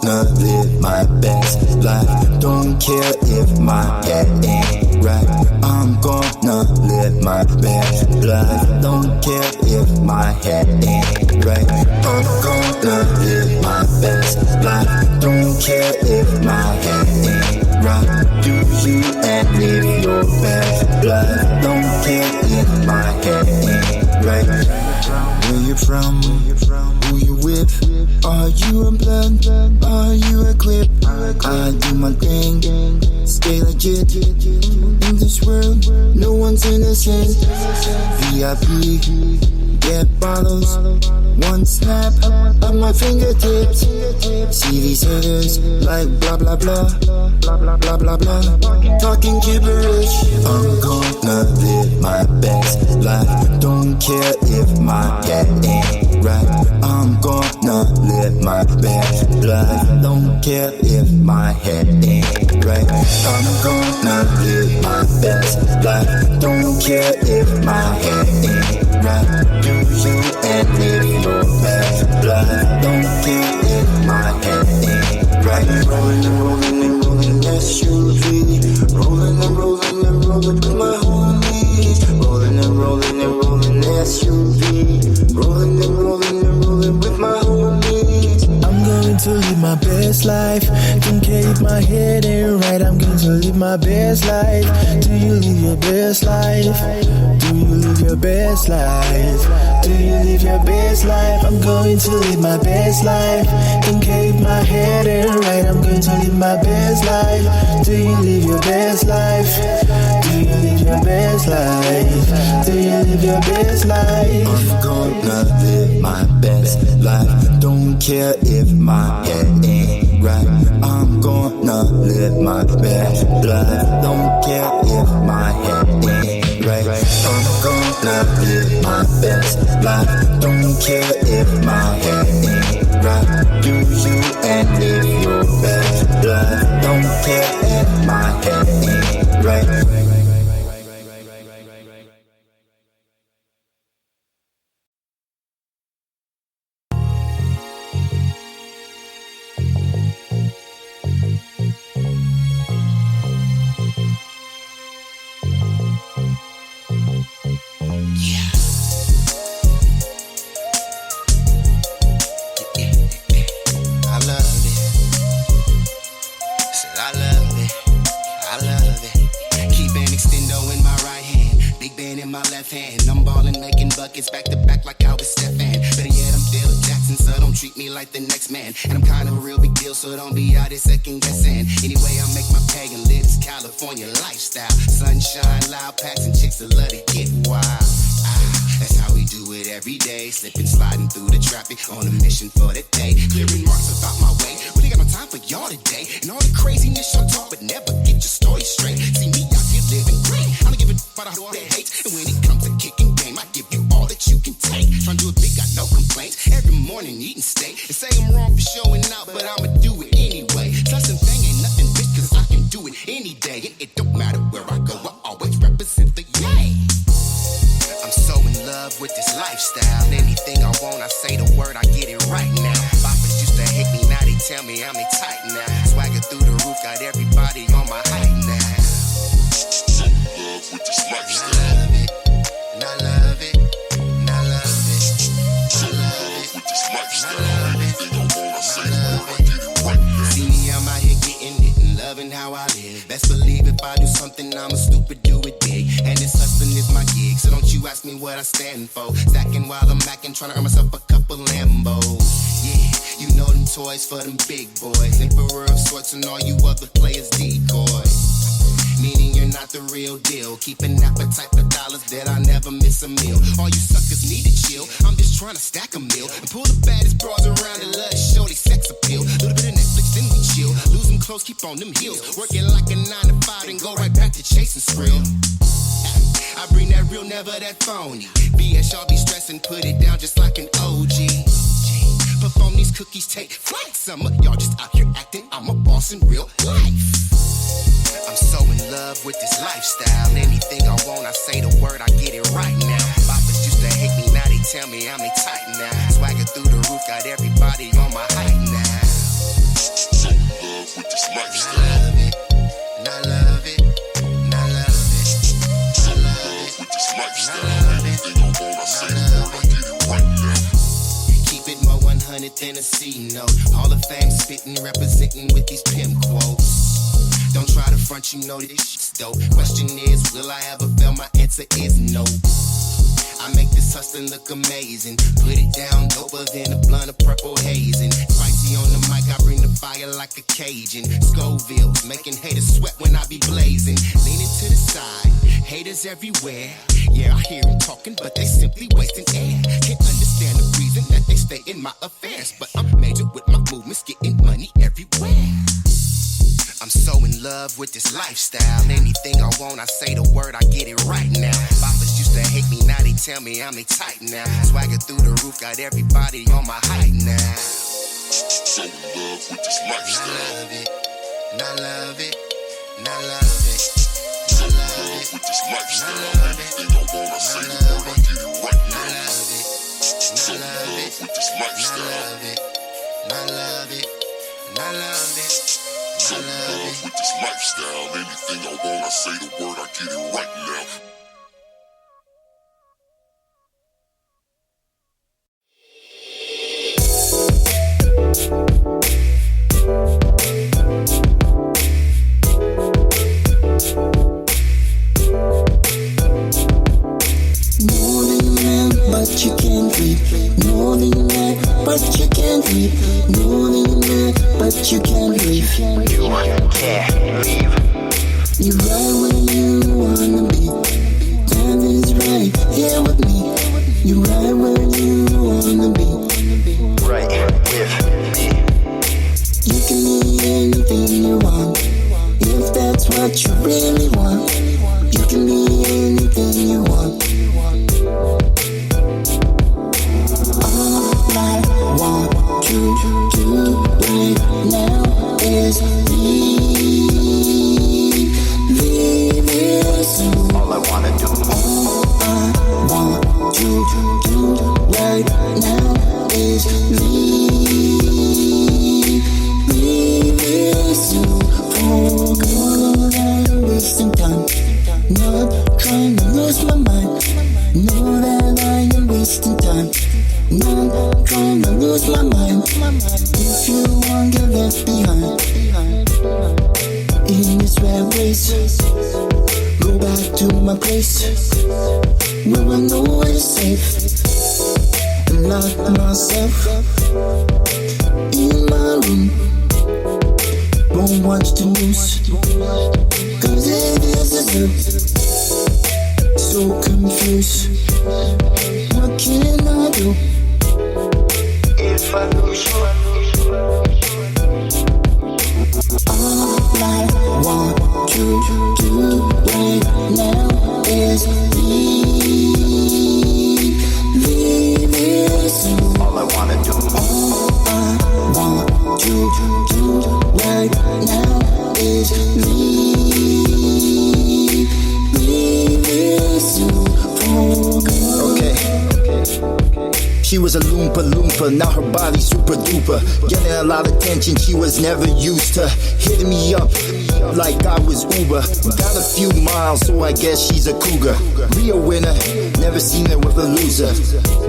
Live my best life. Don't care if my head ain't right. I'm gonna live my best life. Don't care if my head ain't right. I'm gonna live my best life. Don't care if my head ain't right. Do you and live your best life. Don't care if my head ain't right. Where you from? Who you with? Are you unplugged? Are you equipped? I do my thing, stay legit. In this world, no one's innocent. VIP, get bottles. One snap of my fingertips. See these haters like blah blah blah, blah blah blah blah blah. Talking gibberish. I'm gonna live my best life. Don't care if my head ain't right. I'm gonna live my best life. Don't care if my head ain't right. I'm gonna live my best life. Don't care if my head ain't right. Do you and live your best life. Don't care if my head ain't right. Rolling and rolling and rolling SUV. Rolling and rolling and rolling with my homies. Rolling and rolling and rolling SUV. Rolling and rolling and rolling with my homies. I'm going to live my best life. Don't care if my head ain't right. I'm going to live my best life. Do you live your best life? Do you live your best life? Do you live your best life? I'm going to live my best life. Don't care if my head ain't right. I'm going to live my best life. Do you live your best life? Do you live your best life? Do you live your best life? I'm gonna live my best life. Don't care if my head ain't right. I'm gonna live my best life. Don't care if my head ain't right. I'm gonna live my best life. Don't care if my head ain't right. Do you and live your best life. Don't care if my head ain't right. It's back to back like I was Stefan. Better yet, I'm Phil Jackson, so don't treat me like the next man. And I'm kind of a real big deal, so don't be out here second guessing. Anyway, I make my pay and live this California lifestyle. Sunshine, loud packs, and chicks that love to get wild. That's how we do it every day. Slipping, sliding through the traffic on a mission for the day. Clearing marks about my way. Really got no time for y'all today. And all the craziness y'all talk, but never get your story straight. See me out here living great. I don't give a fuck about all that hate. And when it comes to kicking game, I give you all that you can take. Trying to do it big, got no complaints. Every morning eating steak. And say I'm wrong for showing out, but I'ma do it anyway. Plus and thing ain't nothing, bitch, cause I can do it any day. And it don't matter where I go, I always represent the yay. I'm so in love with this lifestyle. Anything I want, I say the word, I get it right now. Boppers used to hate me, now they tell me I'm they tight now. Swagger through the roof, got everybody on my height now. So in love with this lifestyle. And I love it. And I love Best believe if I do something, I'm a stupid, do it big. And this hustling is my gig, so don't you ask me what I stand for. Stacking while I'm macking, trying to earn myself a couple Lambos. Yeah, you know them toys for them big boys. Emperor of sorts and all you other players decoys. Meaning you're not the real deal. Keep an appetite for dollars that I never miss a meal. All you suckers need to chill. I'm just trying to stack a meal and pull the baddest bras around and let show they sex appeal. Little bit of Netflix, then we chill. Lose them clothes, keep on them heels. Working like a 9 to 5 and go right back to chasing skrill. I bring that real, never that phony. BS, y'all be stressing, put it down just like an OG. Perform these cookies, take flight. Summer, y'all just out here acting. I'm a boss in real life. I'm so in love with this lifestyle. Anything I want, I say the word, I get it right now. Boppers used to hate me, now they tell me I'm a tight now. Swagger through the roof, got everybody on my height now. So in love with this lifestyle. And I love it, and I love it, and I love it. So in love with this lifestyle. Anything I want, I say the word, I get it right now. Keep it more 100 than a C note. Hall of Fame spitting, representing with these pimp quotes. Don't try to front, you know this shit's dope. Question is, will I ever fail? My answer is no. I make this hustling look amazing. Put it down, doper than a blunt of purple hazing. Spicy on the mic, I bring the fire like a Cajun. Scoville's making haters sweat when I be blazing. Leaning to the side, haters everywhere. Yeah, I hear them talking, but they simply wasting air. Can't understand the reason that they stay in my affairs. But I'm major with my movements, getting money everywhere. I'm so in love with this lifestyle. Anything I want, I say the word, I get it right now. Boppers used to hate me, now they tell me I'm a type now. Swagger through the roof, got everybody on my height now. So in love with this lifestyle. And I love it, and I love it, and I love it. So in love with this lifestyle. Anything I want, I say the word, I get it right now. So in love with this lifestyle. And I love it, and I love it. So in love with this lifestyle. Anything I want, I say the word, I get it right now. More than a man, but you can't read. More than a man, but you can't read. More than a man, but you can't leave. You can't leave. You right where you wanna be. That is right here with me. You right where you wanna be. Right with me. You can be anything you want. If that's what you really want. You can be anything you want. All I want to do right now is leave you soon. All I wanna do. All I want to do right now is leave you soon. For good, I'm wasting time. Not trying to lose my mind. Know that I am wasting time. Not trying to lose my mind. If you won't get left behind in this rat race, go back to my place where I know it's safe. Lock myself in my room. Won't watch the news, cause it is so confused. What can I do if I lose you? All I want to do right now is leave you soon. All I wanna do. All I want to do right now is leave you soon. For good. Okay. She was a loompa loompa, now her body super duper. Getting a lot of attention she was never used to. Hitting me up like I was Uber. Got a few miles, so I guess she's a cougar. Real winner, never seen her with a loser.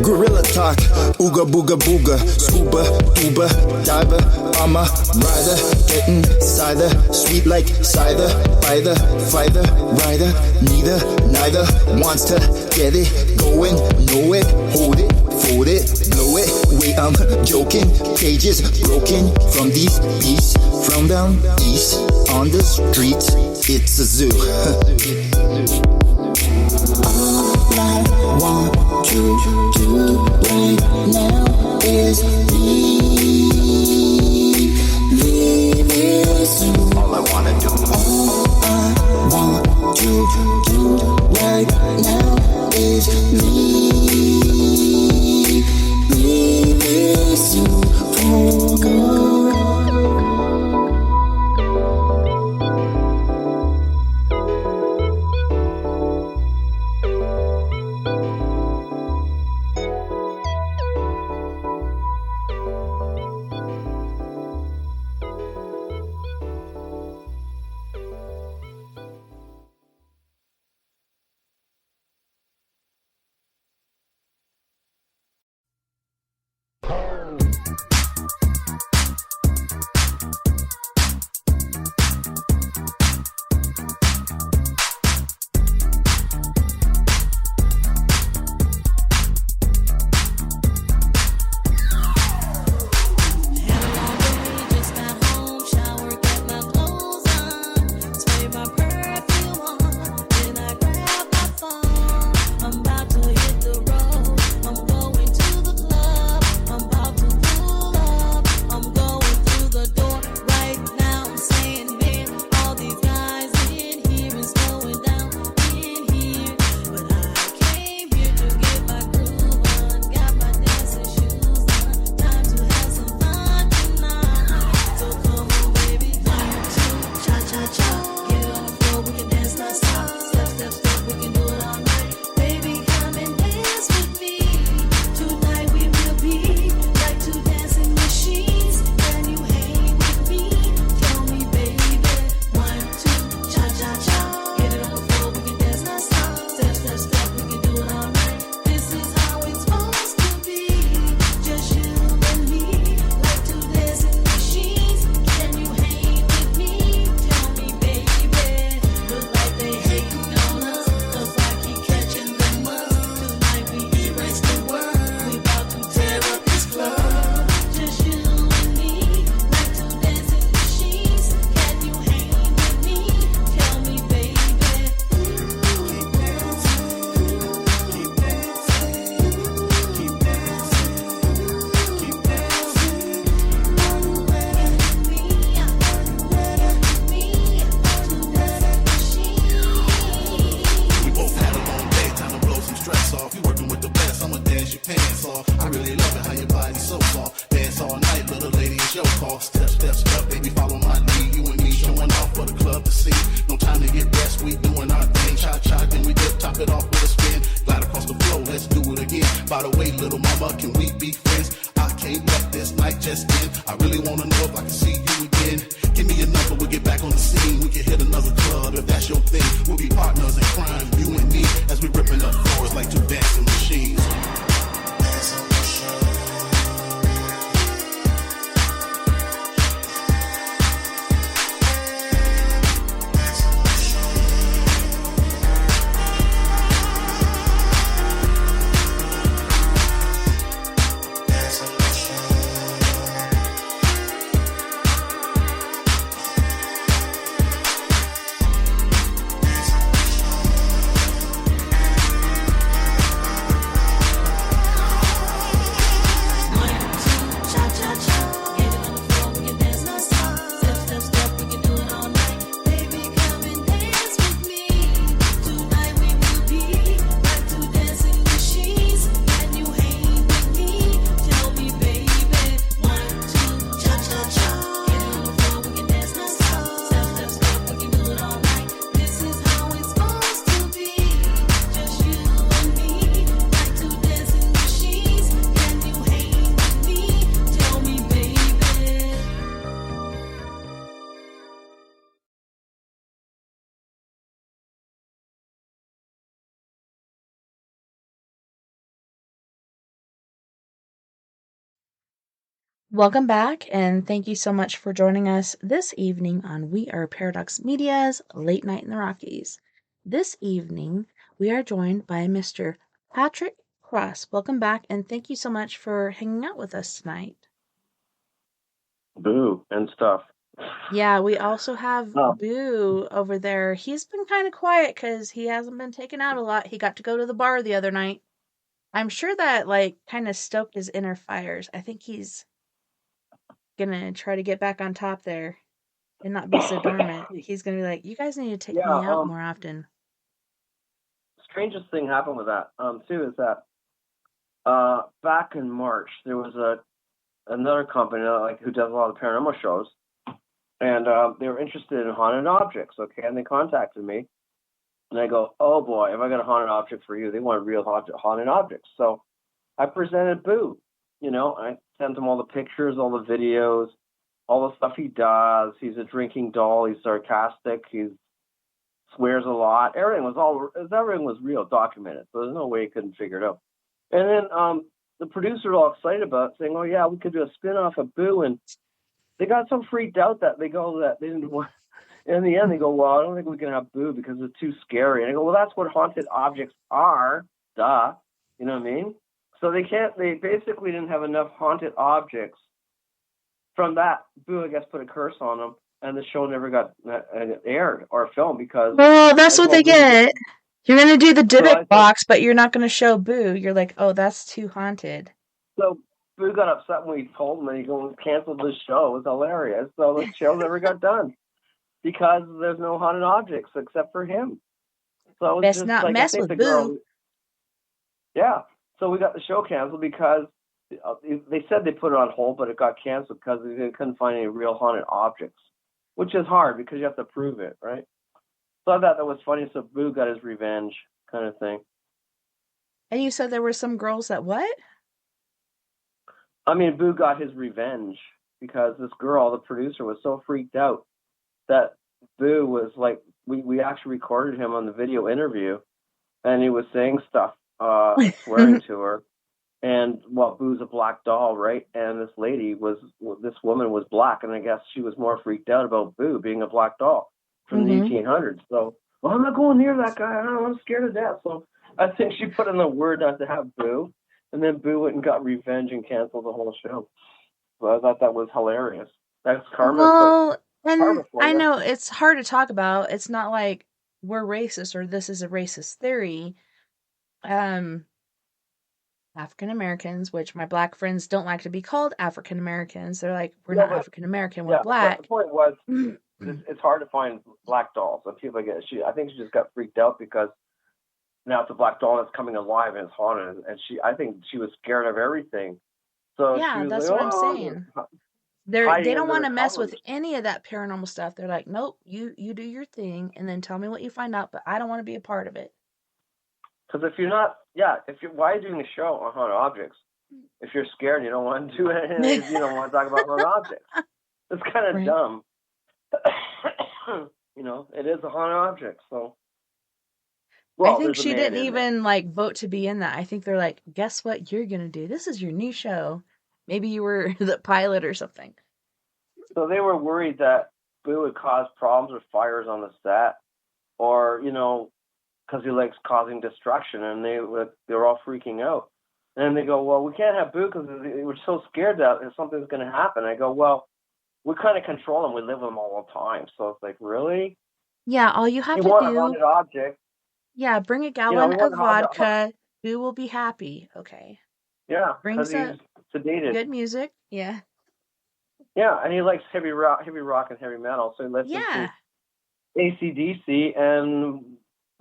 Gorilla talk, ooga booga booga. Scuba, tuba, diver, I'm a rider. Getting cider, sweet like cider. Fighter, fighter, rider. Neither wants to get it going. Know it, hold it, fold it, blow it. Wait, I'm joking. Cages broken from these beasts. From down east on the streets, it's a zoo. All I want to do right now is leave you. All I wanna do. All I want to do right now is leave you for good. Welcome back, and thank you so much for joining us this evening on We Are Paradox Media's Late Night in the Rockies. This evening, we are joined by Mr. Patrick Cross. Welcome back, and thank you so much for hanging out with us tonight. Boo and stuff. Yeah, we also have Oh. Boo over there. He's been kind of quiet because he hasn't been taken out a lot. He got to go to the bar the other night. I'm sure that, kind of stoked his inner fires. I think he's gonna try to get back on top there and not be so dormant. He's gonna be like, you guys need to take me out more often. Strangest thing happened with that, too, is that back in March, there was another company who does a lot of paranormal shows, and they were interested in haunted objects, okay? And they contacted me, and I go, oh boy, have I got a haunted object for you? They want real haunted objects. So I presented Boo. I sent him all the pictures, all the videos, all the stuff he does. He's a drinking doll. He's sarcastic. He swears a lot. Everything was real, documented. So there's no way he couldn't figure it out. And then the producer was all excited about it, saying, oh yeah, we could do a spin-off of Boo. And they got so freaked out that they didn't want. In the end, they go, well, I don't think we can have Boo because it's too scary. And I go, well, that's what haunted objects are. Duh. You know what I mean? So they basically didn't have enough haunted objects. From that, Boo, I guess, put a curse on them, and the show never got aired or filmed because... Well, that's what they get. You're going to do the Dybbuk box, but you're not going to show Boo. You're like, oh, that's too haunted. So Boo got upset when we told him, and he canceled the show. It was hilarious. So the show never got done because there's no haunted objects except for him. So best not mess with Boo. Yeah. So we got the show canceled because they said they put it on hold, but it got canceled because they couldn't find any real haunted objects, which is hard because you have to prove it, right? So I thought that was funny. So Boo got his revenge kind of thing. And you said there were some girls that what? I mean, Boo got his revenge because this girl, the producer, was so freaked out that Boo was like, we actually recorded him on the video interview, and he was saying stuff, swearing to her. And Boo's a black doll, right? And this woman was black, and I guess she was more freaked out about Boo being a black doll from the 1800s. So, well, I'm not going near that guy. I'm scared to death. So I think she put in the word not to have Boo, and then Boo went and got revenge and canceled the whole show. So I thought that was hilarious. That's karma. Well, and I know it's hard to talk about. It's not like we're racist or this is a racist theory. African Americans, which my black friends don't like to be called African Americans. They're like, we're not African American, we're black. The point was, it's hard to find black dolls. And people I think she just got freaked out because now it's a black doll that's coming alive and it's haunted. And I think she was scared of everything. So yeah, that's like, what I'm saying. They don't want to mess with any of that paranormal stuff. They're like, nope, you do your thing and then tell me what you find out, but I don't want to be a part of it. Because why are you doing a show on haunted objects? If you're scared, you don't want to do it. You don't want to talk about haunted objects. It's kind of dumb. It is a haunted object. So, I think she didn't even vote to be in that. I think they're like, guess what you're gonna do? This is your new show. Maybe you were the pilot or something. So they were worried that Boo would cause problems with fires on the set, or because he likes causing destruction, and they were all freaking out. And they go, well, we can't have Boo because we're so scared that something's going to happen. I go, well, we kind of control him. We live with him all the time. So it's like, really? Yeah, all you have to do. You want a haunted object? Yeah, bring a gallon of vodka. Boo will be happy. Okay. Yeah, because he's sedated. Good music. Yeah. Yeah, and he likes heavy rock and heavy metal. So he listens to AC/DC and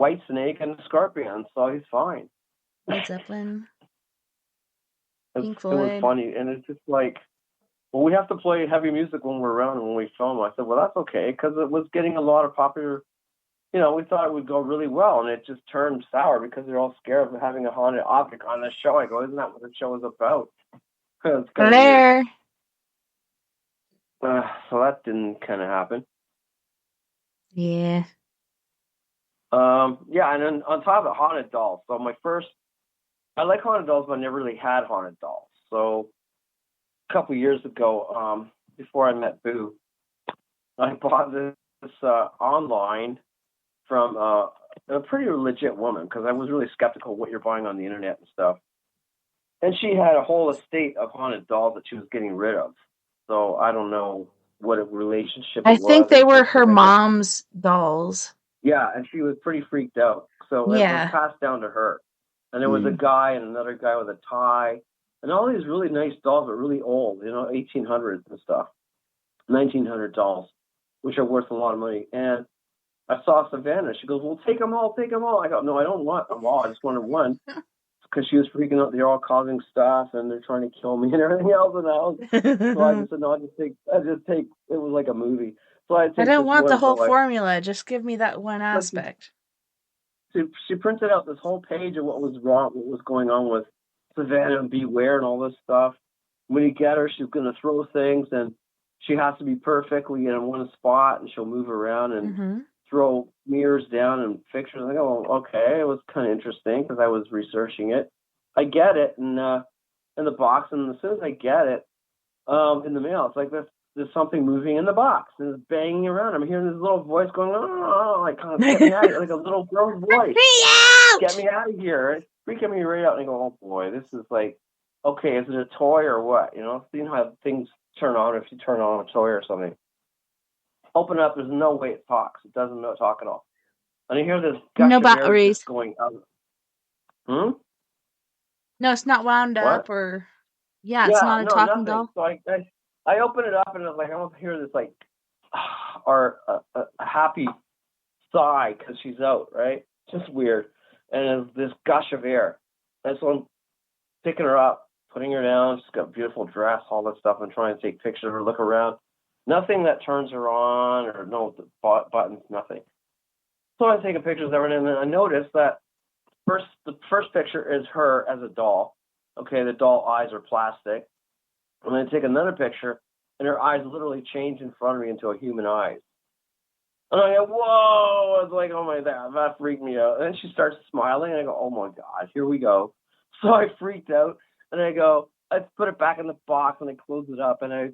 Whitesnake and Scorpion, so he's fine. Led Zeppelin. It was funny, and it's just like, well, we have to play heavy music when we're around when we film. I said, well, that's okay, because it was getting a lot of popular, we thought it would go really well, and it just turned sour because they're all scared of having a haunted object on the show. I go, isn't that what the show is about? There. So that didn't kind of happen. Yeah. And then on top of it, haunted dolls. So I like haunted dolls, but I never really had haunted dolls. So couple years ago, before I met Boo, I bought this online from a pretty legit woman, because I was really skeptical of what you're buying on the internet and stuff. And she had a whole estate of haunted dolls that she was getting rid of. So I don't know what a relationship I it was. think they were But her mom's dolls. yeah, and she was pretty freaked out. So it was passed down to her. And there was a guy and another guy with a tie. And all these really nice dolls, but really old, 1800s and stuff. 1900 dolls, which are worth a lot of money. And I saw Savannah. She goes, well, take them all, take them all. I go, no, I don't want them all. I just wanted one. Because she was freaking out. They're all causing stuff, and they're trying to kill me and everything else. And so I just said, no, I just take, it was like a movie. So I don't want the whole formula. Just give me that one aspect. She printed out this whole page of what was wrong, what was going on with Savannah and Beware and all this stuff. When you get her, she's going to throw things, and she has to be perfectly in one spot, and she'll move around and throw mirrors down and pictures. I go, well, okay, it was kind of interesting because I was researching it. I get it in the box, and as soon as I get it in the mail, it's like there's something moving in the box and it's banging around. I'm hearing this little voice going, oh, like kind of get me out of here, like a little girl's voice. Get me out of here. It's freaking me right out. And I go, oh boy, this is like, okay, is it a toy or what? You know how things turn on if you turn on a toy or something. Open up, there's no way it talks. It doesn't talk at all. And I hear this gush of air just going out. No, it's not wound up or... Yeah, it's not a talking doll. So I open it up and it's like, I don't hear this like, or a happy sigh because she's out, right? Just weird. And it's this gush of air. And so I'm picking her up, putting her down. She's got a beautiful dress, all that stuff. I'm trying to take pictures of her, look around. Nothing that turns her on or no buttons, nothing. So I'm taking pictures of her, and then I noticed that the first picture is her as a doll. Okay, the doll eyes are plastic. And then I take another picture, and her eyes literally change in front of me into a human eyes. And I go, whoa! I was like, oh my God, that freaked me out. And then she starts smiling, and I go, oh my God, here we go. So I freaked out, and I put it back in the box, and I closed it up, and I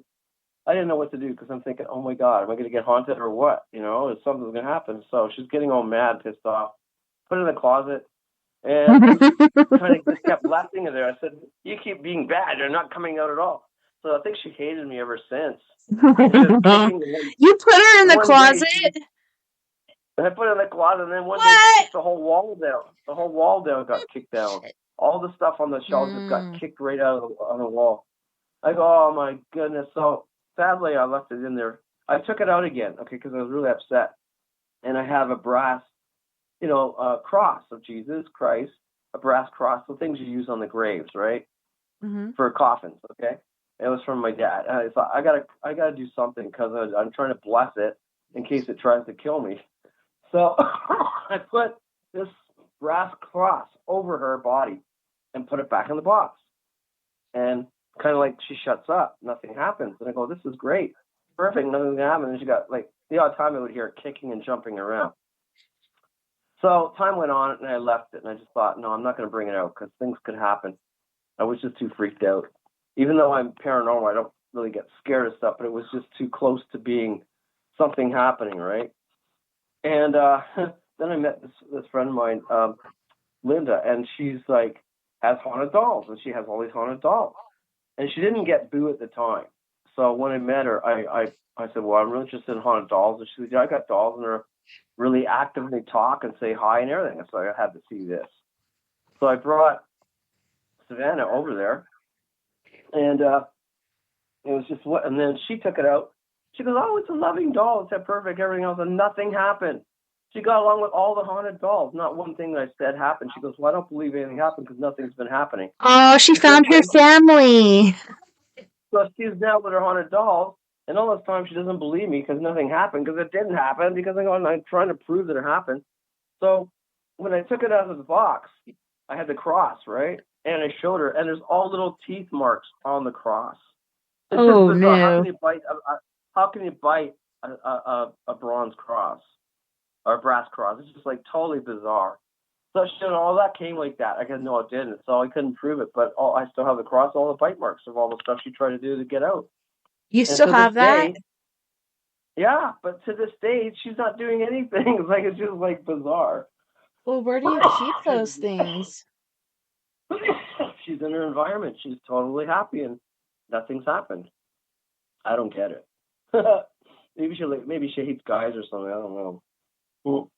didn't know what to do because I'm thinking, oh my God, am I going to get haunted or what? Is something going to happen? So she's getting all mad, pissed off. Put it in the closet. And kind of just kept laughing at her. I said, you keep being bad. You're not coming out at all. So I think she hated me ever since. You put her in the closet? I put her in the closet, and then one day she kicked the whole wall down. The whole wall down got kicked down. All the stuff on the shelves just got kicked right out on the wall. I go, oh my goodness. So sadly, I left it in there. I took it out again, okay, because I was really upset. And I have a brass, cross of Jesus Christ, a brass cross, the things you use on the graves, right? For coffins, okay? It was from my dad. And I thought, I gotta do something because I'm trying to bless it in case it tries to kill me. So I put this brass cross over her body and put it back in the box. And kind of like she shuts up, nothing happens. And I go, this is great. Perfect, nothing's gonna happen. And she got like the odd time I would hear her kicking and jumping around. So time went on and I left it, and I just thought, no, I'm not going to bring it out because things could happen. I was just too freaked out. Even though I'm paranormal, I don't really get scared of stuff, but it was just too close to being something happening, right? And then I met this friend of mine, Linda, and she's like, has haunted dolls, and she has all these haunted dolls. And she didn't get Boo at the time. So when I met her, I said, well, I'm really interested in haunted dolls. And she said, yeah, I got dolls, and they're really actively talk and say hi and everything. So I had to see this. So I brought Savannah over there, and it was just and then she took it out. She goes, oh, it's a loving doll. It's perfect, everything else, and nothing happened. She got along with all the haunted dolls. Not one thing that I said happened. She goes, well, I don't believe anything happened because nothing's been happening. Oh, she found her family. So she's now with her haunted dolls. And all this time, she doesn't believe me because nothing happened, because it didn't happen, because I'm trying to prove that it happened. So when I took it out of the box, I had the cross, right? And I showed her, and there's all little teeth marks on the cross. It's just bizarre. No. How can you bite a bronze cross or a brass cross? It's just like totally bizarre. So all that came like that. I said, no, it didn't. So I couldn't prove it. But I still have all the bite marks of all the stuff she tried to do to get out. You And still to have this that? day, yeah, but to this day, she's not doing anything. It's like, it's just like bizarre. Well, where do you keep those things? She's in her environment. She's totally happy, and nothing's happened. I don't get it. maybe she hates guys or something. I don't know.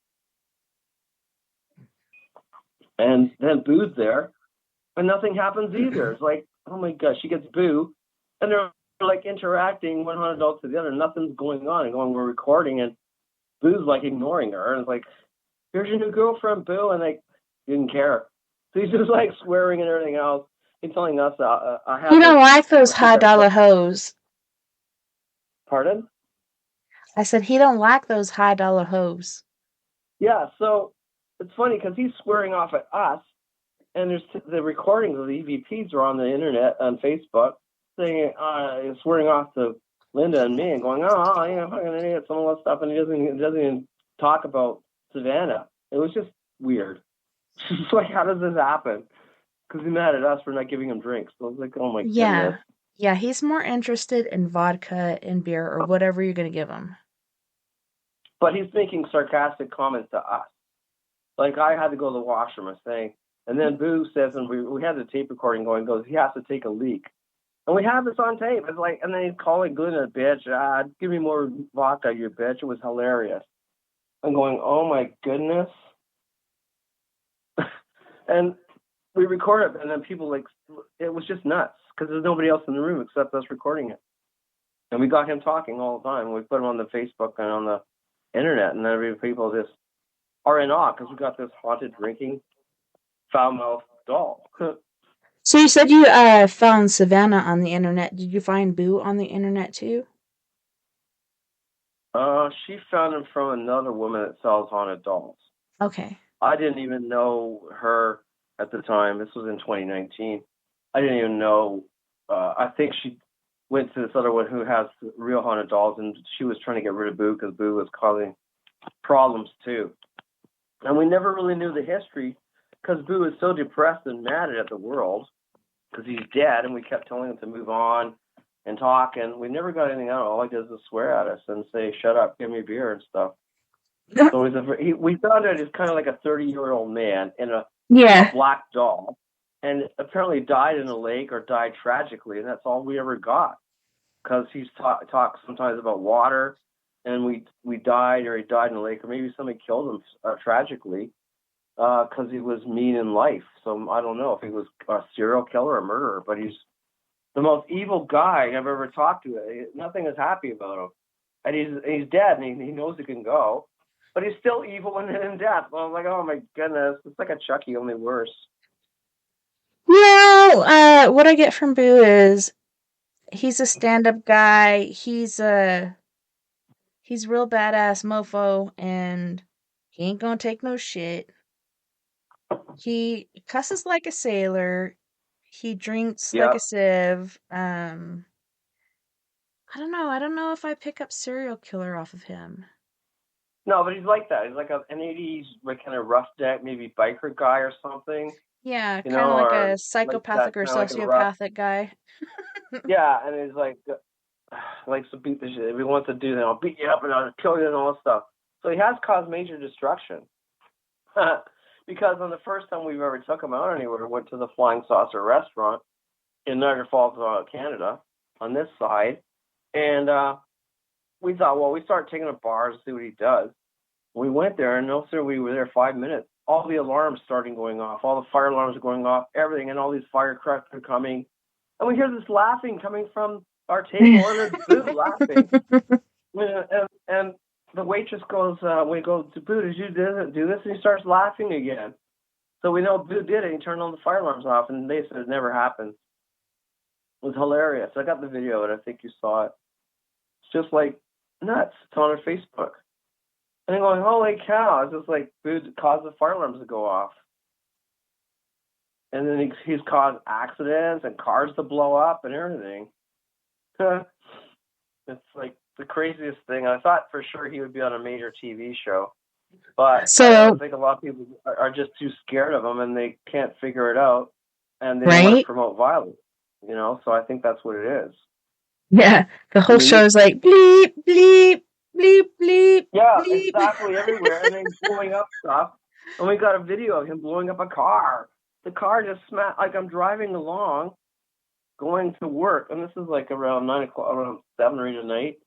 And then Boo's there, and nothing happens either. It's like, oh my gosh, she gets Boo, and they're like interacting one haunted dog to the other. Nothing's going on, and we're recording, and Boo's like ignoring her, and it's like, here's your new girlfriend, Boo, and like didn't care. So he's just like swearing and everything else. He's telling us I have. You don't like those high-dollar hoes. Pardon? I said he don't like those high-dollar hoes. Yeah, so it's funny because he's swearing off at us, and there's the recordings of the EVPs are on the internet, on Facebook, saying swearing off to Linda and me and going, oh, yeah, fucking idiot, some of that stuff, and he doesn't even talk about Savannah. It was just weird. It's like, how does this happen? Because he's mad at us for not giving him drinks. So I was like, oh my goodness. Yeah, he's more interested in vodka and beer or whatever you're going to give him. But he's making sarcastic comments to us. Like, I had to go to the washroom, I think. And then Boo says, and we had the tape recording going, goes, he has to take a leak. And we have this on tape. It's like, and then he's calling Glenn a bitch. Give me more vodka, you bitch. It was hilarious. I'm going, oh my goodness. And we record it, and then people it was just nuts because there's nobody else in the room except us recording it. And we got him talking all the time. We put him on the Facebook and on the internet, and then people just are in awe because we got this haunted drinking foul-mouthed doll. So you said you found Savannah on the internet. Did you find Boo on the internet too? She found him from another woman that sells haunted dolls. Okay. I didn't even know her at the time. This was in 2019. I didn't even know. I think she went to this other one who has real haunted dolls, and she was trying to get rid of Boo because Boo was causing problems too. And we never really knew the history because Boo is so depressed and mad at the world because he's dead, and we kept telling him to move on and talk, and we never got anything out. All he does is swear at us and say, shut up, give me beer and stuff. So we found out he's kind of like a 30-year-old man in a black doll, and apparently died in a lake or died tragically, and that's all we ever got because he's talked sometimes about water, and we died, or he died in a lake, or maybe somebody killed him tragically because he was mean in life. So I don't know if he was a serial killer or a murderer, but he's the most evil guy I've ever talked to. Nothing is happy about him, and he's dead, and he knows he can go. But he's still evil and in death. I was like, oh my goodness. It's like a Chucky, only worse. Well, what I get from Boo is he's a stand-up guy. He's real badass mofo, and he ain't gonna take no shit. He cusses like a sailor. He drinks like a sieve. I don't know if I pick up serial killer off of him. No, but he's like that. He's like an 80s, like kind of rough deck, maybe biker guy or something. Yeah, kind of like a psychopathic or sociopathic guy. Yeah, and he's like, likes to beat the shit. If he wants to do that, I'll beat you up and I'll kill you and all that stuff. So he has caused major destruction. Because on the first time we've ever took him out anywhere, we went to the Flying Saucer restaurant in Niagara Falls, Canada, on this side. And we thought, well, we started taking him to bars to see what he does. We went there, and no sir, we were there 5 minutes. All the alarms starting going off. All the fire alarms are going off, everything, and all these firecrackers are coming. And we hear this laughing coming from our table, and it's Boo laughing. And the waitress goes, we go to Boo, did you do this? And he starts laughing again. So we know Boo did it. He turned all the fire alarms off, and they said it never happened. It was hilarious. I got the video, and I think you saw it. It's just like nuts. It's on our Facebook. And I'm going, holy cow. It's just like Boo caused the fire alarms to go off. And then he's caused accidents and cars to blow up and everything. It's like the craziest thing. I thought for sure he would be on a major TV show. But So, I think a lot of people are just too scared of him and they can't figure it out, and they don't want to right? promote violence. So I think that's what it is. Yeah. The whole show is like bleep, bleep, bleep, bleep, Yeah, bleep. exactly, everywhere, and then blowing up stuff. And we got a video of him blowing up a car. The car just smacked. Like, I'm driving along, going to work, and this is like around 9 o'clock, around 7 or 8 at night.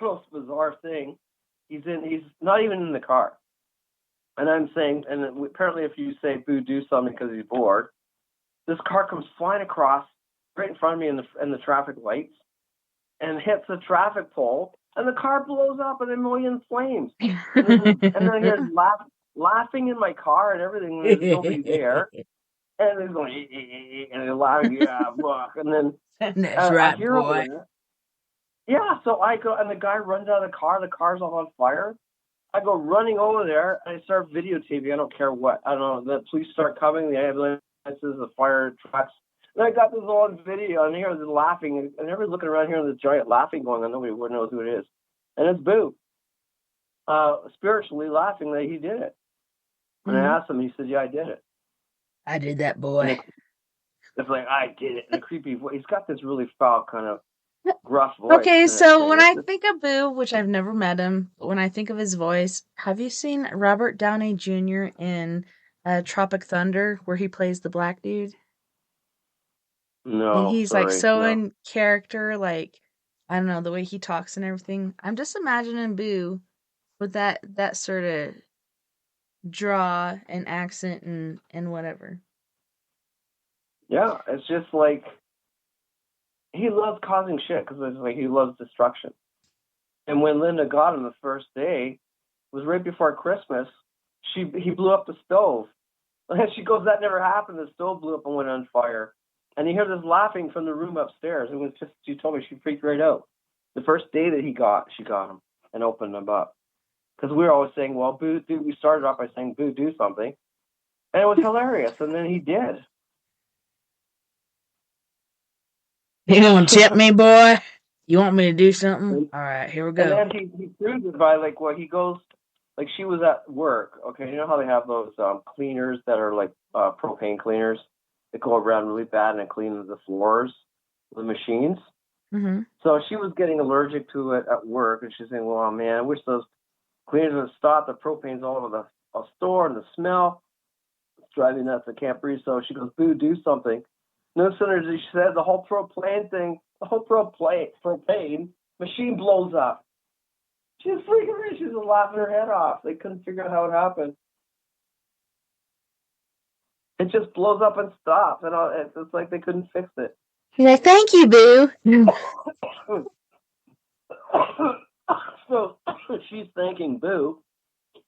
Most bizarre thing. He's not even in the car. And I'm saying, and apparently if you say boo, do something because he's bored, this car comes flying across right in front of me in the traffic lights and hits the traffic pole, and the car blows up in a million flames. And then I hear laughing in my car and everything, and there's nobody there. And they're going, and they're laughing, yeah, look. And then That's right, I hear boy. over there. Yeah, so I go, and the guy runs out of the car's all on fire. I go running over there, and I start videotaping. I don't care what. I don't know. The police start coming, the ambulances, the fire trucks. And I got this all on video, and here they're laughing, and everybody's looking around here, and the giant laughing going on. Nobody knows who it is. And it's Boo, spiritually laughing that he did it. And I asked him, he said, yeah, I did it. I did that, boy. It's like, I did it. And a creepy voice. He's got this really foul kind of gruff voice. Okay, so when I think of Boo, which I've never met him, but when I think of his voice, have you seen Robert Downey Jr. in Tropic Thunder, where he plays the black dude? No, And he's sorry, like so no. in character, like I don't know, the way he talks and everything. I'm just imagining Boo with that sort of draw and accent and whatever. Yeah, it's just like he loves causing shit because it's like he loves destruction. And when Linda got him the first day, it was right before Christmas. He blew up the stove, and she goes, "That never happened. The stove blew up and went on fire." And you hear this laughing from the room upstairs. It was just, she told me she freaked right out. The first day that she got him and opened him up. Because we were always saying, well, Boo, dude, we started off by saying, Boo, do something. And it was hilarious. And then he did. You gonna tip me, boy? You want me to do something? All right, here we go. And then he proves it by, like, he goes, like, she was at work. Okay, you know how they have those cleaners that are like propane cleaners? They go around really bad and clean the floors, the machines. Mm-hmm. So she was getting allergic to it at work, and she's saying, well, man, I wish those cleaners would stop. The propane's all over the store, and the smell. It's driving nuts. I can't breathe. So she goes, Boo, do something. No sooner as she said the whole propane machine blows up. She was freaking out. She was laughing her head off. They couldn't figure out how it happened. It just blows up and stops, and it's like they couldn't fix it. He's like, thank you, Boo. So she's thanking Boo,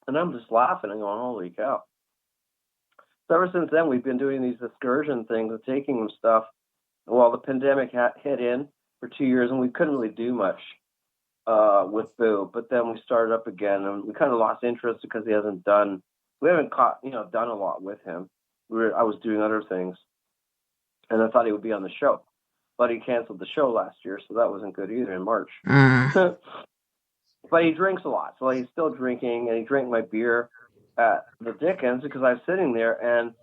and I'm just laughing and going, holy cow. So ever since then, we've been doing these excursion things and taking them stuff. Well, the pandemic hit in for 2 years, and we couldn't really do much with Boo. But then we started up again, and we kind of lost interest because we haven't done a lot with him. I was doing other things, and I thought he would be on the show, but he canceled the show last year, so that wasn't good either in March. But he drinks a lot, so he's still drinking, and he drank my beer at the Dickens because I was sitting there, and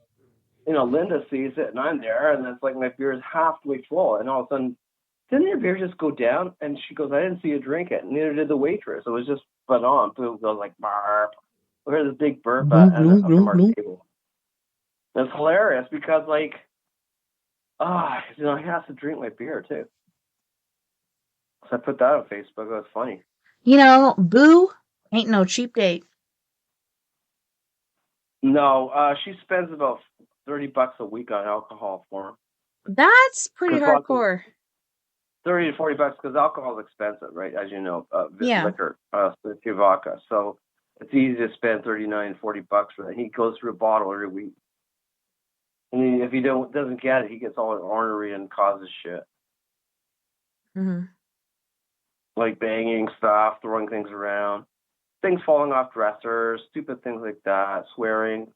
Linda sees it, and I'm there, and it's like my beer is halfway full, and all of a sudden, didn't your beer just go down? And she goes, I didn't see you drink it, and neither did the waitress. It was just spun on. Boom goes like, barf. We heard this big burp from our table. It's hilarious because, like, I have to drink my beer too. So I put that on Facebook. It was funny. Boo ain't no cheap date. No, she spends about $30 a week on alcohol for him. That's pretty hardcore. $30 to $40 because alcohol is expensive, right? As you know, liquor, vodka. So it's easy to spend $39, $40 for that. He goes through a bottle every week. And if he doesn't get it, he gets all ornery and causes shit. Mm-hmm. Like banging stuff, throwing things around, things falling off dressers, stupid things like that, swearing.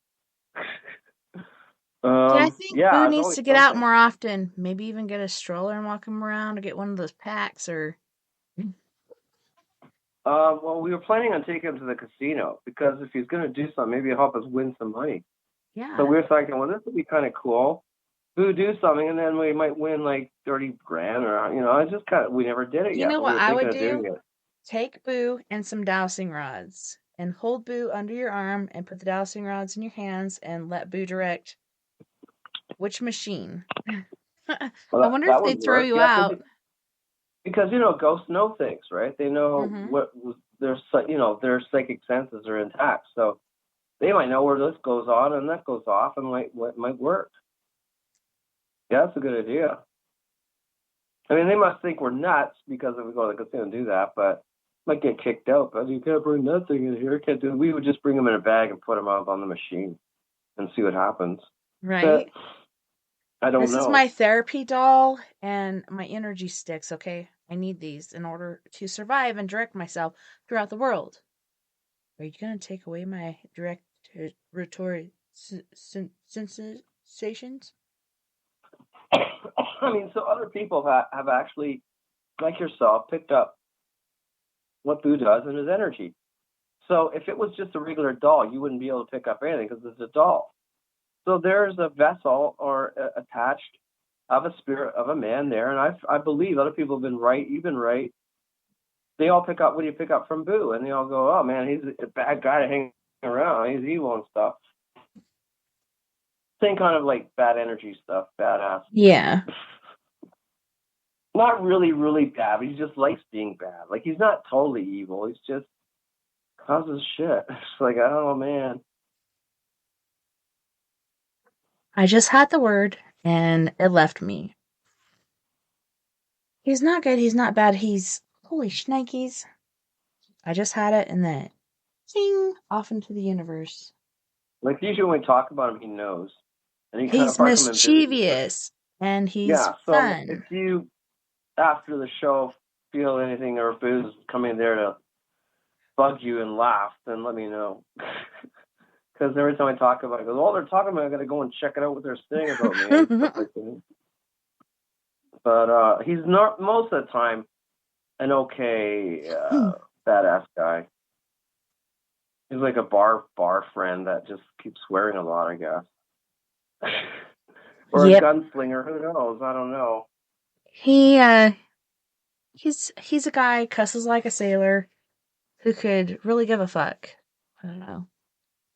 I think Boo needs to get out more often. Maybe even get a stroller and walk him around, or get one of those packs, or Well, we were planning on taking him to the casino because if he's going to do something, maybe it'll help us win some money. Yeah. So we were thinking, well, this would be kind of cool. We would do something, and then we might win like 30 grand, or I just we never did it You yet. know But what we were I thinking would of doing do? it. Take Boo and some dowsing rods and hold Boo under your arm and put the dowsing rods in your hands and let Boo direct which machine. I wonder if That they'd would throw work. you Yeah, out. because ghosts know things, right? They know Mm-hmm. their psychic senses are intact, so they might know where this goes on and that goes off, and what might work. Yeah, that's a good idea. I mean, they must think we're nuts because if we go to the casino and do that, but might get kicked out. But you can't bring that thing in here. Can't do. We would just bring them in a bag and put them up on the machine and see what happens. Right? But I don't This know. is my therapy doll and my energy sticks, okay? I need these in order to survive and direct myself throughout the world. Are you going to take away my directory sensations? I mean, so other people have actually, like yourself, picked up what Boo does and his energy. So if it was just a regular doll, you wouldn't be able to pick up anything because it's a doll. So there's a vessel or attached of a spirit of a man there, and I believe other people have been right. You've been right. They all pick up what do you pick up from Boo, and they all go, "Oh man, he's a bad guy to hang around. He's evil and stuff." Same kind of like bad energy stuff, badass. Yeah. Not really, really bad, but he just likes being bad. Like, he's not totally evil. He's just causes shit. It's like, oh, man. I just had the word, and it left me. He's not good, he's not bad, he's... Holy shnikes. I just had it, and then... Zing! Off into the universe. Like, usually when we talk about him, he knows. And he He's mischievous, and he's fun. If you, after the show, feel anything or Boo's coming there to bug you and laugh, then let me know. Because every time I talk about it, I go, they're talking about it, I got to go and check it out what they're saying about me. And stuff like that. But he's not, most of the time, an okay badass guy. He's like a bar friend that just keeps swearing a lot, I guess. Or a gunslinger, who knows? I don't know. He's a guy cusses like a sailor who could really give a fuck. I don't know.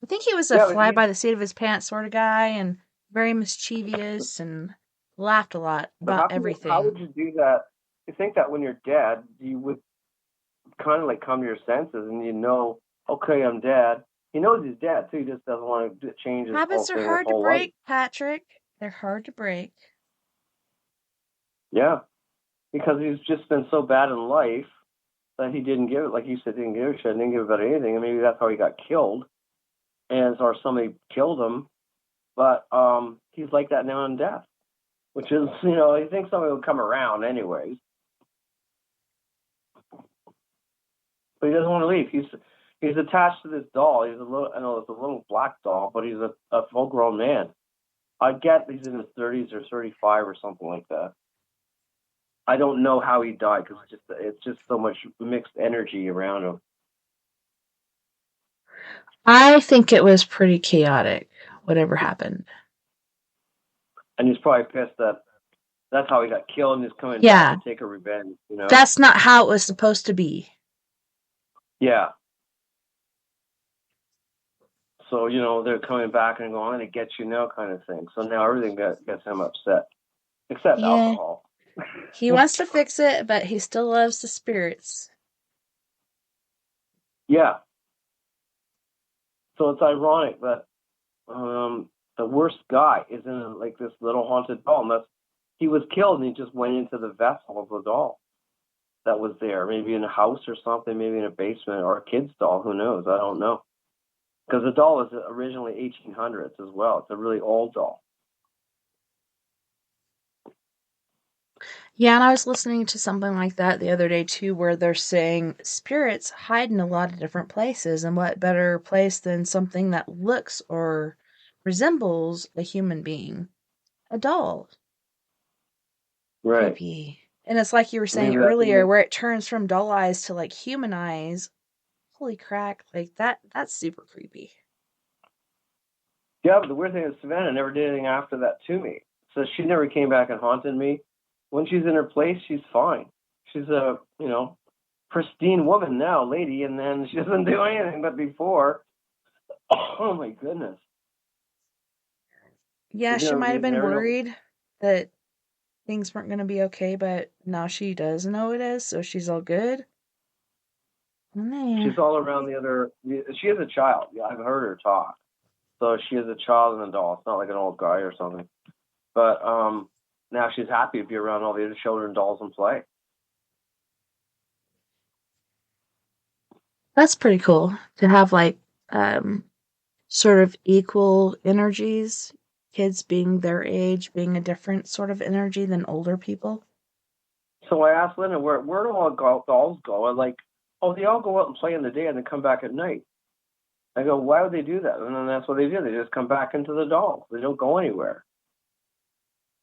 I think he was a fly by the seat of his pants sort of guy, and very mischievous, and laughed a lot about everything. How would you do that? You think that when you're dead, you would kind of like come to your senses, and okay, I'm dead. He knows he's dead too. He just doesn't want to change his Habits whole thing. Are hard to break, life. Patrick. They're hard to break. Yeah, because he's just been so bad in life that he didn't give it, like you said, didn't give a shit, didn't give about anything, and maybe that's how he got killed, or somebody killed him. But he's like that now in death, which is, he thinks somebody will come around anyways. But he doesn't want to leave. He's attached to this doll. I know it's a little black doll, but he's a full-grown man. I get he's in his 30s or 35 or something like that. I don't know how he died because it's just so much mixed energy around him. I think it was pretty chaotic, whatever happened. And he's probably pissed that that's how he got killed and he's coming back to take a revenge. That's not how it was supposed to be. Yeah. So, they're coming back and going, I'm going to get you now kind of thing. So now everything gets him upset, except alcohol. He wants to fix it, but he still loves the spirits. Yeah. So it's ironic that the worst guy is in like this little haunted doll. And he was killed and he just went into the vessel of the doll that was there. Maybe in a house or something, maybe in a basement or a kid's doll. Who knows? I don't know. Because the doll was originally 1800s as well. It's a really old doll. Yeah, and I was listening to something like that the other day too, where they're saying spirits hide in a lot of different places, and what better place than something that looks or resembles a human being? A doll. Right. Creepy. And it's like you were saying Maybe that's earlier, even. where it turns from doll eyes to like human eyes. Holy crack, like that's super creepy. Yeah, but the weird thing is Savannah never did anything after that to me. So she never came back and haunted me. When she's in her place, she's fine. She's a, pristine woman now, lady, and then she doesn't do anything. But before, oh my goodness. Yeah, She's she might have been never know. worried that things weren't going to be okay, but now she does know it is, so she's all good. She's all around the other. She is a child. Yeah, I've heard her talk. So she is a child and a doll. It's not like an old guy or something. But now she's happy to be around all the other children, dolls, and play. That's pretty cool to have like sort of equal energies, kids being their age, being a different sort of energy than older people. So I asked Linda, where do all dolls go? I'm like, oh, they all go out and play in the day and then come back at night. I go, why would they do that? And then that's what they do. They just come back into the doll. They don't go anywhere.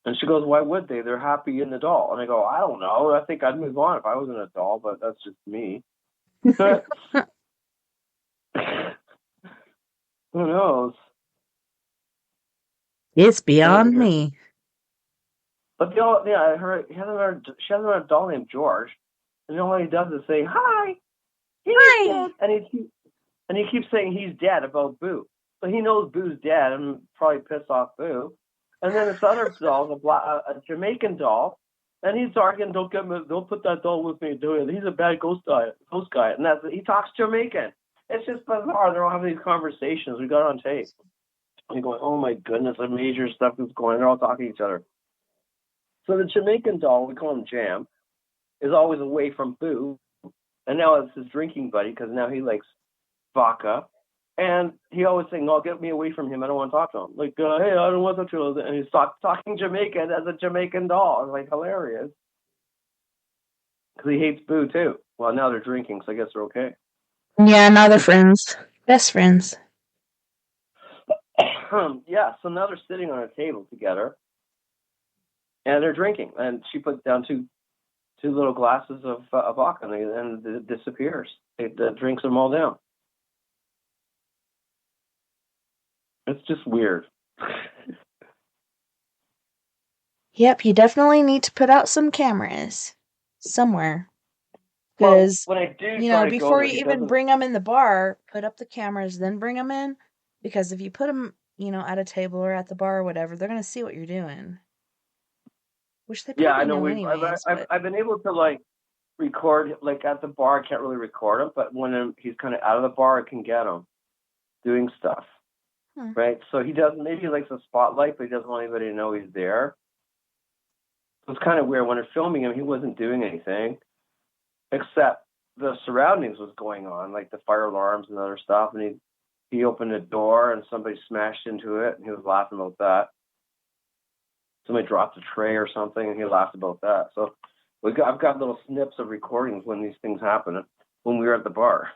And she goes, why would they? They're happy in the doll. And I go, I don't know. I think I'd move on if I was in a doll, but that's just me. Who knows? It's beyond me. But I heard she has a doll named George, and all he does is say, hi, he's dead. And he keeps saying he's dead about Boo. So he knows Boo's dead and probably pissed off Boo. And then this other doll, a Jamaican doll, and he's arguing, don't put that doll with me, do it. He's a bad ghost guy. And he talks Jamaican. It's just bizarre. They're all having these conversations. We got it on tape. And you're going, oh my goodness, the major stuff is going. They're all talking to each other. So the Jamaican doll, we call him Jam, is always away from Boo. And now it's his drinking buddy because now he likes vodka. And he always saying, "No, get me away from him. I don't want to talk to him." Like, hey, I don't want to talk to him. And he's talking Jamaican as a Jamaican doll. It's like hilarious. Because he hates Boo too. Well, now they're drinking, so I guess they're okay. Yeah, now they're friends. Best friends. Yeah, so now they're sitting on a table together. And they're drinking. And she puts down two little glasses of vodka and it disappears. It drinks them all down. It's just weird. Yep, you definitely need to put out some cameras somewhere. Because, when I do before you even bring them in the bar, put up the cameras, then bring them in. Because if you put them, at a table or at the bar or whatever, they're going to see what you're doing. Which they probably know anyways. I've been able to, record, at the bar. I can't really record him, but when he's kind of out of the bar, I can get him doing stuff. Right? So maybe he likes the spotlight, but he doesn't want anybody to know he's there. So it's kind of weird. When they're filming him, he wasn't doing anything, except the surroundings was going on, like the fire alarms and other stuff. And he opened a door and somebody smashed into it, and he was laughing about that. Somebody dropped a tray or something, and he laughed about that. So I've got little snips of recordings when these things happen, when we were at the bar.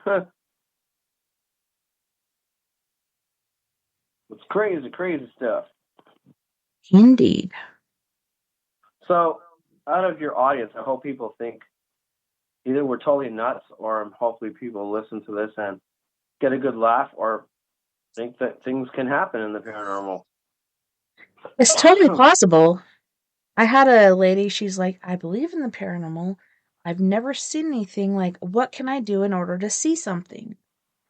It's crazy, crazy stuff. Indeed. So, out of your audience, I hope people think either we're totally nuts, or hopefully people listen to this and get a good laugh, or think that things can happen in the paranormal. It's totally possible. I had a lady, she's like, I believe in the paranormal. I've never seen anything. Like, what can I do in order to see something?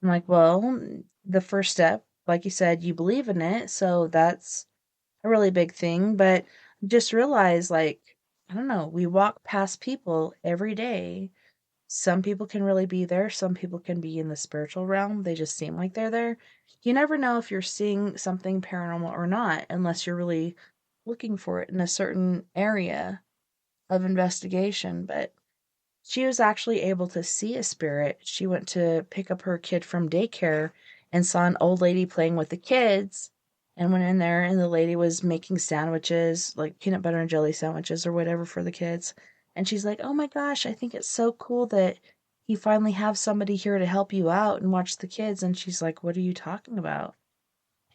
I'm like, well, the first step, like you said, you believe in it. So that's a really big thing. But just realize, I don't know, we walk past people every day. Some people can really be there. Some people can be in the spiritual realm. They just seem like they're there. You never know if you're seeing something paranormal or not, unless you're really looking for it in a certain area of investigation. But she was actually able to see a spirit. She went to pick up her kid from daycare and saw an old lady playing with the kids, and went in there, and the lady was making sandwiches, like peanut butter and jelly sandwiches or whatever for the kids. And she's like, oh my gosh, I think it's so cool that you finally have somebody here to help you out and watch the kids. And she's like, what are you talking about?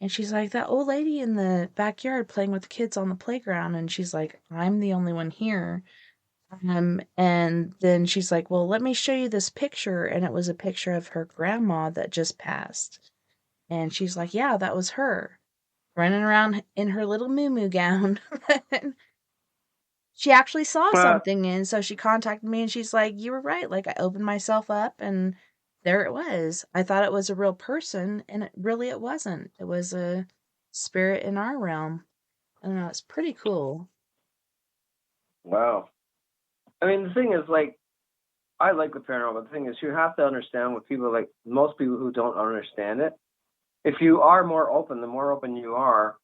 And she's like, that old lady in the backyard playing with the kids on the playground. And she's like, I'm the only one here. And then she's like, well, let me show you this picture. And it was a picture of her grandma that just passed. And she's like, yeah, that was her running around in her little moo gown. She actually saw something, and so she contacted me and she's like, you were right. Like, I opened myself up and there it was. I thought it was a real person, and it wasn't. It was a spirit in our realm. I don't know, it's pretty cool. Wow. I mean, the thing is, like, I like the paranormal, but the thing is, you have to understand what people like. Most people who don't understand it, if you are more open, the more open you are,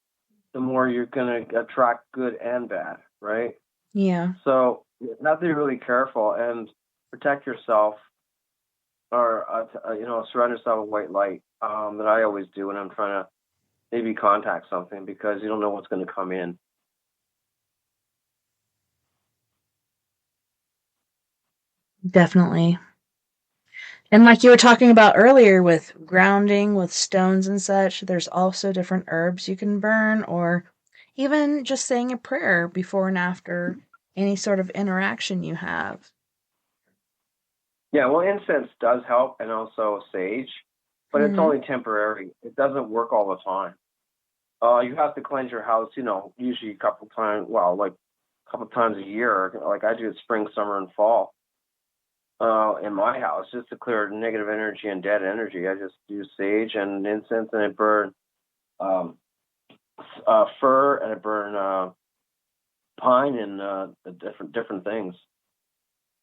the more you're going to attract good and bad, right? Yeah. So you have to be really careful and protect yourself, or surround yourself with white light. That I always do when I'm trying to maybe contact something, because you don't know what's going to come in. Definitely. And like you were talking about earlier with grounding, with stones and such, there's also different herbs you can burn, or even just saying a prayer before and after any sort of interaction you have. Yeah, well, incense does help, and also sage, but it's only temporary. It doesn't work all the time. You have to cleanse your house, usually a couple times, like a couple times a year. Like I do it spring, summer, and fall in my house, just to clear negative energy and dead energy. I just use sage and incense, and I burn fir, and I burn pine, and different things.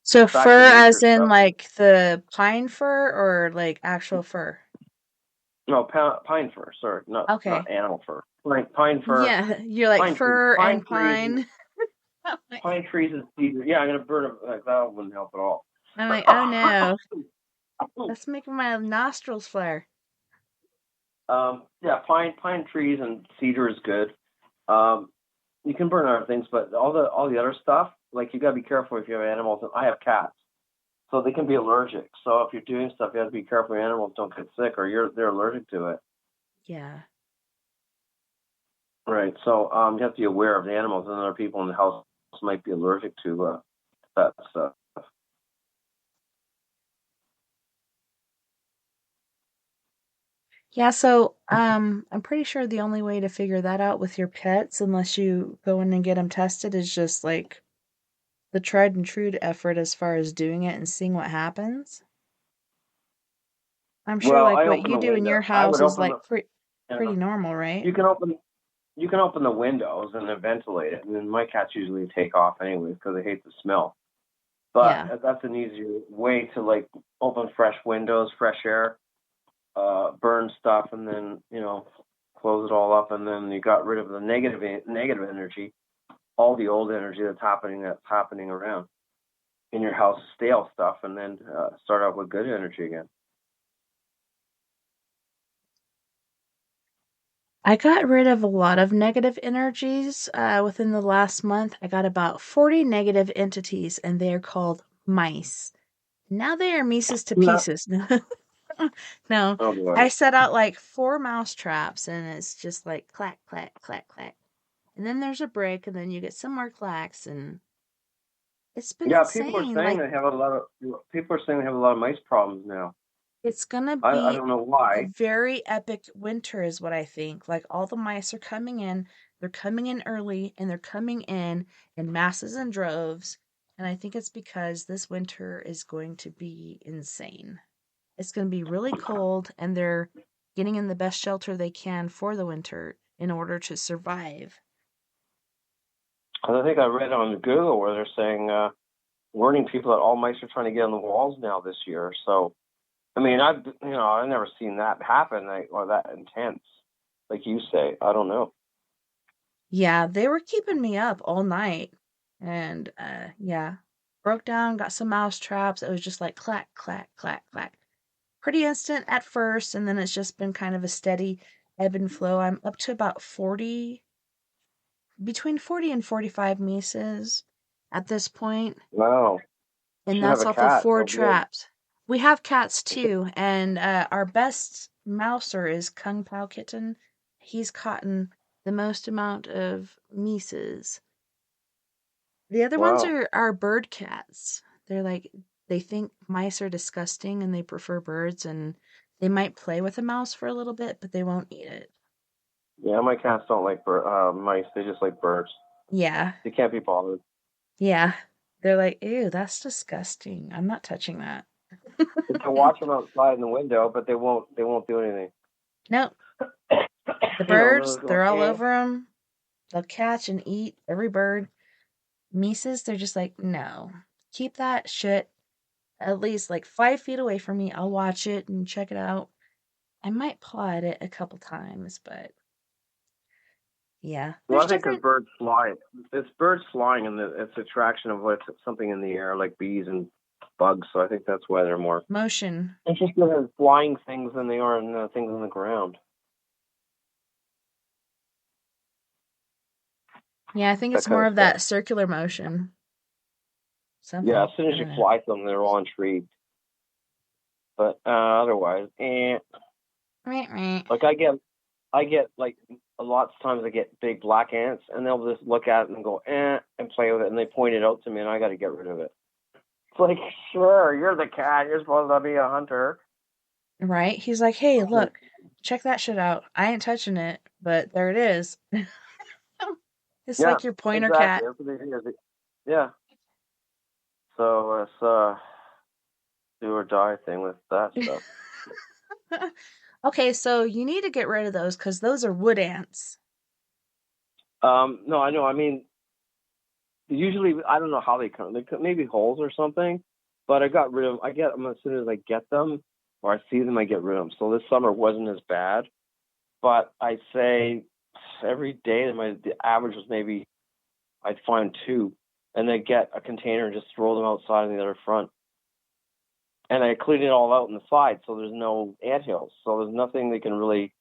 So Back fur to as nature in stuff. like the pine fir or like actual fur? No, pine fir. Sorry, not Okay. animal fur. Pine fir. Yeah, you're like Pine trees. fur Pine and trees. pine. Pine trees and cedar. Yeah, I'm gonna burn it. Like, that wouldn't help at all. I'm like, oh no, that's making my nostrils flare. Yeah, pine trees and cedar is good. You can burn other things, but all the other stuff, like, you gotta be careful if you have animals. And I have cats, so they can be allergic. So if you're doing stuff, you have to be careful your animals don't get sick, or they're allergic to it. Yeah. Right. So you have to be aware of the animals, and other people in the house might be allergic to that stuff. Yeah, so I'm pretty sure the only way to figure that out with your pets, unless you go in and get them tested, is just like the tried and true effort as far as doing it and seeing what happens. I'm sure Well, like I what open you the do in your window. I house would is open like the. pretty normal, right? You can open the windows and then ventilate it, and then my cats usually take off anyways because they hate the smell. But Yeah. that's an easier way to, like, open fresh windows, fresh air, burn stuff, and then close it all up, and then you got rid of the negative energy, all the old energy that's happening around in your house, stale stuff, and then start out with good energy again. I got rid of a lot of negative energies within the last month. I got about 40 negative entities, and they are called mice. Now they are Mises to No. pieces. No, Oh boy. I set out like 4 mouse traps, and it's just like clack, clack, clack, clack. And then there's a break, and then you get some more clacks, and it's been Yeah, people are insane. saying Like, they have a lot of mice problems now. it's gonna I be don't know a why. very epic winter, is what I think. Like, all the mice are coming in. They're coming in early, and they're coming in masses and droves. And I think it's because this winter is going to be insane. It's going to be really cold, and they're getting in the best shelter they can for the winter in order to survive. I think I read on Google where they're saying, warning people that all mice are trying to get on the walls now this year. So, I mean, I've never seen that happen, or that intense, like you say. I don't know. Yeah, they were keeping me up all night. And yeah, broke down, got some mouse traps. It was just like clack, clack, clack, clack. Pretty instant at first, and then it's just been kind of a steady ebb and flow. I'm up to about 40, between 40 and 45 mises at this point. Wow. And Should have that's a off of cat. 4 They'll be able. traps. We have cats too, and our best mouser is Kung Pao Kitten. He's caught the most amount of mises. The other ones Wow. are bird cats. They're like, they think mice are disgusting and they prefer birds, and they might play with a mouse for a little bit, but they won't eat it. Yeah, my cats don't like mice. They just like birds. Yeah. They can't be bothered. Yeah. They're like, ew, that's disgusting. I'm not touching that. You can watch them outside in the window, but they won't do anything. Nope. The You know, birds, they're all over them. They'll catch and eat every bird. Mises, they're just like, no. Keep that shit at least like 5 feet away from me. I'll watch it and check it out. I might paw at it a couple times, but yeah. Well, There's I think because different. birds fly. It's birds flying, and it's attraction of what's something in the air, like bees and bugs. So I think that's why they're more Motion. interested in flying things than they are in things on the ground. Yeah, I think That it's kind more of of stuff. that circular motion. Something. Yeah, as soon I as you don't know. fly something, they're all intrigued. But otherwise, like I get like a lot of times I get big black ants, and they'll just look at it and go and play with it, and they point it out to me, and I got to get rid of it. It's like, sure, you're the cat, you're supposed to be a hunter. Right? He's like, hey, look, check that shit out. I ain't touching it, but there it is. It's Yeah, like your pointer exactly. cat. That's what they do. Yeah. So it's do or die thing with that stuff. Okay, so you need to get rid of those because those are wood ants. No, I know. I mean, usually I don't know how they come. They maybe holes or something. But I got rid of. I get them as soon as I get them or I see them. I get rid of them. So this summer wasn't as bad. But I'd say every day the average was maybe I'd find 2, and then get a container and just throw them outside on the other front. And I clean it all out on the side, so there's no anthills. So there's nothing they can really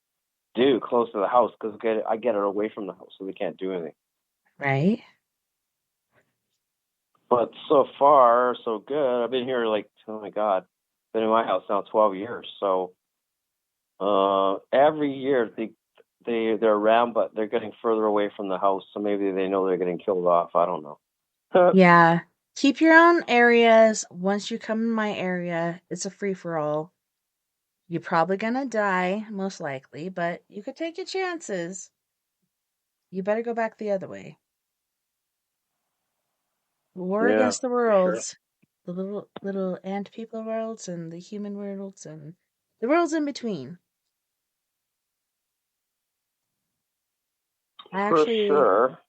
do close to the house because I get it away from the house, so they can't do anything. Right? But so far, so good. I've been here like, oh my God, been in my house now 12 years. So every year they're around, but they're getting further away from the house. So maybe they know they're getting killed off. I don't know. Yeah. Keep your own areas. Once you come in my area, it's a free-for-all. You're probably gonna die, most likely, but you could take your chances. You better go back the other way. War Yeah, against the for sure. worlds. The little ant people worlds and the human worlds and the worlds in between. I For sure.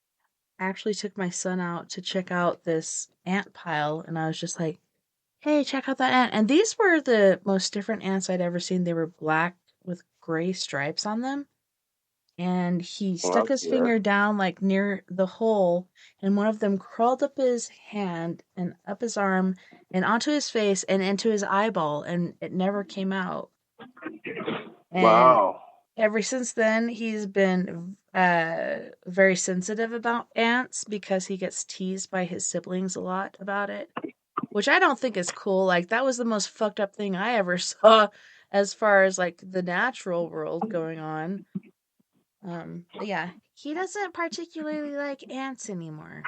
actually took my son out to check out this ant pile, and I was just like, hey, check out that ant. And these were the most different ants I'd ever seen. They were black with gray stripes on them. And he Well, stuck that's his weird. finger down like near the hole, and one of them crawled up his hand and up his arm and onto his face and into his eyeball, and it never came out. And Wow. ever since then, he's been very sensitive about ants because he gets teased by his siblings a lot about it, which I don't think is cool. Like, that was the most fucked up thing I ever saw as far as like the natural world going on. But yeah, he doesn't particularly like ants anymore.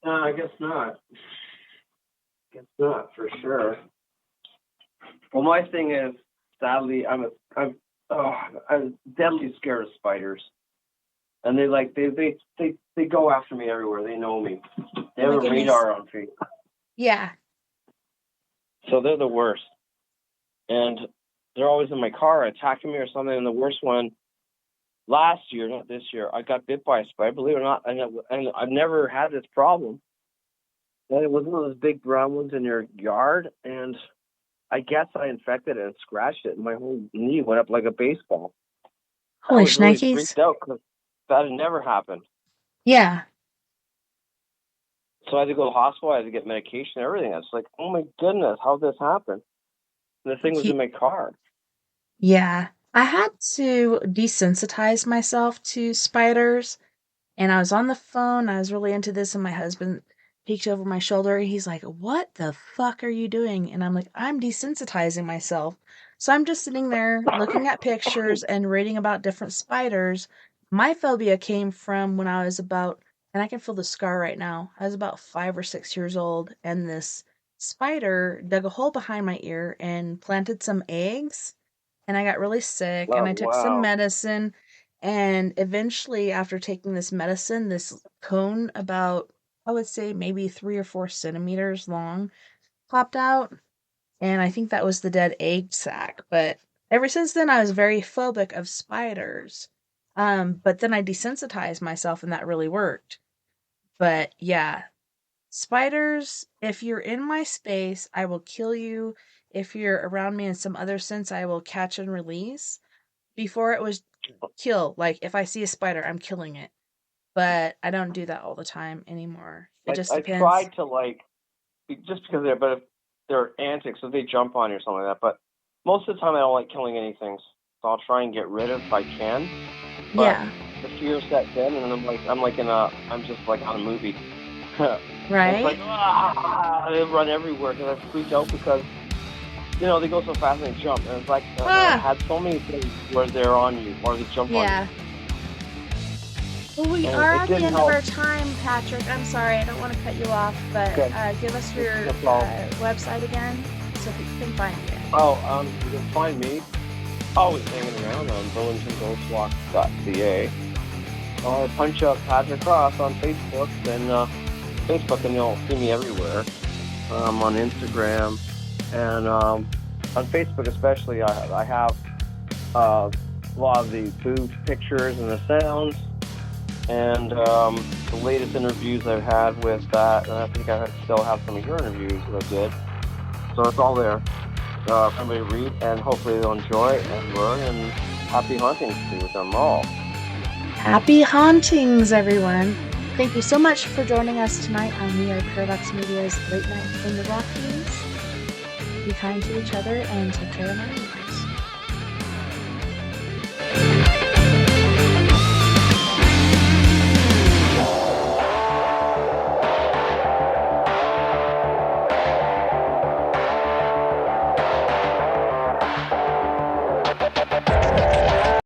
I guess not. Guess not for sure. Well, my thing is, sadly, I'm deadly scared of spiders, and they go after me everywhere. They know me. They Oh have my a goodness. radar on me, Yeah. so they're the worst. And they're always in my car attacking me or something. And the worst one last year, not this year, I got bit by a spider. Believe it or not, and I've never had this problem. And it was one of those big brown ones in your yard, and I guess I infected it and scratched it, and my whole knee went up like a baseball. Holy I was really shnikes. freaked out because that had never happened. Yeah. So I had to go to the hospital. I had to get medication and everything. I was like, oh my goodness, how'd this happen? And the thing was in my car. Yeah. I had to desensitize myself to spiders, and I was on the phone. I was really into this, and my husband peeked over my shoulder, and he's like, what the fuck are you doing? And I'm like, I'm desensitizing myself. So I'm just sitting there looking at pictures and reading about different spiders. My phobia came from when I was about and I can feel the scar right now. I was about 5 or 6 years old, and this spider dug a hole behind my ear and planted some eggs, and I got really sick, and Oh, I took some wow. medicine, and eventually, after taking this medicine, this cone about, I would say, maybe 3 or 4 centimeters long popped out, and I think that was the dead egg sac. But ever since then, I was very phobic of spiders. But then I desensitized myself, and that really worked. But yeah, spiders, if you're in my space, I will kill you. If you're around me in some other sense, I will catch and release. Before it was kill. Like, if I see a spider, I'm killing it. But I don't do that all the time anymore. It just I depends. tried to, like, just because if they're antics, so they jump on you or something like that. But most of the time, I don't like killing anything. So I'll try and get rid of if I can. But Yeah. the fear sets in, and I'm just like on a movie. Right? It's like, they run everywhere because I freaked out because, you know, they go so fast and they jump. And it's like, I had so many things where they're on you or they jump on Yeah. Well, we And are it at the didn't end help. of our time, Patrick. I'm sorry, I don't want to cut you off, but Okay. give us your No problem. website again so people can find you. Oh, you can find me always hanging around on BurlingtonGhostWalk.ca. Or punch up Patrick Ross on Facebook, and you'll see me everywhere. On Instagram, and on Facebook especially, I have a lot of the booth pictures and the sounds, and the latest interviews I've had with that, and I think I still have some of your interviews that I did. So it's all there. For everybody to read, and hopefully they'll enjoy it and learn, and happy hunting to them all. Happy hauntings, everyone. Thank you so much for joining us tonight on We Are Paradox Media's Late Night in the Rockies. Be kind to each other and take care of one another.